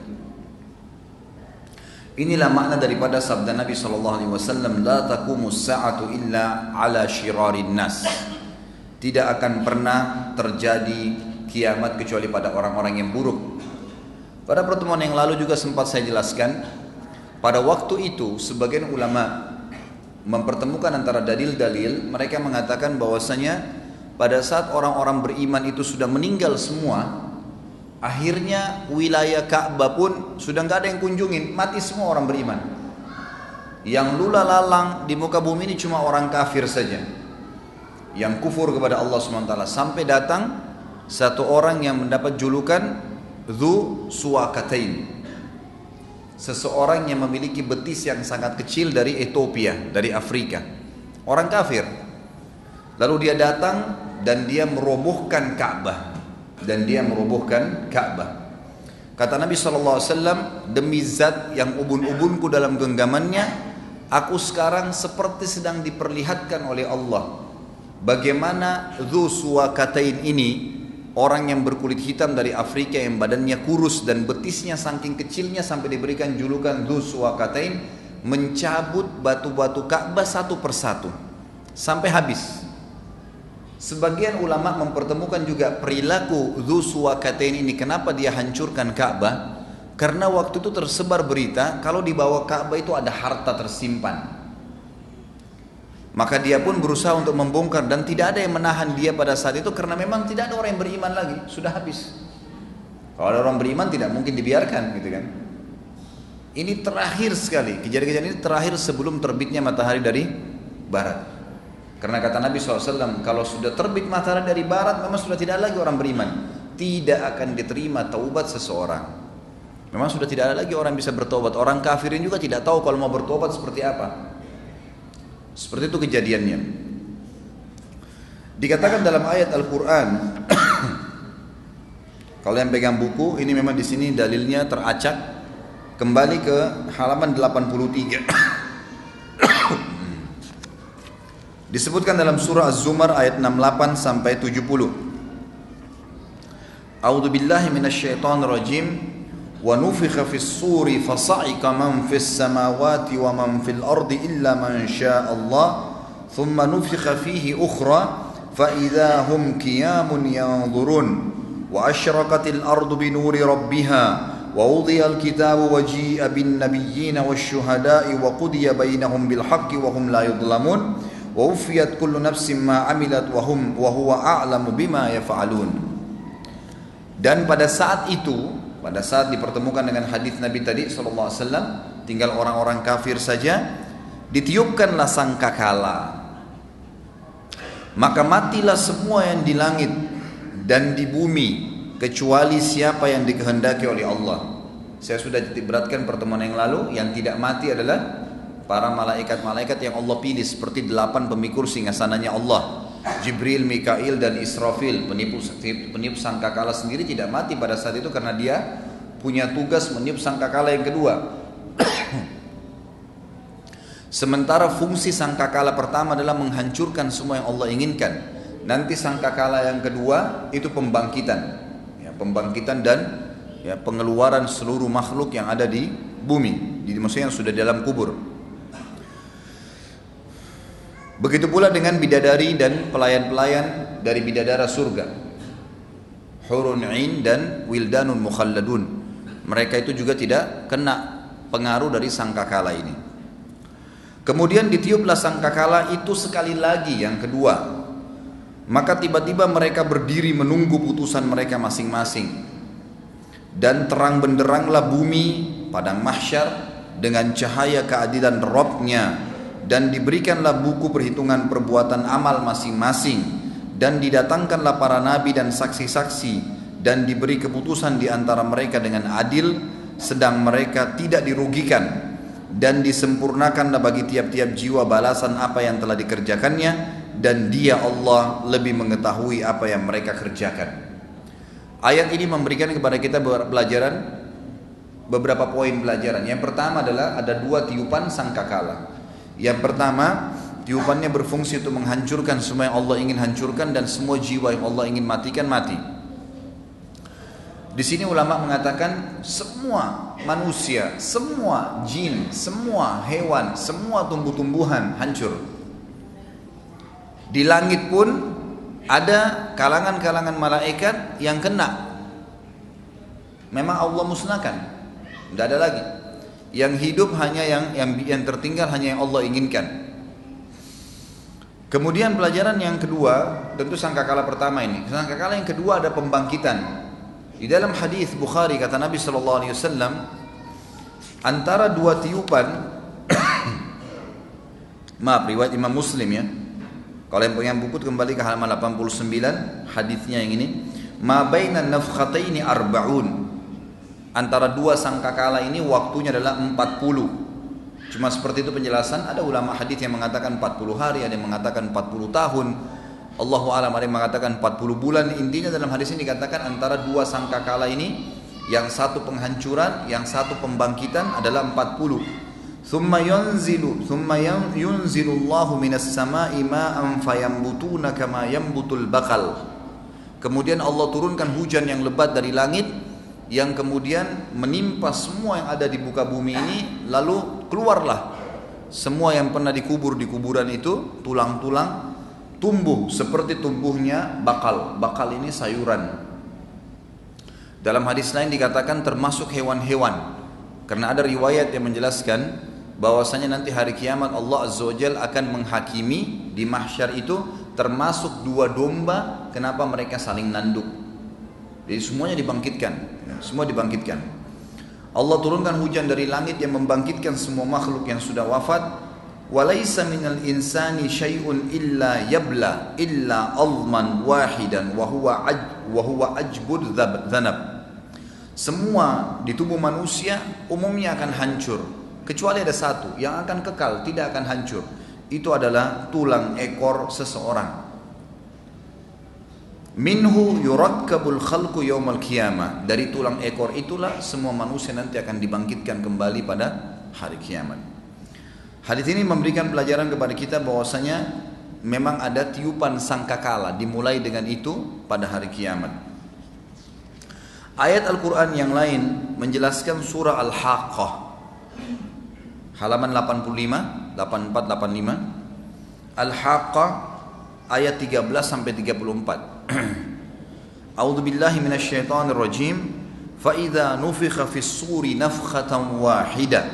Inilah makna daripada sabda Nabi SAW, la taqumus sa'atu illa ala syirarin nas. Tidak akan pernah terjadi kiamat kecuali pada orang-orang yang buruk. Pada pertemuan yang lalu juga sempat saya jelaskan, pada waktu itu sebagian ulama mempertemukan antara dalil-dalil. Mereka mengatakan bahwasanya pada saat orang-orang beriman itu sudah meninggal semua, akhirnya wilayah Ka'bah pun sudah nggak ada yang kunjungin, mati semua orang beriman. Yang lula lalang di muka bumi ini cuma orang kafir saja, yang kufur kepada Allah SWT. Sampai datang satu orang yang mendapat julukan Dzu Suwakatain, seseorang yang memiliki betis yang sangat kecil dari Ethiopia, dari Afrika, orang kafir. Lalu dia datang dan dia merobohkan Ka'bah. Kata Nabi SAW, demi zat yang ubun-ubunku dalam genggamannya, aku sekarang seperti sedang diperlihatkan oleh Allah bagaimana Dzu Suwakatain ini, orang yang berkulit hitam dari Afrika yang badannya kurus dan betisnya saking kecilnya sampai diberikan julukan Dzu Suwakatain, mencabut batu-batu Ka'bah satu persatu sampai habis. Sebagian ulama mempertemukan juga perilaku Dzu Suwakatain ini. Kenapa dia hancurkan Ka'bah? Karena waktu itu tersebar berita kalau di bawah Ka'bah itu ada harta tersimpan. Maka dia pun berusaha untuk membongkar, dan tidak ada yang menahan dia pada saat itu karena memang tidak ada orang yang beriman lagi, sudah habis. Kalau ada orang beriman tidak mungkin dibiarkan, gitu kan. Ini terakhir sekali, kejadian-kejadian ini terakhir sebelum terbitnya matahari dari barat. Karena kata Nabi SAW, kalau sudah terbit matahari dari barat memang sudah tidak lagi orang beriman, tidak akan diterima taubat seseorang. Memang sudah tidak ada lagi orang yang bisa bertobat. Orang kafirin juga tidak tahu kalau mau bertobat seperti apa. Seperti itu kejadiannya. Dikatakan dalam ayat Al-Quran, kalau yang pegang buku, ini memang di sini dalilnya teracak, kembali ke halaman 83. Disebutkan dalam surah Az-Zumar ayat 68 sampai 70. A'udzu billahi minasyaitonir rajim. Wa nufikha fis suri fasa'ika man fis samawati wa man fil ardi illa man syaa Allah. Thumma nufikha fihi ukhra fa idza hum qiyamun yanzurun. Wa asyraqatil ardu bi nuri rabbiha wa wudiyal kitabu wa ji'a bin nabiyyin wasyuhada'i wa qudiya bainahum bil haqqi wa hum la yudlamun. Wa ufiyat kullu nafsin ma amilat wa huwa a'lamu bima yaf'alun. Dan pada saat itu, pada saat dipertemukan dengan hadis Nabi tadi sallallahu alaihi wasallam, tinggal orang-orang kafir saja, ditiupkanlah sangkakala. Maka matilah semua yang di langit dan di bumi kecuali siapa yang dikehendaki oleh Allah. Saya sudah beratkan pertemuan yang lalu, yang tidak mati adalah para malaikat-malaikat yang Allah pilih seperti 8 pemikul singgasananya Allah. Jibril, Mikail dan Israfil, peniup sangkakala sendiri tidak mati pada saat itu karena dia punya tugas meniup sangkakala yang kedua. Sementara fungsi sangkakala pertama adalah menghancurkan semua yang Allah inginkan. Nanti sangkakala yang kedua itu pembangkitan, ya, pembangkitan dan ya, pengeluaran seluruh makhluk yang ada di bumi, maksudnya yang sudah dalam kubur. Begitu pula dengan bidadari dan pelayan-pelayan dari bidadara surga, hurun 'ain dan wildanun mukhalladun. Mereka itu juga tidak kena pengaruh dari sangkakala ini. Kemudian ditiuplah sangkakala itu sekali lagi yang kedua. Maka tiba-tiba mereka berdiri menunggu putusan mereka masing-masing. Dan terang benderanglah bumi padang mahsyar dengan cahaya keadilan Rabb-Nya. Dan diberikanlah buku perhitungan perbuatan amal masing-masing, dan didatangkanlah para nabi dan saksi-saksi, dan diberi keputusan di antara mereka dengan adil, sedang mereka tidak dirugikan, dan disempurnakanlah bagi tiap-tiap jiwa balasan apa yang telah dikerjakannya, dan Dia Allah lebih mengetahui apa yang mereka kerjakan. Ayat ini memberikan kepada kita pelajaran, beberapa poin pelajaran. Yang pertama adalah ada 2 tiupan sangkakala. Yang pertama, tiupannya berfungsi untuk menghancurkan semua yang Allah ingin hancurkan dan semua jiwa yang Allah ingin matikan mati. Di sini ulama mengatakan semua manusia, semua jin, semua hewan, semua tumbuh-tumbuhan hancur. Di langit pun ada kalangan-kalangan malaikat yang kena. Memang Allah musnahkan, tidak ada lagi. Yang hidup hanya yang tertinggal hanya yang Allah inginkan. Kemudian pelajaran yang kedua, tentu sangkakala pertama ini. Sangkakala yang kedua ada pembangkitan. Di dalam hadis Bukhari kata Nabi sallallahu alaihi wasallam, antara 2 tiupan maaf, riwayat Imam Muslim ya. Kalau yang punya buku kembali ke halaman 89, hadisnya yang ini, ma bainan nafkhataini arba'un. Antara 2 sangkakala ini waktunya adalah 40. Cuma seperti itu penjelasan. Ada ulama hadis yang mengatakan 40 hari, ada yang mengatakan 40 tahun. Allahu a'lam, ada yang mengatakan 40 bulan. Intinya dalam hadis ini dikatakan antara 2 sangkakala ini, yang satu penghancuran, yang satu pembangkitan adalah 40. Thumma yunzilullahu minas sama'i ma'an fayambutuna kama yambutul bakal. Kemudian Allah turunkan hujan yang lebat dari langit, yang kemudian menimpa semua yang ada di muka bumi ini, lalu keluarlah semua yang pernah dikubur di kuburan itu, tulang-tulang tumbuh seperti tumbuhnya bakal. Bakal ini sayuran. Dalam hadis lain dikatakan termasuk hewan-hewan, karena ada riwayat yang menjelaskan bahwasanya nanti hari kiamat Allah Azza wa Jalla akan menghakimi di mahsyar itu, termasuk 2 domba. Kenapa mereka saling nanduk? Jadi semuanya dibangkitkan, semua dibangkitkan. Allah turunkan hujan dari langit yang membangkitkan semua makhluk yang sudah wafat. Walaisa minal insani syai'un illa yabla illa alman wahidan wa huwa ajbud dzanab. Semua di tubuh manusia umumnya akan hancur, kecuali ada satu yang akan kekal, tidak akan hancur. Itu adalah tulang ekor seseorang. Minhu yurakkabul khalqu yaumal qiyamah. Dari tulang ekor itulah semua manusia nanti akan dibangkitkan kembali pada hari kiamat. Hadis ini memberikan pelajaran kepada kita bahwasanya memang ada tiupan sangkakala, dimulai dengan itu pada hari kiamat. Ayat Al-Quran yang lain menjelaskan surah Al-Haqqah halaman 85, 84, 85. Al-Haqqah ayat 13 sampai 34. A'udzu billahi minasyaitonir rajim. Fa idza nufikha fis suri nafkhatan wahidah.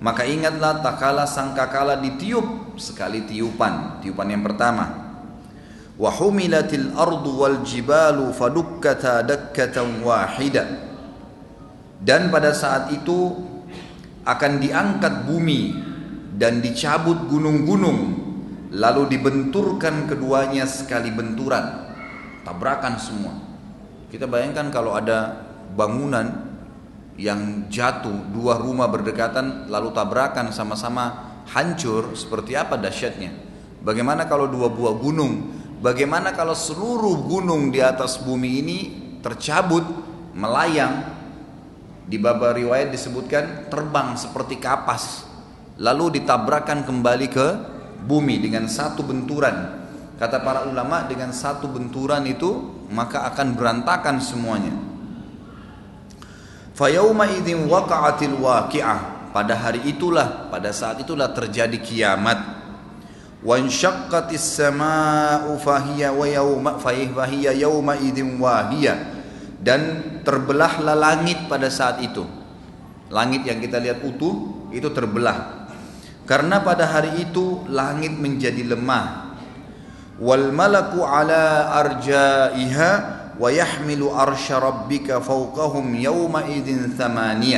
Maka ingatlah tatkala sangkakala ditiup sekali tiupan yang pertama. Wa humilatil ardu wal jibalu fadukkata dakkatan wahidah. Dan pada saat itu akan diangkat bumi dan dicabut gunung-gunung, lalu dibenturkan keduanya sekali benturan, tabrakan semua. Kita bayangkan kalau ada bangunan yang jatuh, dua rumah berdekatan lalu tabrakan sama-sama hancur, seperti apa dahsyatnya. Bagaimana kalau dua buah gunung, bagaimana kalau seluruh gunung di atas bumi ini tercabut, melayang. Di bab riwayat disebutkan terbang seperti kapas, lalu ditabrakkan kembali ke bumi dengan satu benturan. Kata para ulama, dengan satu benturan itu maka akan berantakan semuanya. Fa yauma idzin waqa'atil waqi'ah. Pada hari itulah, pada saat itulah terjadi kiamat. Wa insyaqqatis samaa'u fahiya wa yauma fahiya yauma idzin wahiyah. Dan terbelahlah langit pada saat itu. Langit yang kita lihat utuh itu terbelah. Karena pada hari itu langit menjadi lemah. Wal malaku ala arjaiha wa yahmilu arsya rabbika fawqahum yawma idzin thamaniyah.